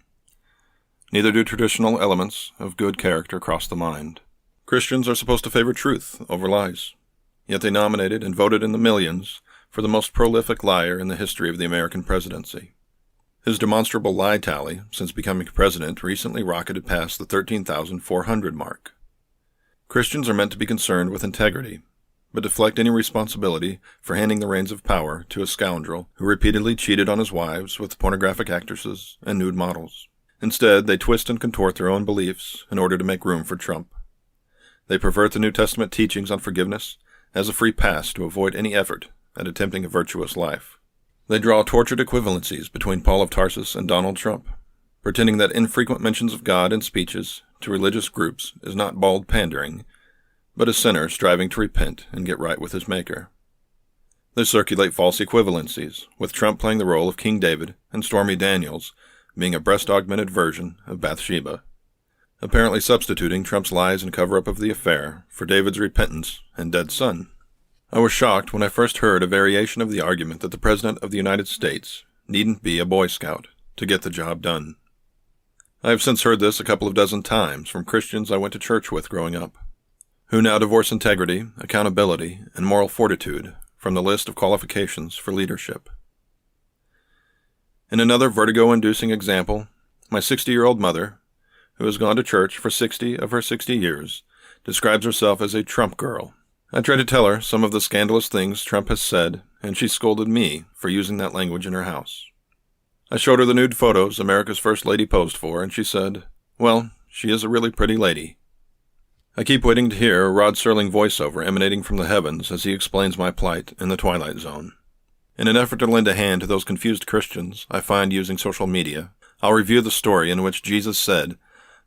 Neither do traditional elements of good character cross the mind. Christians are supposed to favor truth over lies, yet they nominated and voted in the millions for the most prolific liar in the history of the American presidency. His demonstrable lie tally since becoming president recently rocketed past the 13,400 mark. Christians are meant to be concerned with integrity, but deflect any responsibility for handing the reins of power to a scoundrel who repeatedly cheated on his wives with pornographic actresses and nude models. Instead, they twist and contort their own beliefs in order to make room for Trump. They pervert the New Testament teachings on forgiveness as a free pass to avoid any effort at attempting a virtuous life. They draw tortured equivalencies between Paul of Tarsus and Donald Trump, pretending that infrequent mentions of God in speeches to religious groups is not bald pandering, but a sinner striving to repent and get right with his Maker. They circulate false equivalencies, with Trump playing the role of King David and Stormy Daniels being a breast-augmented version of Bathsheba, apparently substituting Trump's lies and cover-up of the affair for David's repentance and dead son. I was shocked when I first heard a variation of the argument that the President of the United States needn't be a Boy Scout to get the job done. I have since heard this a couple of dozen times from Christians I went to church with growing up, who now divorce integrity, accountability, and moral fortitude from the list of qualifications for leadership. In another vertigo-inducing example, my 60-year-old mother, who has gone to church for 60 of her 60 years, describes herself as a Trump girl. I tried to tell her some of the scandalous things Trump has said, and she scolded me for using that language in her house. I showed her the nude photos America's First Lady posed for, and she said, "Well, she is a really pretty lady." I keep waiting to hear a Rod Serling voiceover emanating from the heavens as he explains my plight in the Twilight Zone. In an effort to lend a hand to those confused Christians I find using social media, I'll review the story in which Jesus said,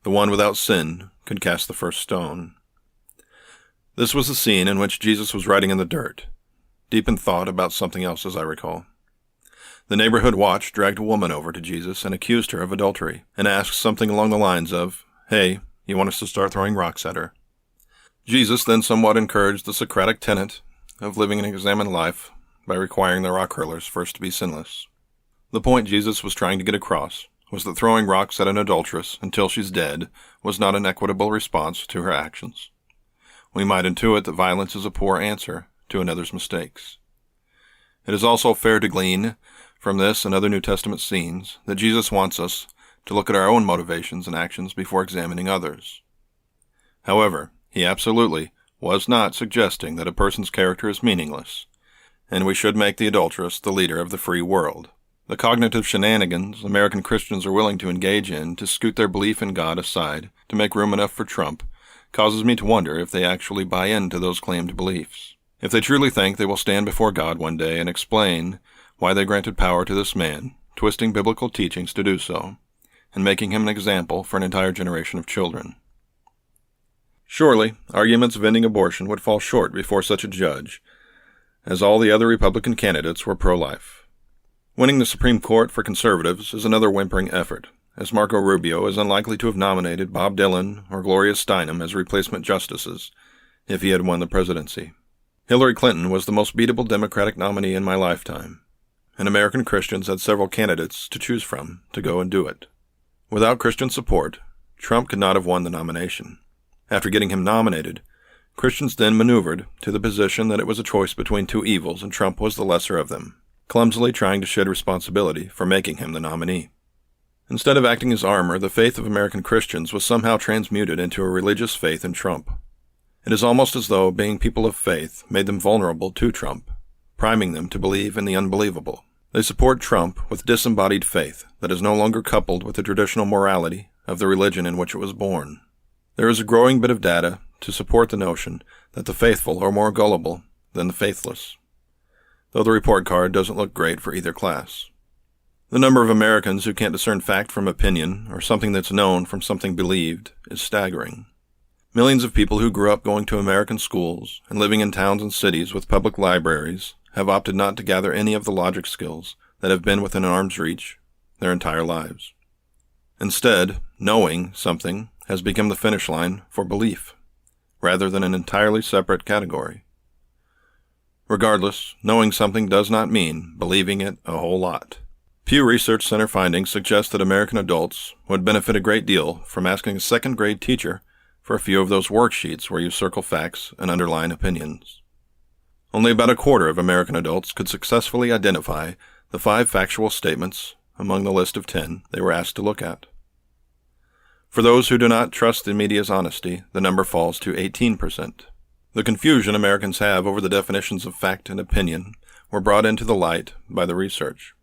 "The one without sin could cast the first stone." This was the scene in which Jesus was writing in the dirt, deep in thought about something else, as I recall. The neighborhood watch dragged a woman over to Jesus and accused her of adultery, and asked something along the lines of, "Hey, you want us to start throwing rocks at her?" Jesus then somewhat encouraged the Socratic tenet of living an examined life by requiring the rock hurlers first to be sinless. The point Jesus was trying to get across was that throwing rocks at an adulteress until she's dead was not an equitable response to her actions. We might intuit that violence is a poor answer to another's mistakes. It is also fair to glean from this and other New Testament scenes that Jesus wants us to look at our own motivations and actions before examining others. However, he absolutely was not suggesting that a person's character is meaningless, and we should make the adulteress the leader of the free world. The cognitive shenanigans American Christians are willing to engage in to scoot their belief in God aside to make room enough for Trump causes me to wonder if they actually buy into those claimed beliefs. If they truly think they will stand before God one day and explain why they granted power to this man, twisting biblical teachings to do so, and making him an example for an entire generation of children. Surely, arguments of ending abortion would fall short before such a judge, as all the other Republican candidates were pro-life. Winning the Supreme Court for conservatives is another whimpering effort, as Marco Rubio is unlikely to have nominated Bob Dylan or Gloria Steinem as replacement justices if he had won the presidency. Hillary Clinton was the most beatable Democratic nominee in my lifetime, and American Christians had several candidates to choose from to go and do it. Without Christian support, Trump could not have won the nomination. After getting him nominated, Christians then maneuvered to the position that it was a choice between two evils and Trump was the lesser of them, clumsily trying to shed responsibility for making him the nominee. Instead of acting as armor, the faith of American Christians was somehow transmuted into a religious faith in Trump. It is almost as though being people of faith made them vulnerable to Trump, priming them to believe in the unbelievable. They support Trump with disembodied faith that is no longer coupled with the traditional morality of the religion in which it was born. There is a growing bit of data to support the notion that the faithful are more gullible than the faithless, though the report card doesn't look great for either class. The number of Americans who can't discern fact from opinion or something that's known from something believed is staggering. Millions of people who grew up going to American schools and living in towns and cities with public libraries have opted not to gather any of the logic skills that have been within arm's reach their entire lives. Instead, knowing something has become the finish line for belief, rather than an entirely separate category. Regardless, knowing something does not mean believing it a whole lot. Pew Research Center findings suggest that American adults would benefit a great deal from asking a second-grade teacher for a few of those worksheets where you circle facts and underline opinions. Only about a quarter of American adults could successfully identify the 5 factual statements among the list of 10 they were asked to look at. For those who do not trust the media's honesty, the number falls to 18%. The confusion Americans have over the definitions of fact and opinion were brought into the light by the research.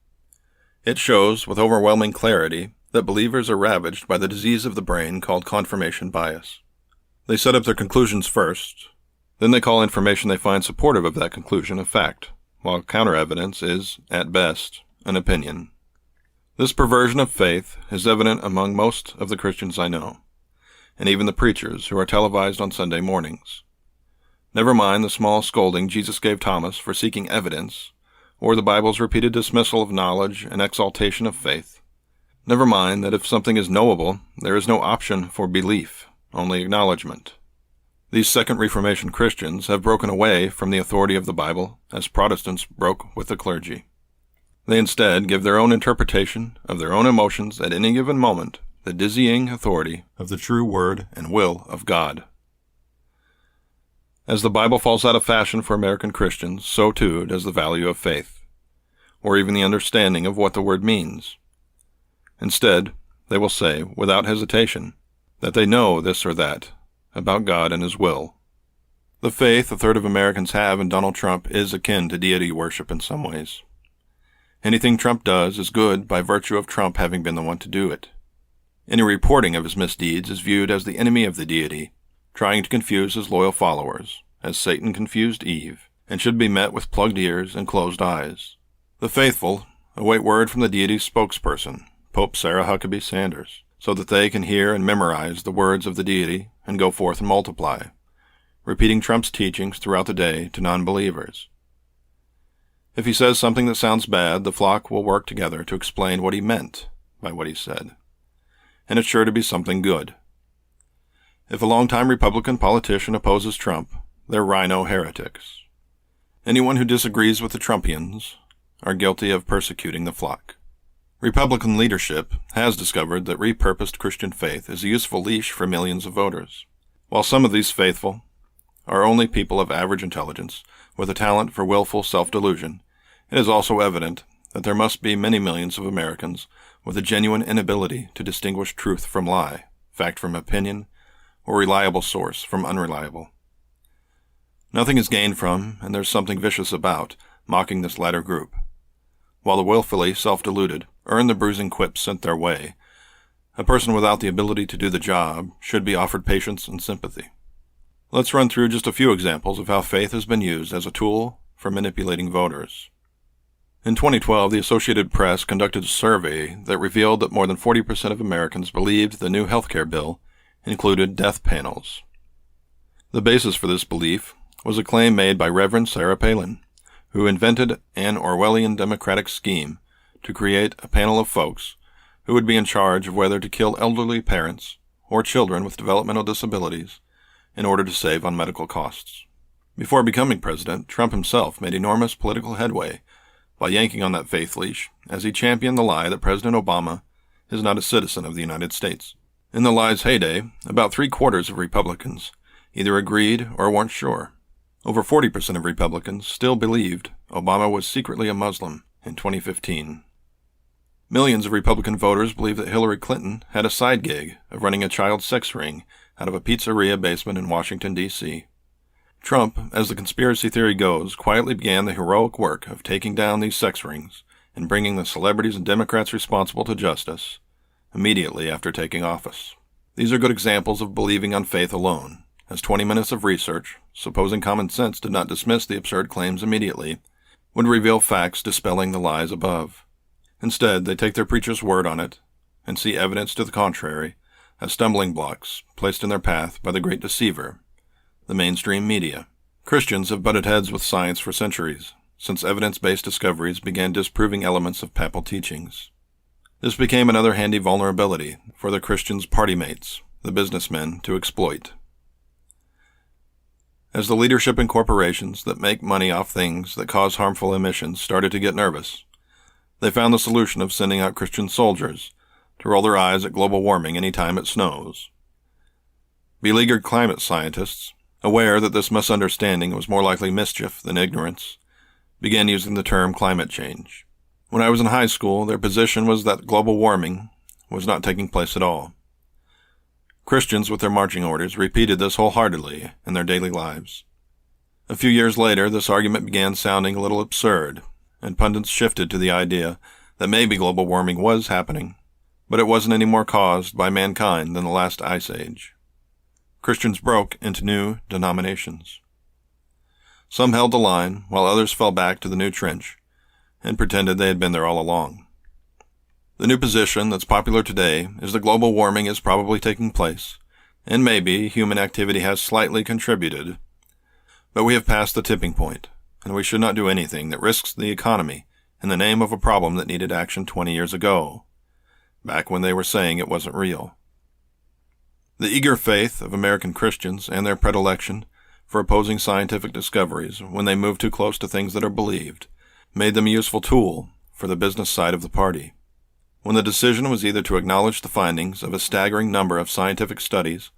It shows with overwhelming clarity that believers are ravaged by the disease of the brain called confirmation bias. They set up their conclusions first, then they call information they find supportive of that conclusion a fact, while counter-evidence is, at best, an opinion. This perversion of faith is evident among most of the Christians I know, and even the preachers who are televised on Sunday mornings. Never mind the small scolding Jesus gave Thomas for seeking evidence, or the Bible's repeated dismissal of knowledge and exaltation of faith. Never mind that if something is knowable, there is no option for belief, only acknowledgement. These Second Reformation Christians have broken away from the authority of the Bible as Protestants broke with the clergy. They instead give their own interpretation of their own emotions at any given moment the dizzying authority of the true word and will of God. As the Bible falls out of fashion for American Christians, so too does the value of faith, or even the understanding of what the word means. Instead, they will say, without hesitation, that they know this or that about God and His will. The faith a third of Americans have in Donald Trump is akin to deity worship in some ways. Anything Trump does is good by virtue of Trump having been the one to do it. Any reporting of his misdeeds is viewed as the enemy of the deity, trying to confuse his loyal followers, as Satan confused Eve, and should be met with plugged ears and closed eyes. The faithful await word from the deity's spokesperson, Pope Sarah Huckabee Sanders, so that they can hear and memorize the words of the deity and go forth and multiply, repeating Trump's teachings throughout the day to non-believers. If he says something that sounds bad, the flock will work together to explain what he meant by what he said. And it's sure to be something good. If a longtime Republican politician opposes Trump, they're rhino heretics. Anyone who disagrees with the Trumpians are guilty of persecuting the flock. Republican leadership has discovered that repurposed Christian faith is a useful leash for millions of voters. While some of these faithful are only people of average intelligence with a talent for willful self-delusion, it is also evident that there must be many millions of Americans with a genuine inability to distinguish truth from lie, fact from opinion, or reliable source from unreliable. Nothing is gained from, and there's something vicious about, mocking this latter group. While the willfully self-deluded earn the bruising quips sent their way, a person without the ability to do the job should be offered patience and sympathy. Let's run through just a few examples of how faith has been used as a tool for manipulating voters. In 2012, the Associated Press conducted a survey that revealed that more than 40% of Americans believed the new healthcare bill included death panels. The basis for this belief was a claim made by Reverend Sarah Palin, who invented an Orwellian democratic scheme to create a panel of folks who would be in charge of whether to kill elderly parents or children with developmental disabilities in order to save on medical costs. Before becoming president, Trump himself made enormous political headway by yanking on that faith leash as he championed the lie that President Obama is not a citizen of the United States. In the lie's heyday, about 3/4 of Republicans either agreed or weren't sure. Over 40% of Republicans still believed Obama was secretly a Muslim in 2015. Millions of Republican voters believe that Hillary Clinton had a side gig of running a child sex ring out of a pizzeria basement in Washington, D.C. Trump, as the conspiracy theory goes, quietly began the heroic work of taking down these sex rings and bringing the celebrities and Democrats responsible to justice immediately after taking office. These are good examples of believing on faith alone, as 20 minutes of research, supposing common sense did not dismiss the absurd claims immediately, would reveal facts dispelling the lies above. Instead, they take their preacher's word on it and see evidence to the contrary as stumbling blocks placed in their path by the great deceiver, the mainstream media. Christians have butted heads with science for centuries, since evidence-based discoveries began disproving elements of papal teachings. This became another handy vulnerability for the Christians' party mates, the businessmen, to exploit. As the leadership in corporations that make money off things that cause harmful emissions started to get nervous, they found the solution of sending out Christian soldiers to roll their eyes at global warming any time it snows. Beleaguered climate scientists, aware that this misunderstanding was more likely mischief than ignorance, began using the term climate change. When I was in high school, their position was that global warming was not taking place at all. Christians with their marching orders repeated this wholeheartedly in their daily lives. A few years later, this argument began sounding a little absurd, and pundits shifted to the idea that maybe global warming was happening, but it wasn't any more caused by mankind than the last ice age. Christians broke into new denominations. Some held the line, while others fell back to the new trench and pretended they had been there all along. The new position that's popular today is that global warming is probably taking place, and maybe human activity has slightly contributed, but we have passed the tipping point, and we should not do anything that risks the economy in the name of a problem that needed action 20 years ago, back when they were saying it wasn't real. The eager faith of American Christians and their predilection for opposing scientific discoveries when they move too close to things that are believed made them a useful tool for the business side of the party. When the decision was either to acknowledge the findings of a staggering number of scientific studies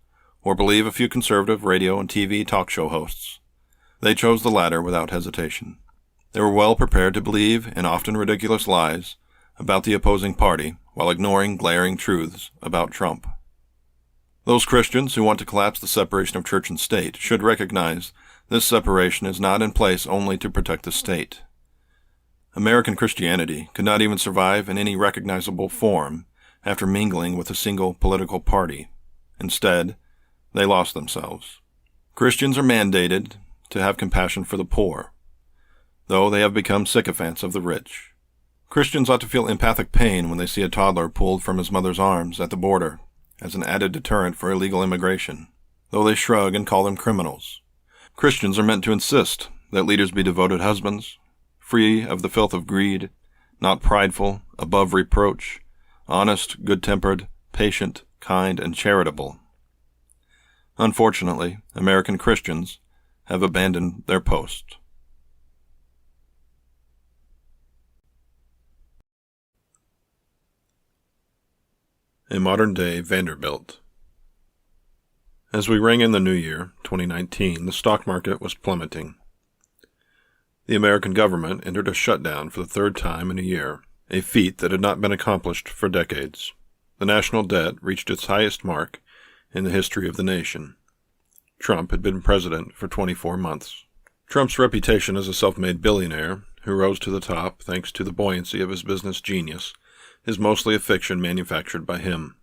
or believe a few conservative radio and TV talk show hosts, they chose the latter without hesitation. They were well prepared to believe in often ridiculous lies about the opposing party while ignoring glaring truths about Trump. Those Christians who want to collapse the separation of church and state should recognize this separation is not in place only to protect the state. American Christianity could not even survive in any recognizable form after mingling with a single political party. Instead, they lost themselves. Christians are mandated to have compassion for the poor, though they have become sycophants of the rich. Christians ought to feel empathic pain when they see a toddler pulled from his mother's arms at the border as an added deterrent for illegal immigration, though they shrug and call them criminals. Christians are meant to insist that leaders be devoted husbands, free of the filth of greed, not prideful, above reproach, honest, good-tempered, patient, kind, and charitable. Unfortunately, American Christians have abandoned their post. A modern-day Vanderbilt. As we rang in the new year, 2019, the stock market was plummeting. The American government entered a shutdown for the third time in a year, a feat that had not been accomplished for decades. The national debt reached its highest mark in the history of the nation. Trump had been president for 24 months. Trump's reputation as a self-made billionaire, who rose to the top thanks to the buoyancy of his business genius, is mostly a fiction manufactured by him.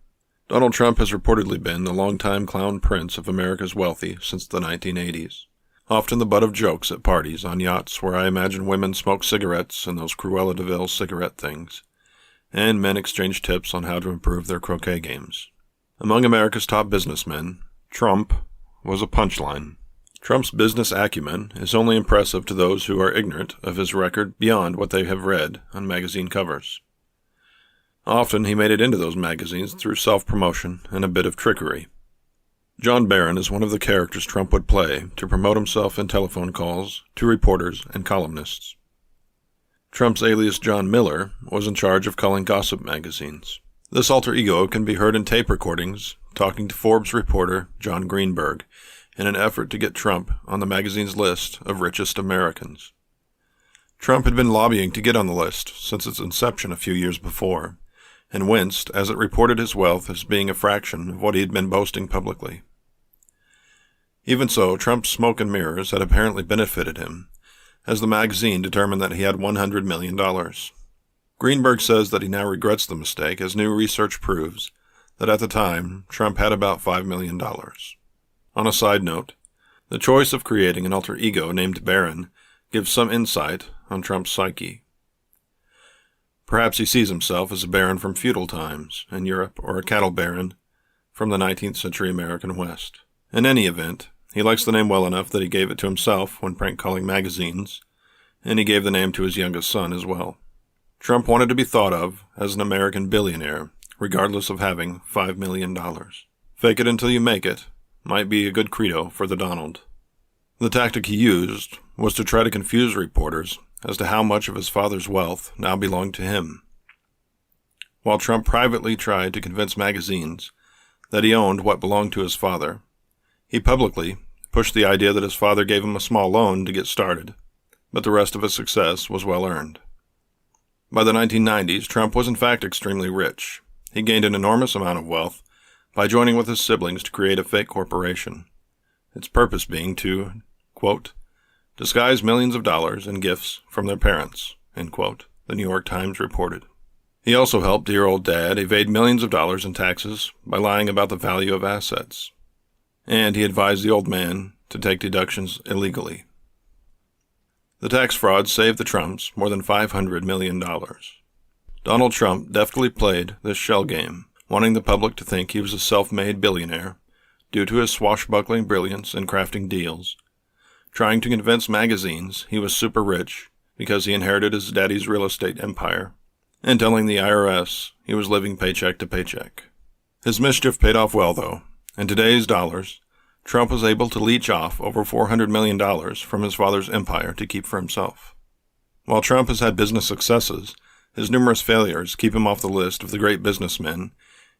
Donald Trump has reportedly been the longtime clown prince of America's wealthy since the 1980s, often the butt of jokes at parties on yachts where I imagine women smoke cigarettes and those Cruella de Vil cigarette things, and men exchange tips on how to improve their croquet games. Among America's top businessmen, Trump was a punchline. Trump's business acumen is only impressive to those who are ignorant of his record beyond what they have read on magazine covers. Often he made it into those magazines through self-promotion and a bit of trickery. John Barron is one of the characters Trump would play to promote himself in telephone calls to reporters and columnists. Trump's alias John Miller was in charge of calling gossip magazines. This alter ego can be heard in tape recordings talking to Forbes reporter John Greenberg in an effort to get Trump on the magazine's list of richest Americans. Trump had been lobbying to get on the list since its inception a few years before, and winced as it reported his wealth as being a fraction of what he had been boasting publicly. Even so, Trump's smoke and mirrors had apparently benefited him, as the magazine determined that he had $100 million. Greenberg says that he now regrets the mistake, as new research proves that at the time, Trump had about $5 million. On a side note, the choice of creating an alter ego named Barron gives some insight on Trump's psyche. Perhaps he sees himself as a baron from feudal times in Europe or a cattle baron from the 19th century American West. In any event, he likes the name well enough that he gave it to himself when prank-calling magazines, and he gave the name to his youngest son as well. Trump wanted to be thought of as an American billionaire, regardless of having $5 million. Fake it until you make it might be a good credo for the Donald. The tactic he used was to try to confuse reporters as to how much of his father's wealth now belonged to him. While Trump privately tried to convince magazines that he owned what belonged to his father, he publicly pushed the idea that his father gave him a small loan to get started, but the rest of his success was well earned. By the 1990s, Trump was in fact extremely rich. He gained an enormous amount of wealth by joining with his siblings to create a fake corporation, its purpose being to, quote, disguise millions of dollars in gifts from their parents, end quote, the New York Times reported. He also helped dear old dad evade millions of dollars in taxes by lying about the value of assets. And he advised the old man to take deductions illegally. The tax fraud saved the Trumps more than $500 million. Donald Trump deftly played this shell game, wanting the public to think he was a self-made billionaire due to his swashbuckling brilliance in crafting deals, trying to convince magazines he was super rich because he inherited his daddy's real estate empire, and telling the IRS he was living paycheck to paycheck. His mischief paid off well, though. In today's dollars, Trump was able to leech off over $400 million from his father's empire to keep for himself. While Trump has had business successes, his numerous failures keep him off the list of the great businessmen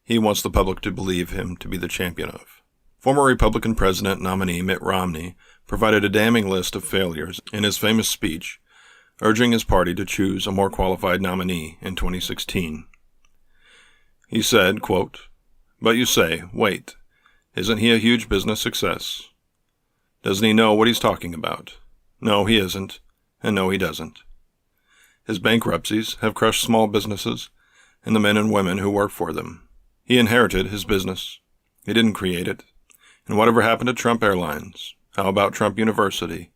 he wants the public to believe him to be the champion of. Former Republican president nominee Mitt Romney provided a damning list of failures in his famous speech, urging his party to choose a more qualified nominee in 2016. He said, quote, "But you say, wait, isn't he a huge business success? Doesn't he know what he's talking about? No, he isn't, and no, he doesn't. His bankruptcies have crushed small businesses and the men and women who work for them. He inherited his business. He didn't create it. And whatever happened to Trump Airlines? How about Trump University?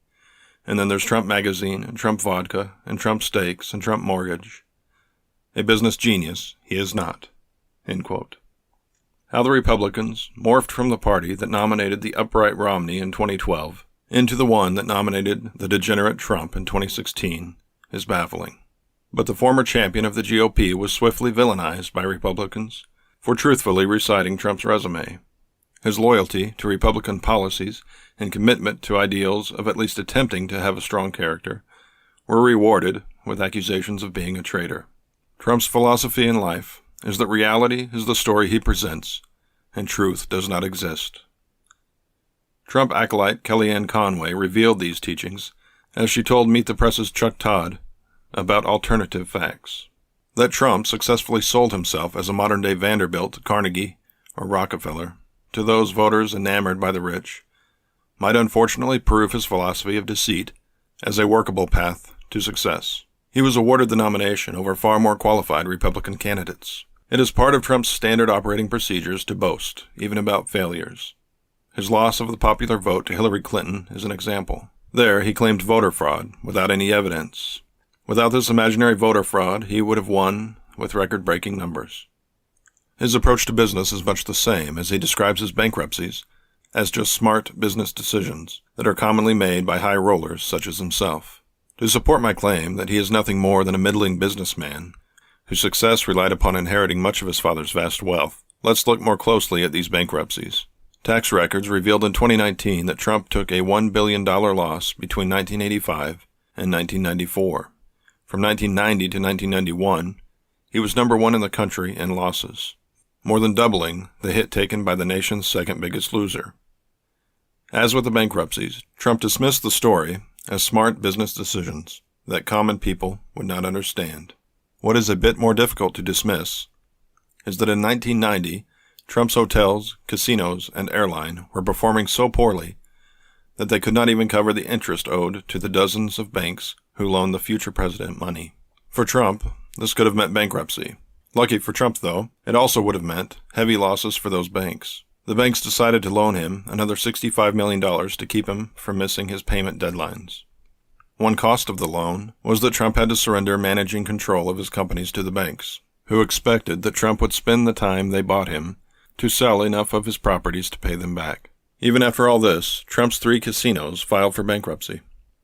And then there's Trump Magazine, and Trump Vodka, and Trump Steaks, and Trump Mortgage. A business genius, he is not." End quote. How the Republicans morphed from the party that nominated the upright Romney in 2012 into the one that nominated the degenerate Trump in 2016 is baffling. But the former champion of the GOP was swiftly villainized by Republicans for truthfully reciting Trump's resume. His loyalty to Republican policies and commitment to ideals of at least attempting to have a strong character were rewarded with accusations of being a traitor. Trump's philosophy in life is that reality is the story he presents, and truth does not exist. Trump acolyte Kellyanne Conway revealed these teachings as she told Meet the Press's Chuck Todd about alternative facts. That Trump successfully sold himself as a modern-day Vanderbilt, Carnegie, or Rockefeller to those voters enamored by the rich might unfortunately prove his philosophy of deceit as a workable path to success. He was awarded the nomination over far more qualified Republican candidates. It is part of Trump's standard operating procedures to boast, even about failures. His loss of the popular vote to Hillary Clinton is an example. There, he claimed voter fraud without any evidence. Without this imaginary voter fraud, he would have won with record-breaking numbers. His approach to business is much the same, as he describes his bankruptcies as just smart business decisions that are commonly made by high rollers such as himself. To support my claim that he is nothing more than a middling businessman whose success relied upon inheriting much of his father's vast wealth, let's look more closely at these bankruptcies. Tax records revealed in 2019 that Trump took a $1 billion loss between 1985 and 1994. From 1990 to 1991, he was number one in the country in losses, more than doubling the hit taken by the nation's second biggest loser. As with the bankruptcies, Trump dismissed the story as smart business decisions that common people would not understand. What is a bit more difficult to dismiss is that in 1990, Trump's hotels, casinos, and airline were performing so poorly that they could not even cover the interest owed to the dozens of banks who loaned the future president money. For Trump, this could have meant bankruptcy. Lucky for Trump, though, it also would have meant heavy losses for those banks. The banks decided to loan him another $65 million to keep him from missing his payment deadlines. One cost of the loan was that Trump had to surrender managing control of his companies to the banks, who expected that Trump would spend the time they bought him to sell enough of his properties to pay them back. Even after all this, Trump's 3 casinos filed for bankruptcy.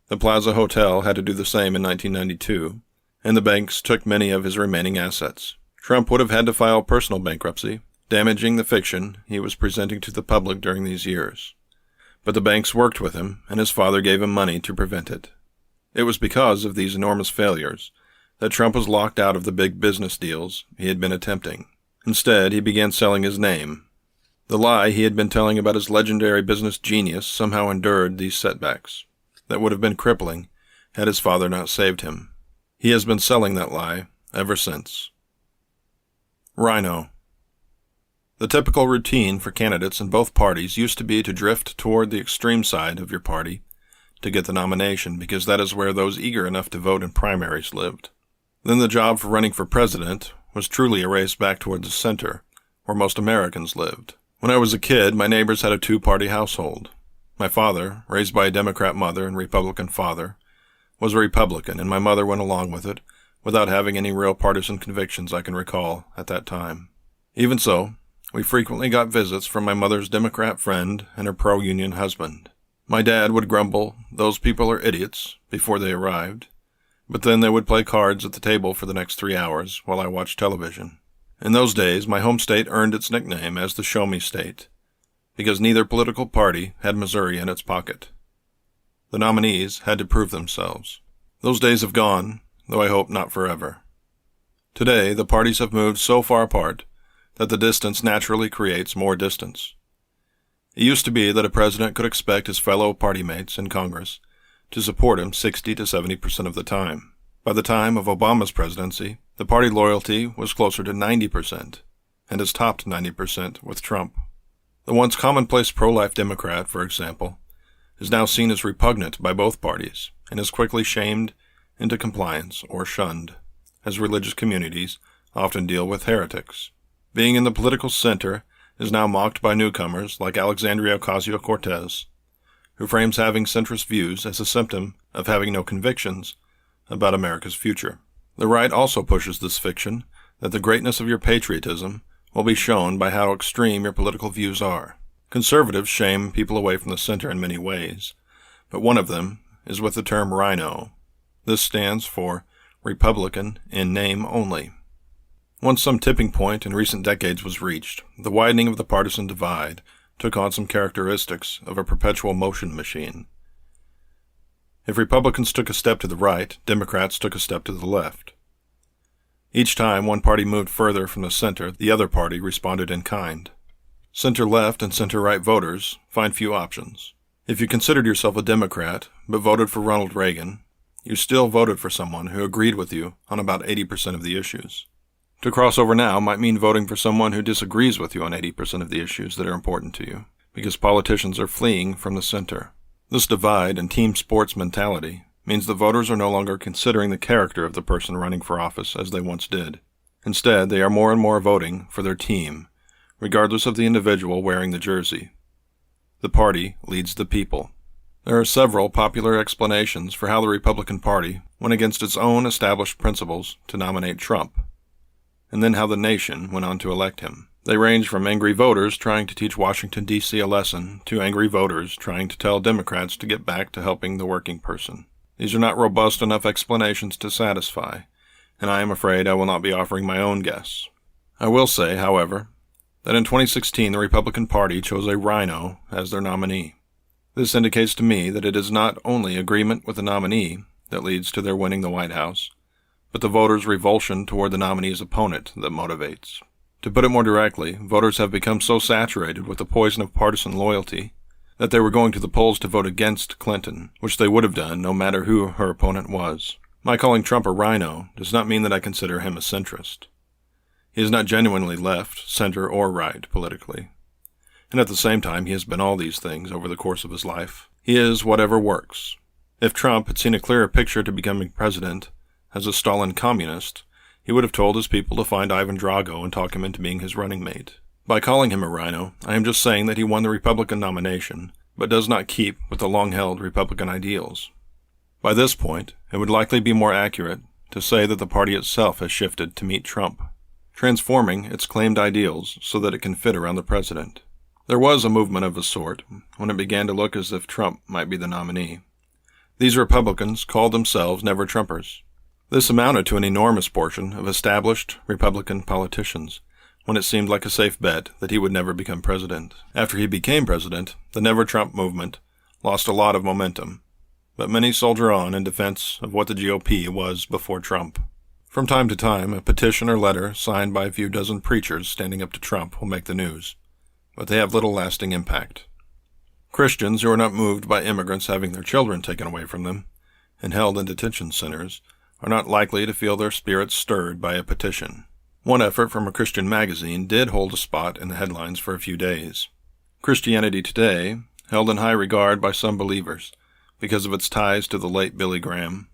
The Plaza Hotel had to do the same in 1992, and the banks took many of his remaining assets. Trump would have had to file personal bankruptcy, damaging the fiction he was presenting to the public during these years. But the banks worked with him, and his father gave him money to prevent it. It was because of these enormous failures that Trump was locked out of the big business deals he had been attempting. Instead, he began selling his name. The lie he had been telling about his legendary business genius somehow endured these setbacks that would have been crippling had his father not saved him. He has been selling that lie ever since. Rhino. The typical routine for candidates in both parties used to be to drift toward the extreme side of your party to get the nomination, because that is where those eager enough to vote in primaries lived. Then the job for running for president was truly a race back toward the center, where most Americans lived. When I was a kid, my neighbors had a 2-party household. My father, raised by a Democrat mother and Republican father, was a Republican, and my mother went along with it, without having any real partisan convictions I can recall at that time. Even so, we frequently got visits from my mother's Democrat friend and her pro-union husband. My dad would grumble, "Those people are idiots," before they arrived, but then they would play cards at the table for the next 3 hours while I watched television. In those days, my home state earned its nickname as the Show Me State, because neither political party had Missouri in its pocket. The nominees had to prove themselves. Those days have gone, though I hope not forever. Today, the parties have moved so far apart that the distance naturally creates more distance. It used to be that a president could expect his fellow party mates in Congress to support him 60 to 70% of the time. By the time of Obama's presidency, the party loyalty was closer to 90%, and has topped 90% with Trump. The once commonplace pro-life Democrat, for example, is now seen as repugnant by both parties, and is quickly shamed into compliance or shunned, as religious communities often deal with heretics. Being in the political center is now mocked by newcomers like Alexandria Ocasio-Cortez, who frames having centrist views as a symptom of having no convictions about America's future. The right also pushes this fiction that the greatness of your patriotism will be shown by how extreme your political views are. Conservatives shame people away from the center in many ways, but one of them is with the term rhino. This stands for Republican in name only. Once some tipping point in recent decades was reached, the widening of the partisan divide took on some characteristics of a perpetual motion machine. If Republicans took a step to the right, Democrats took a step to the left. Each time one party moved further from the center, the other party responded in kind. Center-left and center-right voters find few options. If you considered yourself a Democrat but voted for Ronald Reagan, you still voted for someone who agreed with you on about 80% of the issues. To cross over now might mean voting for someone who disagrees with you on 80% of the issues that are important to you, because politicians are fleeing from the center. This divide and team sports mentality means that voters are no longer considering the character of the person running for office as they once did. Instead, they are more and more voting for their team, regardless of the individual wearing the jersey. The party leads the people. There are several popular explanations for how the Republican Party went against its own established principles to nominate Trump, and then how the nation went on to elect him. They range from angry voters trying to teach Washington, D.C. a lesson, to angry voters trying to tell Democrats to get back to helping the working person. These are not robust enough explanations to satisfy, and I am afraid I will not be offering my own guess. I will say, however, that in 2016 the Republican Party chose a rhino as their nominee. This indicates to me that it is not only agreement with the nominee that leads to their winning the White House, but the voters' revulsion toward the nominee's opponent that motivates. To put it more directly, voters have become so saturated with the poison of partisan loyalty that they were going to the polls to vote against Clinton, which they would have done no matter who her opponent was. My calling Trump a rhino does not mean that I consider him a centrist. He is not genuinely left, center, or right politically. And at the same time, he has been all these things over the course of his life. He is whatever works. If Trump had seen a clearer picture to becoming president as a Stalin communist, he would have told his people to find Ivan Drago and talk him into being his running mate. By calling him a rhino, I am just saying that he won the Republican nomination, but does not keep with the long-held Republican ideals. By this point, it would likely be more accurate to say that the party itself has shifted to meet Trump, transforming its claimed ideals so that it can fit around the president. There was a movement of a sort when it began to look as if Trump might be the nominee. These Republicans called themselves Never-Trumpers. This amounted to an enormous portion of established Republican politicians, when it seemed like a safe bet that he would never become president. After he became president, the Never-Trump movement lost a lot of momentum, but many soldier on in defense of what the GOP was before Trump. From time to time, a petition or letter signed by a few dozen preachers standing up to Trump will make the news, but they have little lasting impact. Christians who are not moved by immigrants having their children taken away from them and held in detention centers are not likely to feel their spirits stirred by a petition. One effort from a Christian magazine did hold a spot in the headlines for a few days. Christianity Today, held in high regard by some believers because of its ties to the late Billy Graham,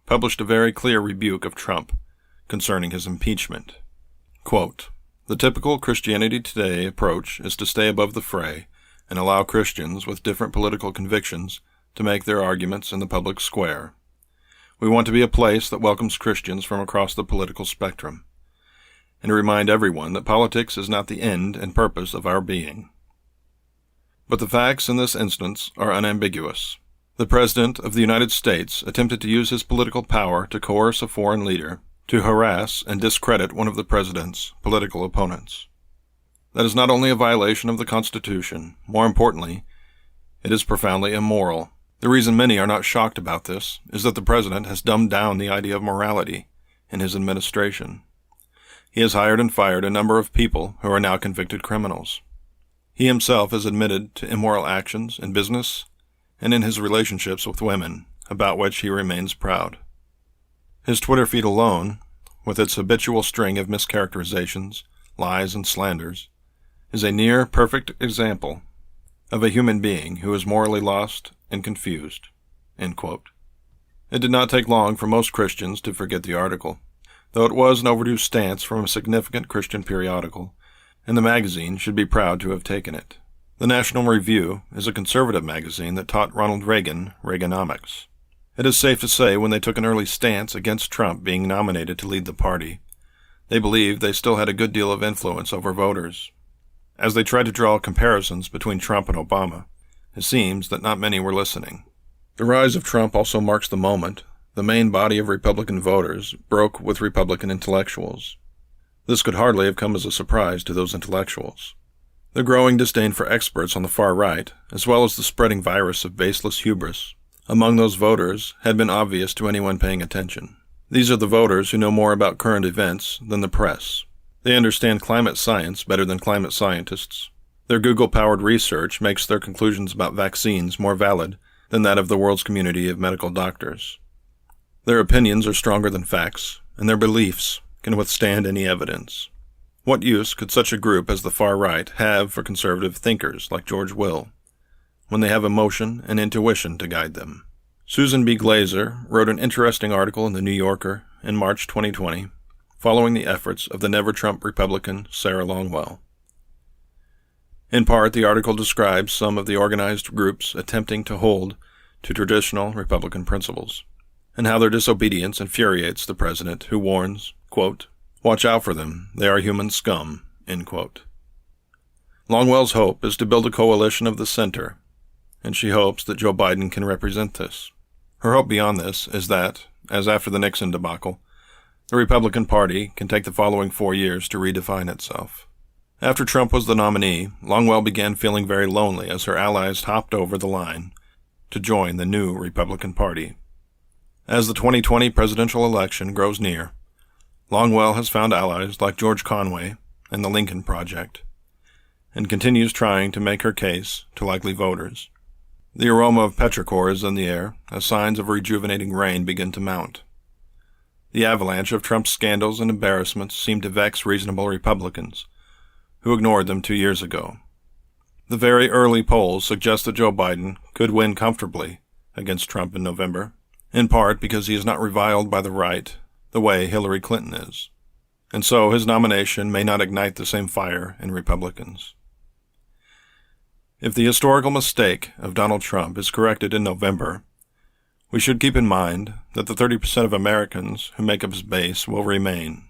published a very clear rebuke of Trump concerning his impeachment. Quote, "The typical Christianity Today approach is to stay above the fray and allow Christians with different political convictions to make their arguments in the public square. We want to be a place that welcomes Christians from across the political spectrum, and to remind everyone that politics is not the end and purpose of our being." But the facts in this instance are unambiguous. The President of the United States attempted to use his political power to coerce a foreign leader to harass and discredit one of the President's political opponents. That is not only a violation of the Constitution, more importantly, it is profoundly immoral. The reason many are not shocked about this is that the President has dumbed down the idea of morality in his administration. He has hired and fired a number of people who are now convicted criminals. He himself has admitted to immoral actions in business and in his relationships with women, about which he remains proud. His Twitter feed alone, with its habitual string of mischaracterizations, lies, and slanders, is a near-perfect example of a human being who is morally lost and confused." End quote. It did not take long for most Christians to forget the article, though it was an overdue stance from a significant Christian periodical, and the magazine should be proud to have taken it. The National Review is a conservative magazine that taught Ronald Reagan Reaganomics. It is safe to say when they took an early stance against Trump being nominated to lead the party, they believed they still had a good deal of influence over voters. As they tried to draw comparisons between Trump and Obama, it seems that not many were listening. The rise of Trump also marks the moment the main body of Republican voters broke with Republican intellectuals. This could hardly have come as a surprise to those intellectuals. The growing disdain for experts on the far right, as well as the spreading virus of baseless hubris, among those voters had been obvious to anyone paying attention. These are the voters who know more about current events than the press. They understand climate science better than climate scientists. Their Google-powered research makes their conclusions about vaccines more valid than that of the world's community of medical doctors. Their opinions are stronger than facts, and their beliefs can withstand any evidence. What use could such a group as the far right have for conservative thinkers like George Will, when they have emotion and intuition to guide them? Susan B. Glazer wrote an interesting article in The New Yorker in March 2020, following the efforts of the never-Trump Republican Sarah Longwell. In part, the article describes some of the organized groups attempting to hold to traditional Republican principles, and how their disobedience infuriates the president, who warns, quote, "Watch out for them, they are human scum," end quote. Longwell's hope is to build a coalition of the center, and she hopes that Joe Biden can represent this. Her hope beyond this is that, as after the Nixon debacle, the Republican Party can take the following 4 years to redefine itself. After Trump was the nominee, Longwell began feeling very lonely as her allies hopped over the line to join the new Republican Party. As the 2020 presidential election grows near, Longwell has found allies like George Conway and the Lincoln Project, and continues trying to make her case to likely voters. The aroma of petrichor is in the air as signs of rejuvenating rain begin to mount. The avalanche of Trump's scandals and embarrassments seem to vex reasonable Republicans, who ignored them 2 years ago. The very early polls suggest that Joe Biden could win comfortably against Trump in November, in part because he is not reviled by the right the way Hillary Clinton is, and so his nomination may not ignite the same fire in Republicans. If the historical mistake of Donald Trump is corrected in November, we should keep in mind that the 30% of Americans who make up his base will remain.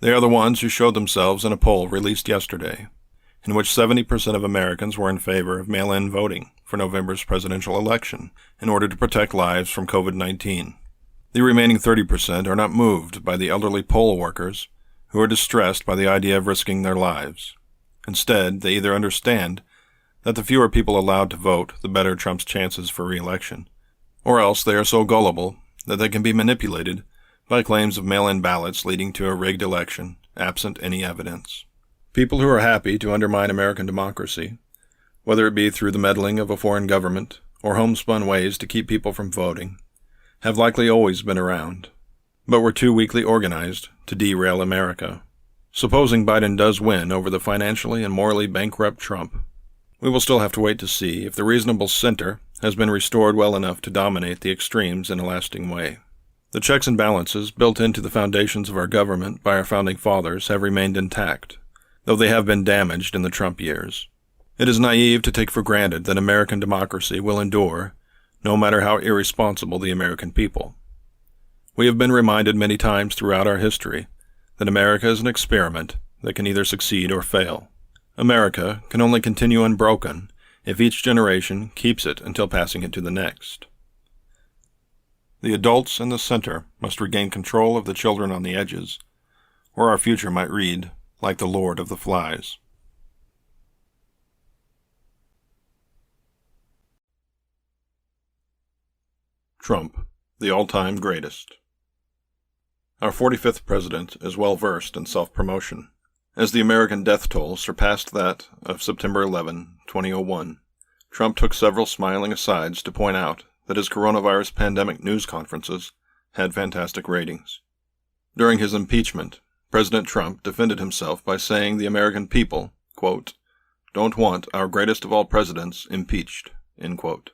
They are the ones who showed themselves in a poll released yesterday, in which 70% of Americans were in favor of mail-in voting for November's presidential election in order to protect lives from COVID-19. The remaining 30% are not moved by the elderly poll workers who are distressed by the idea of risking their lives. Instead, they either understand that the fewer people allowed to vote, the better Trump's chances for re-election, or else they are so gullible that they can be manipulated by claims of mail-in ballots leading to a rigged election, absent any evidence. People who are happy to undermine American democracy, whether it be through the meddling of a foreign government or homespun ways to keep people from voting, have likely always been around, but were too weakly organized to derail America. Supposing Biden does win over the financially and morally bankrupt Trump, we will still have to wait to see if the reasonable center has been restored well enough to dominate the extremes in a lasting way. The checks and balances built into the foundations of our government by our founding fathers have remained intact, though they have been damaged in the Trump years. It is naive to take for granted that American democracy will endure, no matter how irresponsible the American people. We have been reminded many times throughout our history that America is an experiment that can either succeed or fail. America can only continue unbroken if each generation keeps it until passing it to the next. The adults in the center must regain control of the children on the edges, or our future might read like the Lord of the Flies. Trump, the all-time greatest. Our 45th president is well versed in self-promotion. As the American death toll surpassed that of September 11, 2001, Trump took several smiling asides to point out that his coronavirus pandemic news conferences had fantastic ratings. During his impeachment, President Trump defended himself by saying the American people, quote, "don't want our greatest of all presidents impeached," end quote.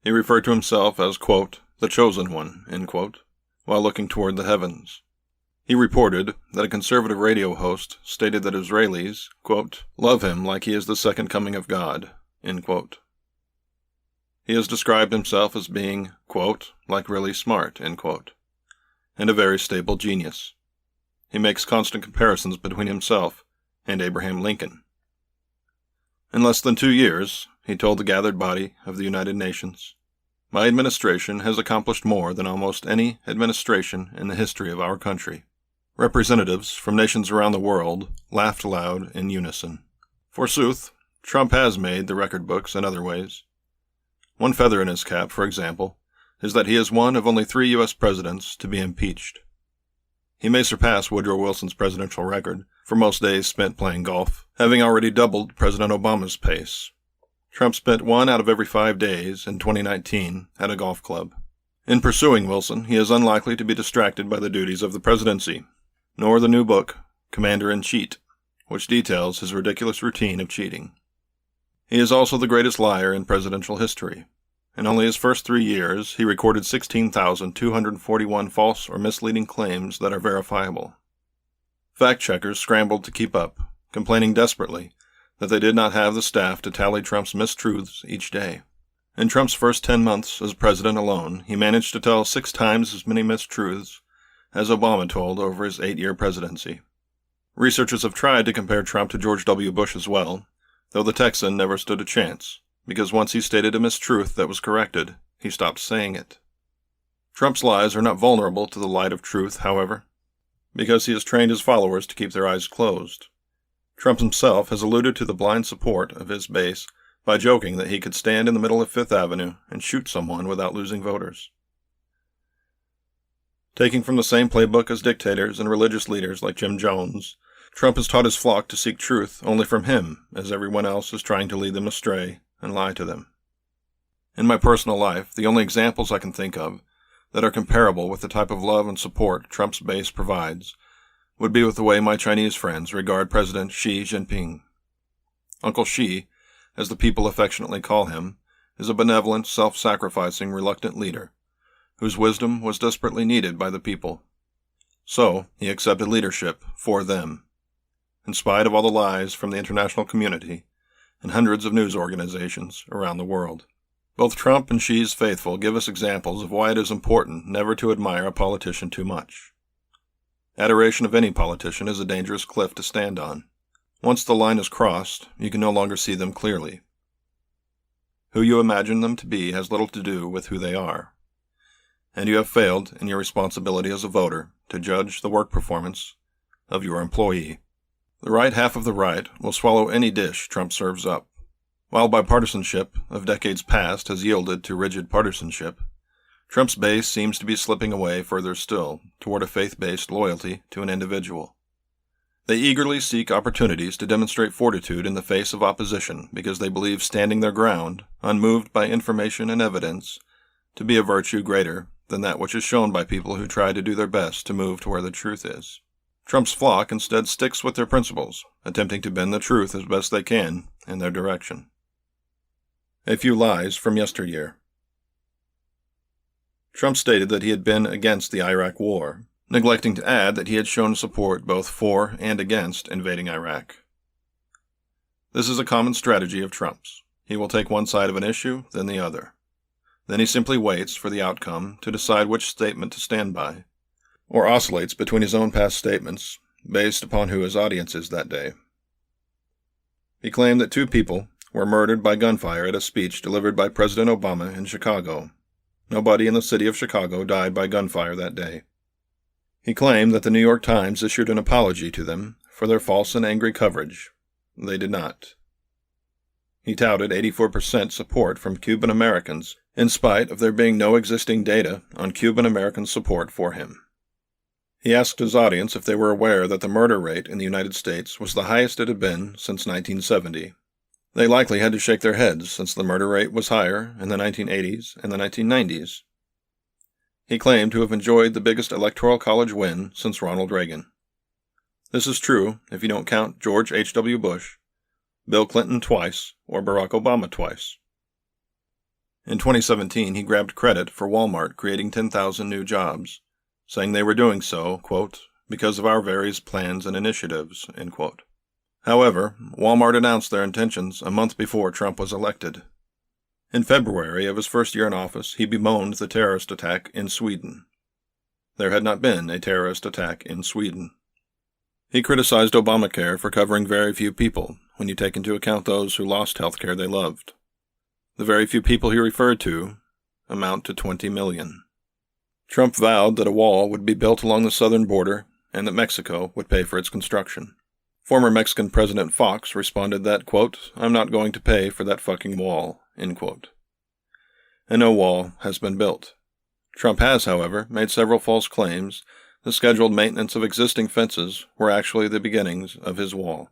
He referred to himself as, quote, "the chosen one," end quote, while looking toward the heavens. He reported that a conservative radio host stated that Israelis, quote, "love him like he is the second coming of God," end quote. He has described himself as being, quote, "like really smart," end quote, and a very stable genius. He makes constant comparisons between himself and Abraham Lincoln. In less than 2 years, he told the gathered body of the United Nations, My administration has accomplished more than almost any administration in the history of our country. Representatives from nations around the world laughed aloud in unison. Forsooth, Trump has made the record books in other ways. One feather in his cap, for example, is that he is one of only 3 U.S. presidents to be impeached. He may surpass Woodrow Wilson's presidential record for most days spent playing golf, having already doubled President Obama's pace. Trump spent 1 out of every 5 days in 2019 at a golf club. In pursuing Wilson, he is unlikely to be distracted by the duties of the presidency, nor the new book, Commander-in-Cheat, which details his ridiculous routine of cheating. He is also the greatest liar in presidential history. In only his first 3 years, he recorded 16,241 false or misleading claims that are verifiable. Fact-checkers scrambled to keep up, complaining desperately that they did not have the staff to tally Trump's mistruths each day. In Trump's first 10 months as president alone, he managed to tell 6 times as many mistruths as Obama told over his 8-year presidency. Researchers have tried to compare Trump to George W. Bush as well, though the Texan never stood a chance, because once he stated a mistruth that was corrected, he stopped saying it. Trump's lies are not vulnerable to the light of truth, however, because he has trained his followers to keep their eyes closed. Trump himself has alluded to the blind support of his base by joking that he could stand in the middle of Fifth Avenue and shoot someone without losing voters. Taking from the same playbook as dictators and religious leaders like Jim Jones, Trump has taught his flock to seek truth only from him, as everyone else is trying to lead them astray and lie to them. In my personal life, the only examples I can think of that are comparable with the type of love and support Trump's base provides would be with the way my Chinese friends regard President Xi Jinping. Uncle Xi, as the people affectionately call him, is a benevolent, self-sacrificing, reluctant leader, whose wisdom was desperately needed by the people. So, he accepted leadership for them, in spite of all the lies from the international community and hundreds of news organizations around the world. Both Trump and Xi's faithful give us examples of why it is important never to admire a politician too much. Adoration of any politician is a dangerous cliff to stand on. Once the line is crossed, you can no longer see them clearly. Who you imagine them to be has little to do with who they are, and you have failed in your responsibility as a voter to judge the work performance of your employee. The right half of the right will swallow any dish Trump serves up. While bipartisanship of decades past has yielded to rigid partisanship, Trump's base seems to be slipping away further still toward a faith-based loyalty to an individual. They eagerly seek opportunities to demonstrate fortitude in the face of opposition because they believe standing their ground, unmoved by information and evidence, to be a virtue greater than that which is shown by people who try to do their best to move to where the truth is. Trump's flock instead sticks with their principles, attempting to bend the truth as best they can in their direction. A few lies from yesteryear. Trump stated that he had been against the Iraq War, neglecting to add that he had shown support both for and against invading Iraq. This is a common strategy of Trump's. He will take one side of an issue, then the other. Then he simply waits for the outcome to decide which statement to stand by, or oscillates between his own past statements, based upon who his audience is that day. He claimed that 2 people were murdered by gunfire at a speech delivered by President Obama in Chicago. Nobody in the city of Chicago died by gunfire that day. He claimed that the New York Times issued an apology to them for their false and angry coverage. They did not. He touted 84% support from Cuban Americans, in spite of there being no existing data on Cuban American support for him. He asked his audience if they were aware that the murder rate in the United States was the highest it had been since 1970. They likely had to shake their heads, since the murder rate was higher in the 1980s and the 1990s. He claimed to have enjoyed the biggest electoral college win since Ronald Reagan. This is true if you don't count George H.W. Bush, Bill Clinton twice, or Barack Obama twice. In 2017, he grabbed credit for Walmart creating 10,000 new jobs, saying they were doing so, quote, because of our various plans and initiatives, end quote. However, Walmart announced their intentions a month before Trump was elected. In February of his first year in office, he bemoaned the terrorist attack in Sweden. There had not been a terrorist attack in Sweden. He criticized Obamacare for covering very few people, when you take into account those who lost health care they loved. The very few people he referred to amount to 20 million. Trump vowed that a wall would be built along the southern border and that Mexico would pay for its construction. Former Mexican President Fox responded that, quote, "I'm not going to pay for that fucking wall," end quote. And no wall has been built. Trump has, however, made several false claims the scheduled maintenance of existing fences were actually the beginnings of his wall.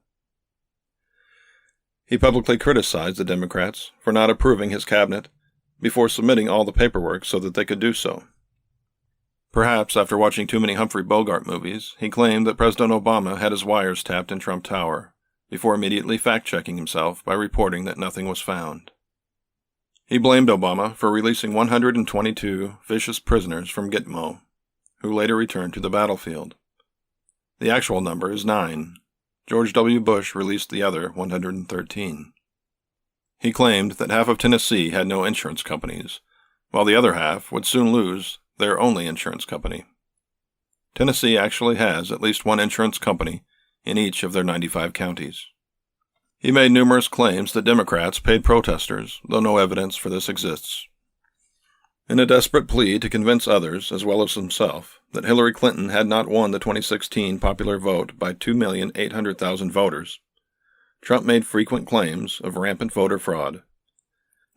He publicly criticized the Democrats for not approving his cabinet before submitting all the paperwork so that they could do so. Perhaps after watching too many Humphrey Bogart movies, he claimed that President Obama had his wires tapped in Trump Tower, before immediately fact-checking himself by reporting that nothing was found. He blamed Obama for releasing 122 vicious prisoners from Gitmo, who later returned to the battlefield. The actual number is 9. George W. Bush released the other 113. He claimed that half of Tennessee had no insurance companies, while the other half would soon lose their only insurance company. Tennessee actually has at least one insurance company in each of their 95 counties. He made numerous claims that Democrats paid protesters, though no evidence for this exists. In a desperate plea to convince others, as well as himself, that Hillary Clinton had not won the 2016 popular vote by 2,800,000 voters, Trump made frequent claims of rampant voter fraud.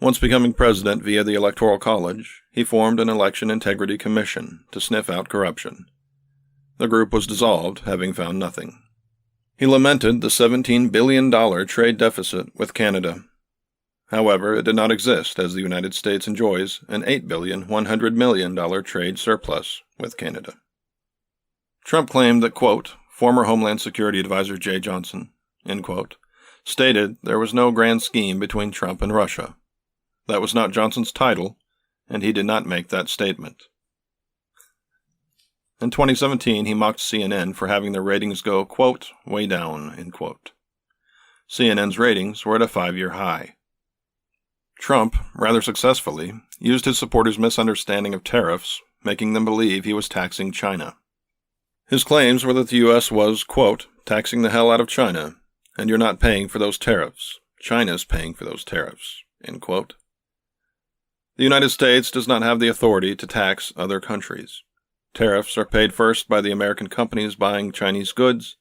Once becoming president via the Electoral College, he formed an election integrity commission to sniff out corruption. The group was dissolved, having found nothing. He lamented the $17 billion trade deficit with Canada. However, it did not exist, as the United States enjoys an $8,100 million trade surplus with Canada. Trump claimed that, quote, former Homeland Security Advisor Jay Johnson, end quote, stated there was no grand scheme between Trump and Russia. That was not Johnson's title, and he did not make that statement. In 2017, he mocked CNN for having their ratings go, quote, way down, end quote. CNN's ratings were at a 5-year high. Trump, rather successfully, used his supporters' misunderstanding of tariffs, making them believe he was taxing China. His claims were that the U.S. was, quote, taxing the hell out of China, and you're not paying for those tariffs. China's paying for those tariffs, end quote. The United States does not have the authority to tax other countries. Tariffs are paid first by the American companies buying Chinese goods,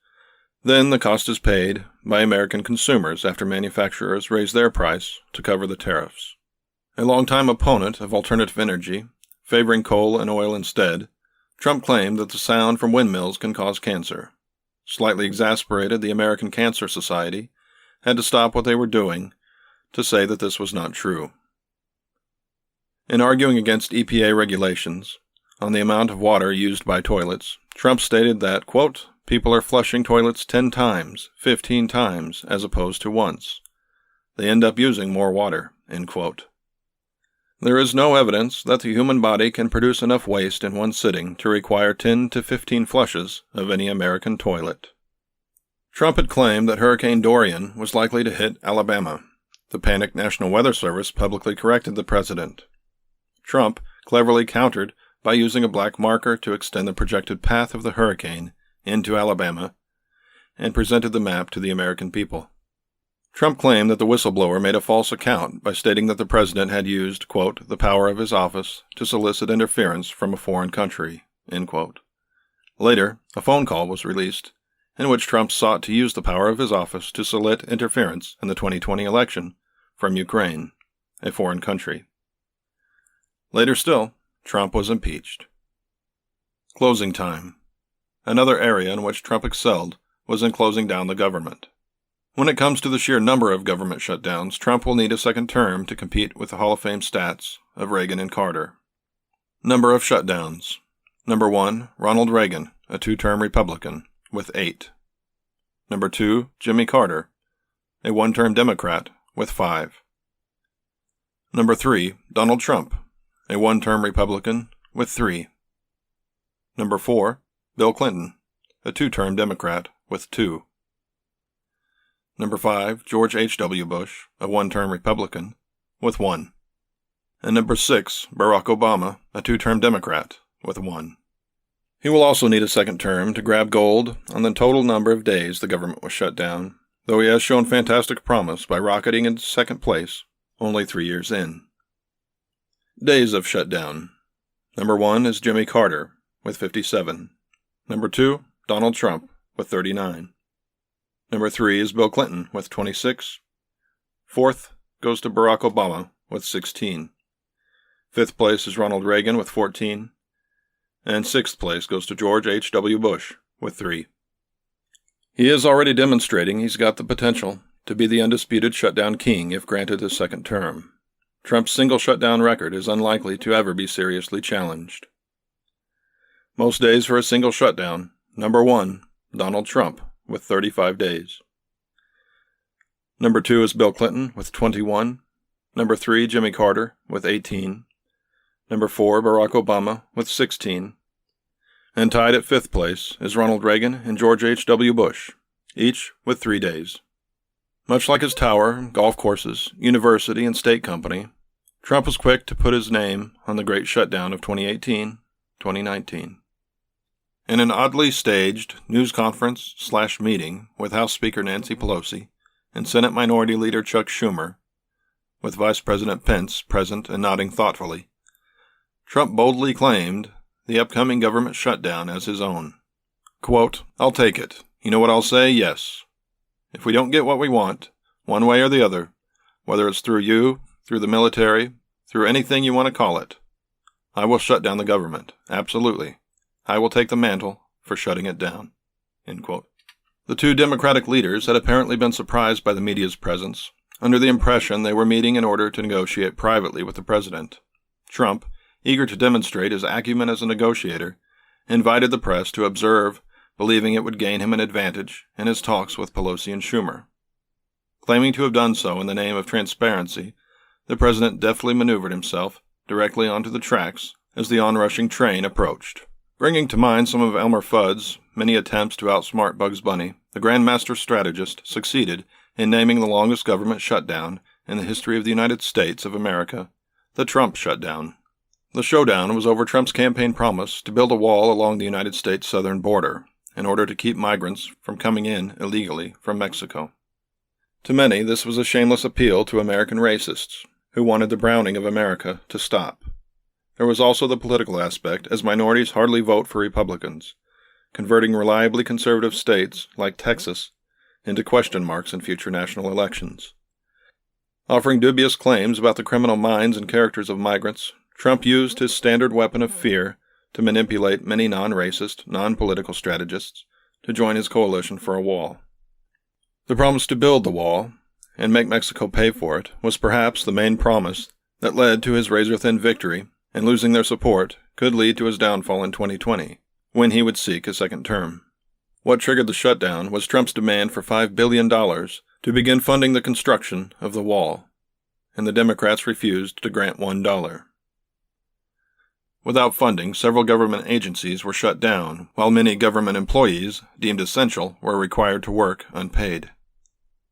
then the cost is paid by American consumers after manufacturers raise their price to cover the tariffs. A longtime opponent of alternative energy, favoring coal and oil instead, Trump claimed that the sound from windmills can cause cancer. Slightly exasperated, the American Cancer Society had to stop what they were doing to say that this was not true. In arguing against EPA regulations on the amount of water used by toilets, Trump stated that, quote, people are flushing toilets 10 times, 15 times, as opposed to once. They end up using more water, end quote. There is no evidence that the human body can produce enough waste in one sitting to require 10 to 15 flushes of any American toilet. Trump had claimed that Hurricane Dorian was likely to hit Alabama. The panicked National Weather Service publicly corrected the president. Trump cleverly countered by using a black marker to extend the projected path of the hurricane into Alabama and presented the map to the American people. Trump claimed that the whistleblower made a false account by stating that the president had used, quote, the power of his office to solicit interference from a foreign country, end quote. Later, a phone call was released in which Trump sought to use the power of his office to solicit interference in the 2020 election from Ukraine, a foreign country. Later still, Trump was impeached. Closing time. Another area in which Trump excelled was in closing down the government. When it comes to the sheer number of government shutdowns, Trump will need a second term to compete with the Hall of Fame stats of Reagan and Carter. Number of shutdowns. Number 1, Ronald Reagan, a 2-term Republican, with 8. Number 2, Jimmy Carter, a 1-term Democrat, with 5. Number 3, Donald Trump, a 1-term Republican, with 3. Number 4, Bill Clinton, a 2-term Democrat, with 2. Number 5, George H.W. Bush, a 1-term Republican, with 1. And number 6, Barack Obama, a 2-term Democrat, with 1. He will also need a second term to grab gold on the total number of days the government was shut down, though he has shown fantastic promise by rocketing into second place only 3 years in. Days of shutdown. Number 1 is Jimmy Carter, with 57. Number 2, Donald Trump, with 39. Number 3 is Bill Clinton, with 26. Fourth goes to Barack Obama, with 16. Fifth place is Ronald Reagan, with 14. And sixth place goes to George H.W. Bush, with 3. He is already demonstrating he's got the potential to be the undisputed shutdown king if granted a second term. Trump's single shutdown record is unlikely to ever be seriously challenged. Most days for a single shutdown. Number 1, Donald Trump, with 35 days. Number 2 is Bill Clinton, with 21. Number 3, Jimmy Carter, with 18. Number 4, Barack Obama, with 16. And tied at 5th place is Ronald Reagan and George H.W. Bush, each with 3 days. Much like his tower, golf courses, university, and state company, Trump was quick to put his name on the great shutdown of 2018-2019. In an oddly staged news conference/meeting with House Speaker Nancy Pelosi and Senate Minority Leader Chuck Schumer, with Vice President Pence present and nodding thoughtfully, Trump boldly claimed the upcoming government shutdown as his own. Quote, "I'll take it. You know what I'll say? Yes. If we don't get what we want, one way or the other, whether it's through you, through the military, through anything you want to call it, I will shut down the government. Absolutely. I will take the mantle for shutting it down." End quote. The two Democratic leaders had apparently been surprised by the media's presence, under the impression they were meeting in order to negotiate privately with the president. Trump, eager to demonstrate his acumen as a negotiator, invited the press to observe, believing it would gain him an advantage in his talks with Pelosi and Schumer. Claiming to have done so in the name of transparency, the president deftly maneuvered himself directly onto the tracks as the onrushing train approached. Bringing to mind some of Elmer Fudd's many attempts to outsmart Bugs Bunny, the Grandmaster strategist succeeded in naming the longest government shutdown in the history of the United States of America, the Trump shutdown. The showdown was over Trump's campaign promise to build a wall along the United States southern border in order to keep migrants from coming in illegally from Mexico. To many, this was a shameless appeal to American racists who wanted the browning of America to stop. There was also the political aspect, as minorities hardly vote for Republicans, converting reliably conservative states like Texas into question marks in future national elections. Offering dubious claims about the criminal minds and characters of migrants, Trump used his standard weapon of fear to manipulate many non-racist, non-political strategists to join his coalition for a wall. The promise to build the wall, and make Mexico pay for it, was perhaps the main promise that led to his razor-thin victory, and losing their support could lead to his downfall in 2020, when he would seek a second term. What triggered the shutdown was Trump's demand for $5 billion to begin funding the construction of the wall, and the Democrats refused to grant $1. Without funding, several government agencies were shut down, while many government employees, deemed essential, were required to work unpaid.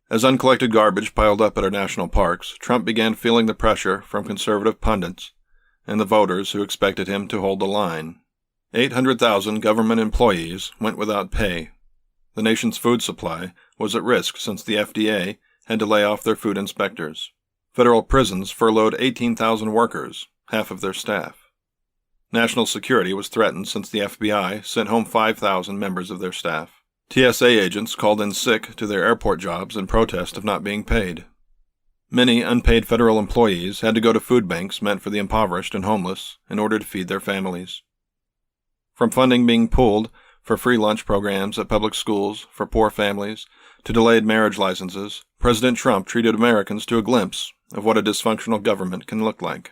As uncollected garbage piled up at our national parks, Trump began feeling the pressure from conservative pundits and the voters who expected him to hold the line. 800,000 government employees went without pay. The nation's food supply was at risk since the FDA had to lay off their food inspectors. Federal prisons furloughed 18,000 workers, half of their staff. National security was threatened since the FBI sent home 5,000 members of their staff. TSA agents called in sick to their airport jobs in protest of not being paid. Many unpaid federal employees had to go to food banks meant for the impoverished and homeless in order to feed their families. From funding being pulled for free lunch programs at public schools for poor families to delayed marriage licenses, President Trump treated Americans to a glimpse of what a dysfunctional government can look like.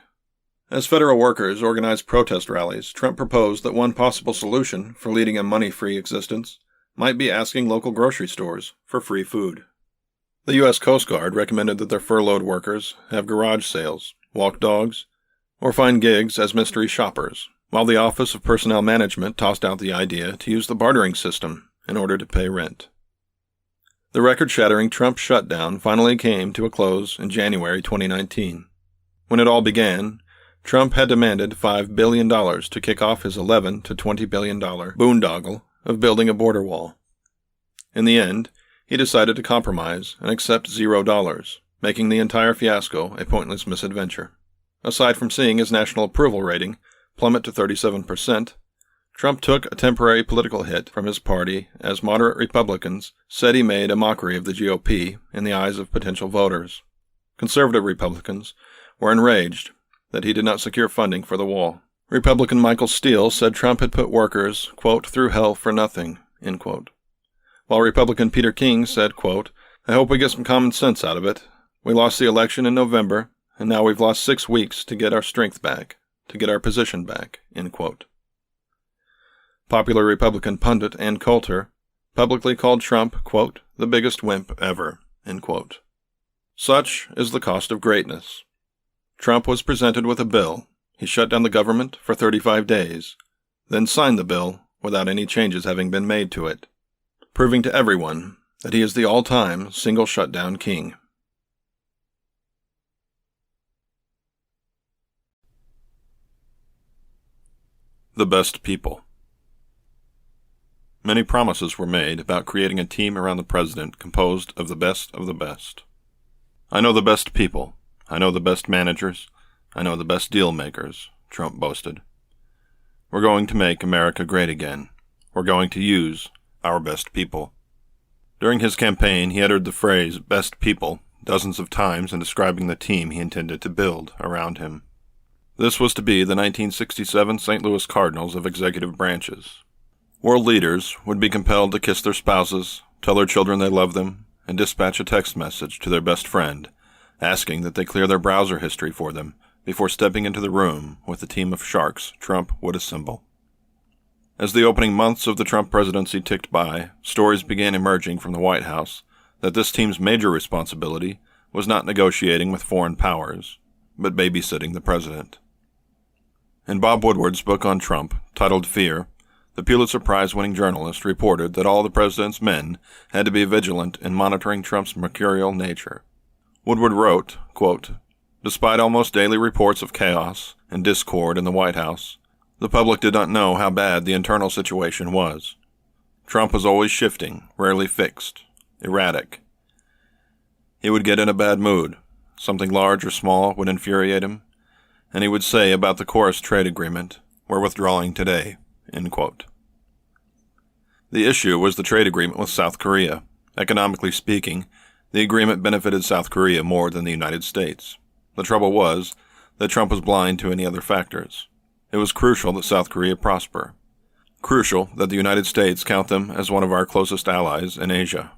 As federal workers organized protest rallies, Trump proposed that one possible solution for leading a money-free existence might be asking local grocery stores for free food. The U.S. Coast Guard recommended that their furloughed workers have garage sales, walk dogs, or find gigs as mystery shoppers, while the Office of Personnel Management tossed out the idea to use the bartering system in order to pay rent. The record-shattering Trump shutdown finally came to a close in January 2019. When it all began, Trump had demanded $5 billion to kick off his $11 to $20 billion boondoggle of building a border wall. In the end, he decided to compromise and accept $0, making the entire fiasco a pointless misadventure. Aside from seeing his national approval rating plummet to 37%, Trump took a temporary political hit from his party as moderate Republicans said he made a mockery of the GOP in the eyes of potential voters. Conservative Republicans were enraged that he did not secure funding for the wall. Republican Michael Steele said Trump had put workers, quote, through hell for nothing, end quote. While Republican Peter King said, quote, I hope we get some common sense out of it. We lost the election in November, and now we've lost 6 weeks to get our strength back, to get our position back, end quote. Popular Republican pundit Ann Coulter publicly called Trump, quote, the biggest wimp ever, end quote. Such is the cost of greatness. Trump was presented with a bill. He shut down the government for 35 days, then signed the bill without any changes having been made to it, proving to everyone that he is the all-time single shutdown king. The best people. Many promises were made about creating a team around the president composed of the best of the best. I know the best people. I know the best managers. I know the best deal makers, Trump boasted. We're going to make America great again. We're going to use our best people. During his campaign, he uttered the phrase best people dozens of times in describing the team he intended to build around him. This was to be the 1967 St. Louis Cardinals of executive branches. World leaders would be compelled to kiss their spouses, tell their children they love them, and dispatch a text message to their best friend, asking that they clear their browser history for them before stepping into the room with the team of sharks Trump would assemble. As the opening months of the Trump presidency ticked by, stories began emerging from the White House that this team's major responsibility was not negotiating with foreign powers, but babysitting the president. In Bob Woodward's book on Trump, titled Fear, the Pulitzer Prize-winning journalist reported that all the president's men had to be vigilant in monitoring Trump's mercurial nature. Woodward wrote, quote, despite almost daily reports of chaos and discord in the White House, the public did not know how bad the internal situation was. Trump was always shifting, rarely fixed, erratic. He would get in a bad mood. Something large or small would infuriate him, and he would say about the Chorus trade agreement, we're withdrawing today, end quote. The issue was the trade agreement with South Korea. Economically speaking, the agreement benefited South Korea more than the United States. The trouble was that Trump was blind to any other factors. It was crucial that South Korea prosper. Crucial that the United States count them as one of our closest allies in Asia.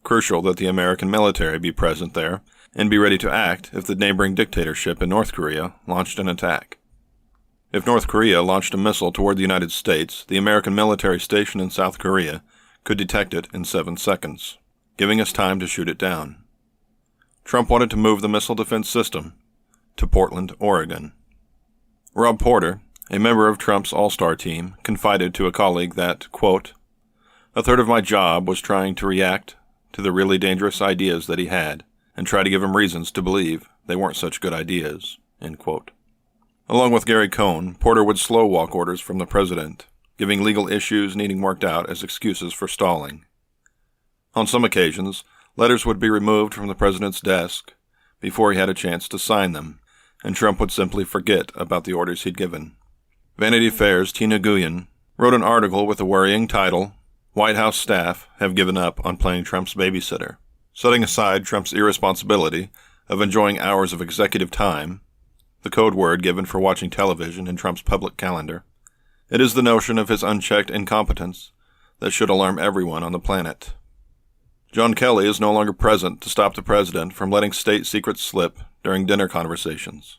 Crucial that the American military be present there and be ready to act if the neighboring dictatorship in North Korea launched an attack. If North Korea launched a missile toward the United States, the American military station in South Korea could detect it in 7 seconds, giving us time to shoot it down. Trump wanted to move the missile defense system to Portland, Oregon. Rob Porter, a member of Trump's all-star team, confided to a colleague that, quote, a third of my job was trying to react to the really dangerous ideas that he had and try to give him reasons to believe they weren't such good ideas, end quote. Along with Gary Cohn, Porter would slow walk orders from the president, giving legal issues needing worked out as excuses for stalling. On some occasions, letters would be removed from the president's desk before he had a chance to sign them, and Trump would simply forget about the orders he'd given. Vanity Fair's Tina Guyen wrote an article with the worrying title, White House Staff Have Given Up on Playing Trump's Babysitter. Setting aside Trump's irresponsibility of enjoying hours of executive time, the code word given for watching television in Trump's public calendar, it is the notion of his unchecked incompetence that should alarm everyone on the planet. John Kelly is no longer present to stop the president from letting state secrets slip during dinner conversations.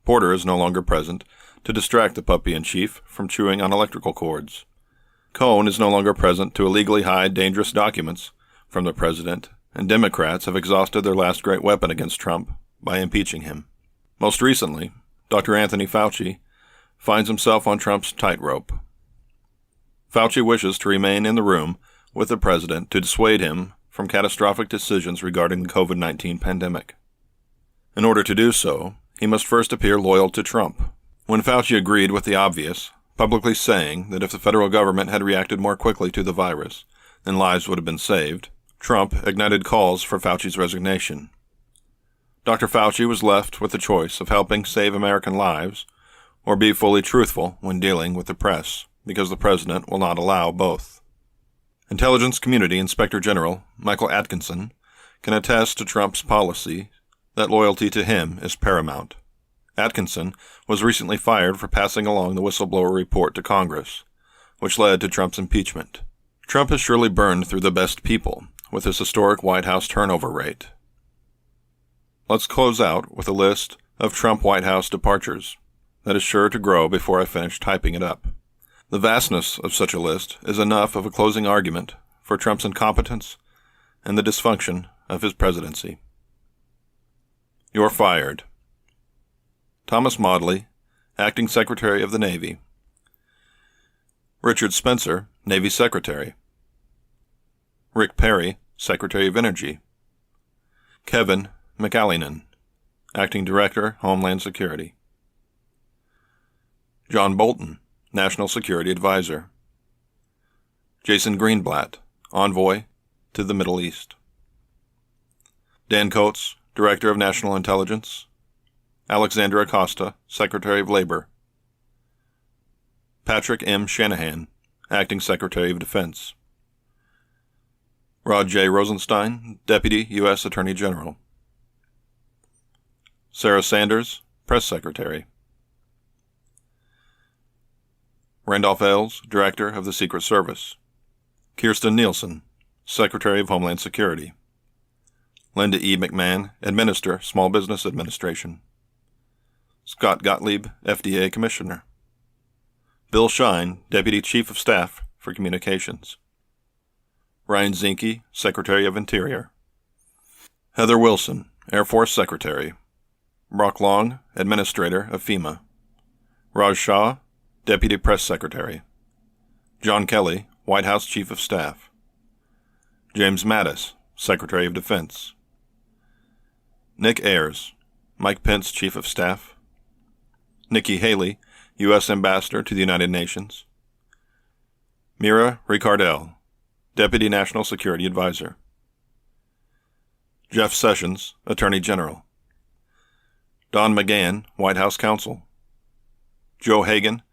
Porter is no longer present to distract the puppy-in-chief from chewing on electrical cords. Cohn is no longer present to illegally hide dangerous documents from the president, and Democrats have exhausted their last great weapon against Trump by impeaching him. Most recently, Dr. Anthony Fauci finds himself on Trump's tightrope. Fauci wishes to remain in the room with the president to dissuade him from catastrophic decisions regarding the COVID-19 pandemic. In order to do so, he must first appear loyal to Trump. When Fauci agreed with the obvious, publicly saying that if the federal government had reacted more quickly to the virus, then lives would have been saved, Trump ignited calls for Fauci's resignation. Dr. Fauci was left with the choice of helping save American lives or be fully truthful when dealing with the press, because the president will not allow both. Intelligence Community Inspector General Michael Atkinson can attest to Trump's policy that loyalty to him is paramount. Atkinson was recently fired for passing along the whistleblower report to Congress, which led to Trump's impeachment. Trump has surely burned through the best people with his historic White House turnover rate. Let's close out with a list of Trump White House departures that is sure to grow before I finish typing it up. The vastness of such a list is enough of a closing argument for Trump's incompetence and the dysfunction of his presidency. You're fired. Thomas Maudley, Acting Secretary of the Navy. Richard Spencer, Navy Secretary. Rick Perry, Secretary of Energy. Kevin McAleenan, Acting Director, Homeland Security. John Bolton, National Security Advisor. Jason Greenblatt, Envoy to the Middle East. Dan Coates, Director of National Intelligence. Alexandra Acosta, Secretary of Labor. Patrick M. Shanahan, Acting Secretary of Defense. Rod J. Rosenstein, Deputy U.S. Attorney General. Sarah Sanders, Press Secretary. Randolph Ailes, Director of the Secret Service. Kirsten Nielsen, Secretary of Homeland Security. Linda E. McMahon, Administrator, Small Business Administration. Scott Gottlieb, FDA Commissioner. Bill Shine, Deputy Chief of Staff for Communications. Ryan Zinke, Secretary of Interior. Heather Wilson, Air Force Secretary. Brock Long, Administrator of FEMA. Raj Shah, Deputy Press Secretary. John Kelly, White House Chief of Staff. James Mattis, Secretary of Defense. Nick Ayers, Mike Pence Chief of Staff. Nikki Haley, U.S. Ambassador to the United Nations. Mira Ricardel, Deputy National Security Advisor. Jeff Sessions, Attorney General. Don McGahn, White House Counsel. Joe Hagan,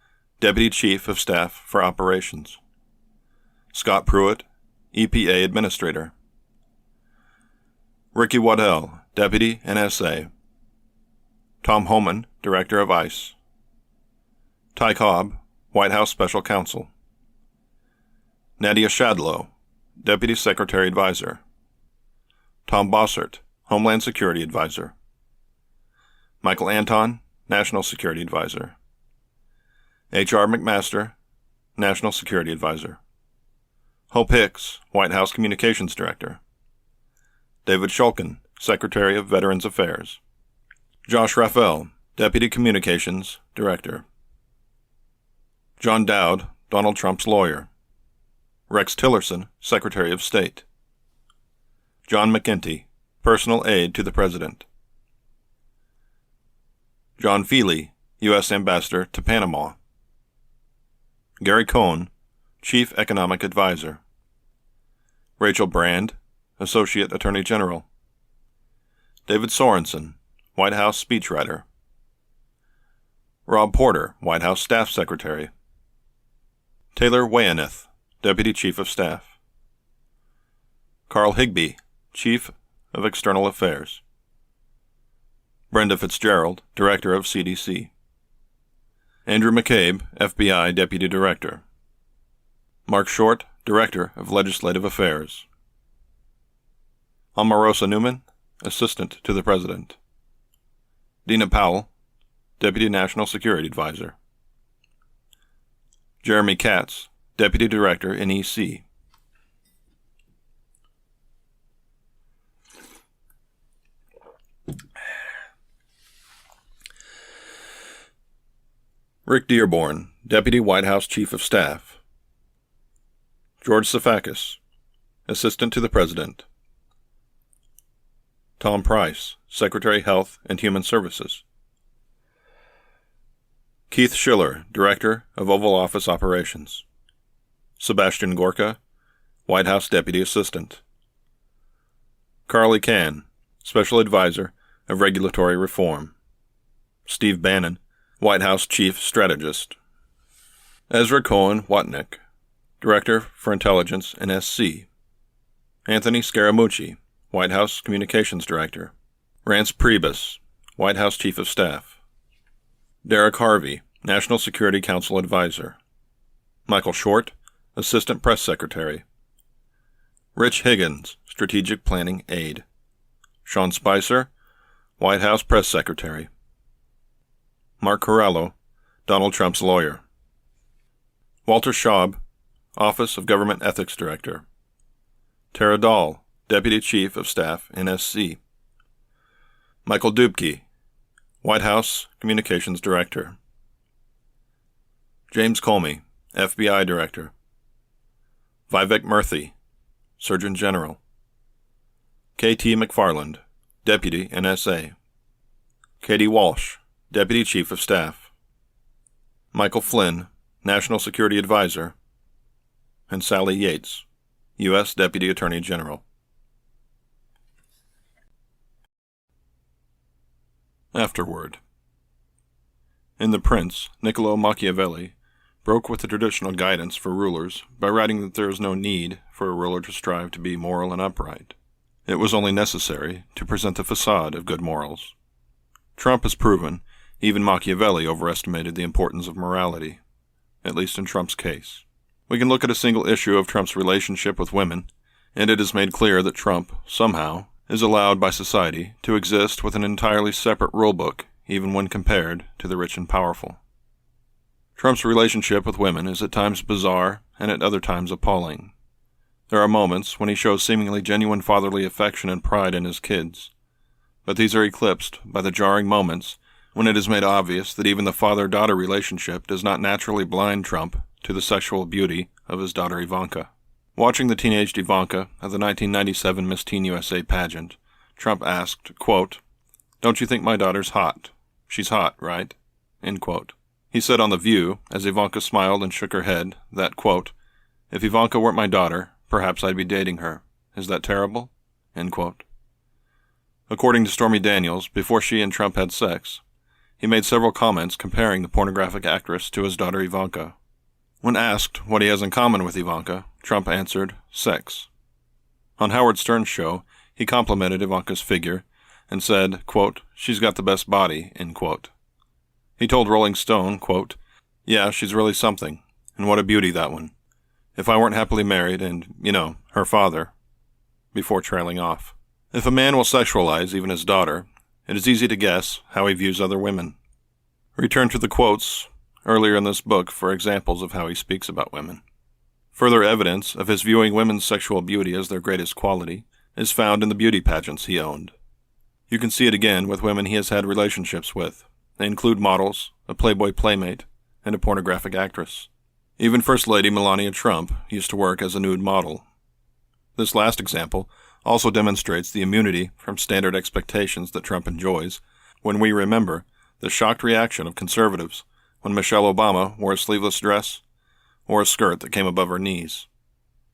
Deputy Chief of Staff for Operations. Scott Pruitt, EPA Administrator. Ricky Waddell, Deputy NSA. Tom Homan, Director of ICE. Ty Cobb, White House Special Counsel. Nadia Shadlow, Deputy Secretary Advisor. Tom Bossert, Homeland Security Advisor. Michael Anton, National Security Advisor. H.R. McMaster, National Security Advisor. Hope Hicks, White House Communications Director. David Shulkin, Secretary of Veterans Affairs. Josh Raphael, Deputy Communications Director. John Dowd, Donald Trump's lawyer. Rex Tillerson, Secretary of State. John McEntee, Personal Aide to the President. John Feely, U.S. Ambassador to Panama. Gary Cohn, Chief Economic Advisor. Rachel Brand, Associate Attorney General. David Sorensen, White House Speechwriter. Rob Porter, White House Staff Secretary. Taylor Wayaneth, Deputy Chief of Staff. Carl Higbee, Chief of External Affairs. Brenda Fitzgerald, Director of CDC. Andrew McCabe, FBI Deputy Director. Mark Short, Director of Legislative Affairs. Omarosa Newman, Assistant to the President. Dina Powell, Deputy National Security Advisor. Jeremy Katz, Deputy Director in EC. Rick Dearborn, Deputy White House Chief of Staff. George Sefakis, Assistant to the President. Tom Price, Secretary Health and Human Services. Keith Schiller, Director of Oval Office Operations. Sebastian Gorka, White House Deputy Assistant. Carly Cann, Special Advisor, of Regulatory Reform. Steve Bannon, White House Chief Strategist. Ezra Cohen Watnick, Director for Intelligence, NSC. Anthony Scaramucci, White House Communications Director. Rance Priebus, White House Chief of Staff. Derek Harvey, National Security Council Advisor. Michael Short, Assistant Press Secretary. Rich Higgins, Strategic Planning Aide. Sean Spicer, White House Press Secretary. Mark Corallo, Donald Trump's lawyer. Walter Schaub, Office of Government Ethics Director. Tara Dahl, Deputy Chief of Staff, NSC. Michael Dubke, White House Communications Director. James Comey, FBI Director. Vivek Murthy, Surgeon General. K.T. McFarland, Deputy NSA. Katie Walsh, Deputy Chief of Staff. Michael Flynn, National Security Advisor. And Sally Yates, U.S. Deputy Attorney General. Afterword. In The Prince, Niccolò Machiavelli broke with the traditional guidance for rulers by writing that there is no need for a ruler to strive to be moral and upright. It was only necessary to present the facade of good morals. Trump has proven even Machiavelli overestimated the importance of morality, at least in Trump's case. We can look at a single issue of Trump's relationship with women, and it is made clear that Trump, somehow, is allowed by society to exist with an entirely separate rulebook, even when compared to the rich and powerful. Trump's relationship with women is at times bizarre and at other times appalling. There are moments when he shows seemingly genuine fatherly affection and pride in his kids, but these are eclipsed by the jarring moments when it is made obvious that even the father-daughter relationship does not naturally blind Trump to the sexual beauty of his daughter Ivanka. Watching the teenaged Ivanka at the 1997 Miss Teen USA pageant, Trump asked, quote, "Don't you think my daughter's hot? She's hot, right?" End quote. He said on The View, as Ivanka smiled and shook her head, that, quote, "If Ivanka weren't my daughter, perhaps I'd be dating her. Is that terrible?" End quote. According to Stormy Daniels, before she and Trump had sex, he made several comments comparing the pornographic actress to his daughter Ivanka. When asked what he has in common with Ivanka, Trump answered, sex. On Howard Stern's show, he complimented Ivanka's figure and said, quote, "She's got the best body," end quote. He told Rolling Stone, quote, "Yeah, she's really something, and what a beauty, that one. If I weren't happily married and, her father," before trailing off. If a man will sexualize even his daughter, it is easy to guess how he views other women. Return to the quotes earlier in this book for examples of how he speaks about women. Further evidence of his viewing women's sexual beauty as their greatest quality is found in the beauty pageants he owned. You can see it again with women he has had relationships with. They include models, a Playboy playmate, and a pornographic actress. Even First Lady Melania Trump used to work as a nude model. This last example also demonstrates the immunity from standard expectations that Trump enjoys when we remember the shocked reaction of conservatives when Michelle Obama wore a sleeveless dress or a skirt that came above her knees.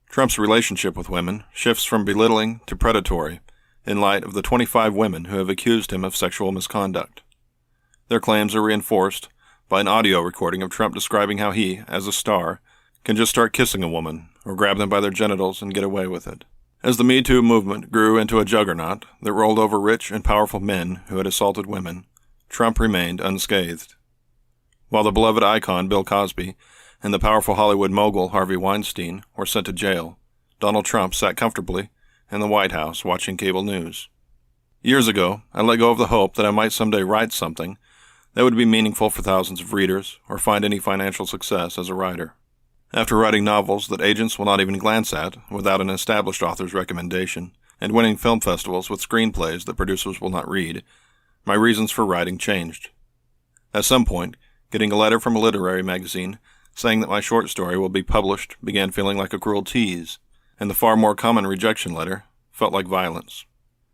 Trump's relationship with women shifts from belittling to predatory in light of the 25 women who have accused him of sexual misconduct. Their claims are reinforced by an audio recording of Trump describing how he, as a star, can just start kissing a woman or grab them by their genitals and get away with it. As the Me Too movement grew into a juggernaut that rolled over rich and powerful men who had assaulted women, Trump remained unscathed. While the beloved icon Bill Cosby and the powerful Hollywood mogul Harvey Weinstein were sent to jail, Donald Trump sat comfortably in the White House watching cable news. Years ago, I let go of the hope that I might someday write something that would be meaningful for thousands of readers or find any financial success as a writer. After writing novels that agents will not even glance at without an established author's recommendation, and winning film festivals with screenplays that producers will not read, my reasons for writing changed. At some point, getting a letter from a literary magazine saying that my short story will be published began feeling like a cruel tease, and the far more common rejection letter felt like violence.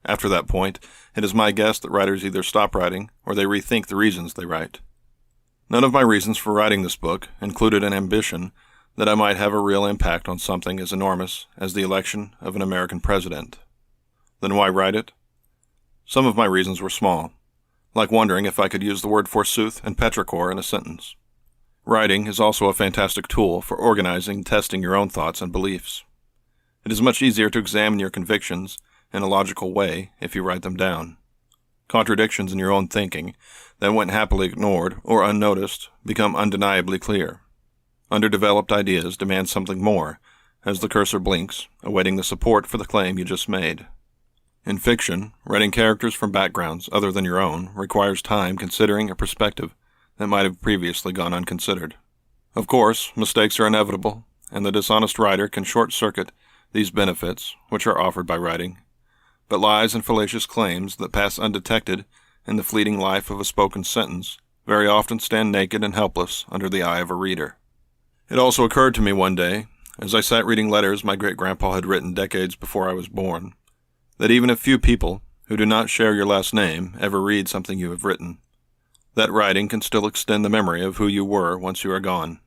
After that point, it is my guess that writers either stop writing or they rethink the reasons they write. None of my reasons for writing this book included an ambition that I might have a real impact on something as enormous as the election of an American president. Then why write it? Some of my reasons were small, like wondering if I could use the word forsooth and petrichor in a sentence. Writing is also a fantastic tool for organizing and testing your own thoughts and beliefs. It is much easier to examine your convictions in a logical way if you write them down. Contradictions in your own thinking that went happily ignored or unnoticed become undeniably clear. Underdeveloped ideas demand something more, as the cursor blinks, awaiting the support for the claim you just made. In fiction, writing characters from backgrounds other than your own requires time considering a perspective that might have previously gone unconsidered. Of course, mistakes are inevitable, and the dishonest writer can short-circuit these benefits, which are offered by writing. But lies and fallacious claims that pass undetected in the fleeting life of a spoken sentence very often stand naked and helpless under the eye of a reader. It also occurred to me one day, as I sat reading letters my great-grandpa had written decades before I was born, that even if few people who do not share your last name ever read something you have written, that writing can still extend the memory of who you were once you are gone.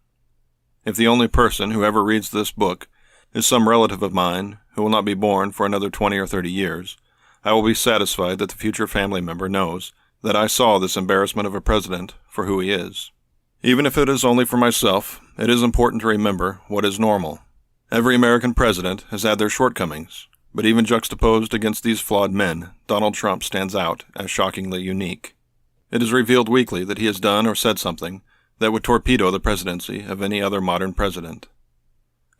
If the only person who ever reads this book is some relative of mine who will not be born for another 20 or 30 years, I will be satisfied that the future family member knows that I saw this embarrassment of a president for who he is. Even if it is only for myself, it is important to remember what is normal. Every American president has had their shortcomings, but even juxtaposed against these flawed men, Donald Trump stands out as shockingly unique. It is revealed weekly that he has done or said something that would torpedo the presidency of any other modern president.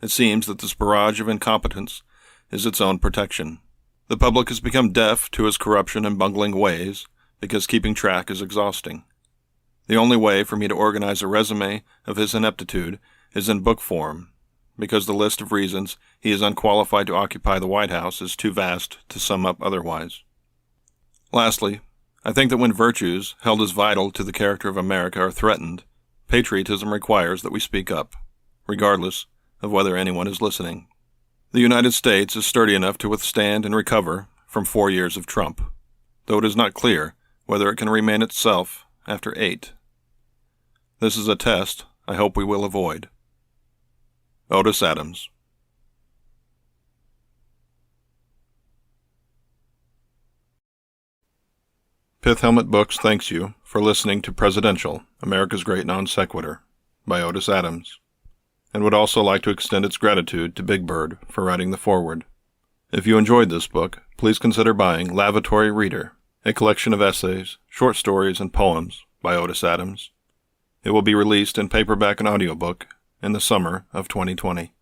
It seems that this barrage of incompetence is its own protection. The public has become deaf to his corruption and bungling ways because keeping track is exhausting. The only way for me to organize a resume of his ineptitude is in book form, because the list of reasons he is unqualified to occupy the White House is too vast to sum up otherwise. Lastly, I think that when virtues held as vital to the character of America are threatened, patriotism requires that we speak up, regardless of whether anyone is listening. The United States is sturdy enough to withstand and recover from 4 years of Trump, though it is not clear whether it can remain itself after 8. This is a test I hope we will avoid. Otis Adams. Pith Helmet Books thanks you for listening to Presidential, America's Great Non Sequitur, by Otis Adams, and would also like to extend its gratitude to Big Bird for writing the foreword. If you enjoyed this book, please consider buying Lavatory Reader, a collection of essays, short stories, and poems by Otis Adams. It will be released in paperback and audiobook in the summer of 2020.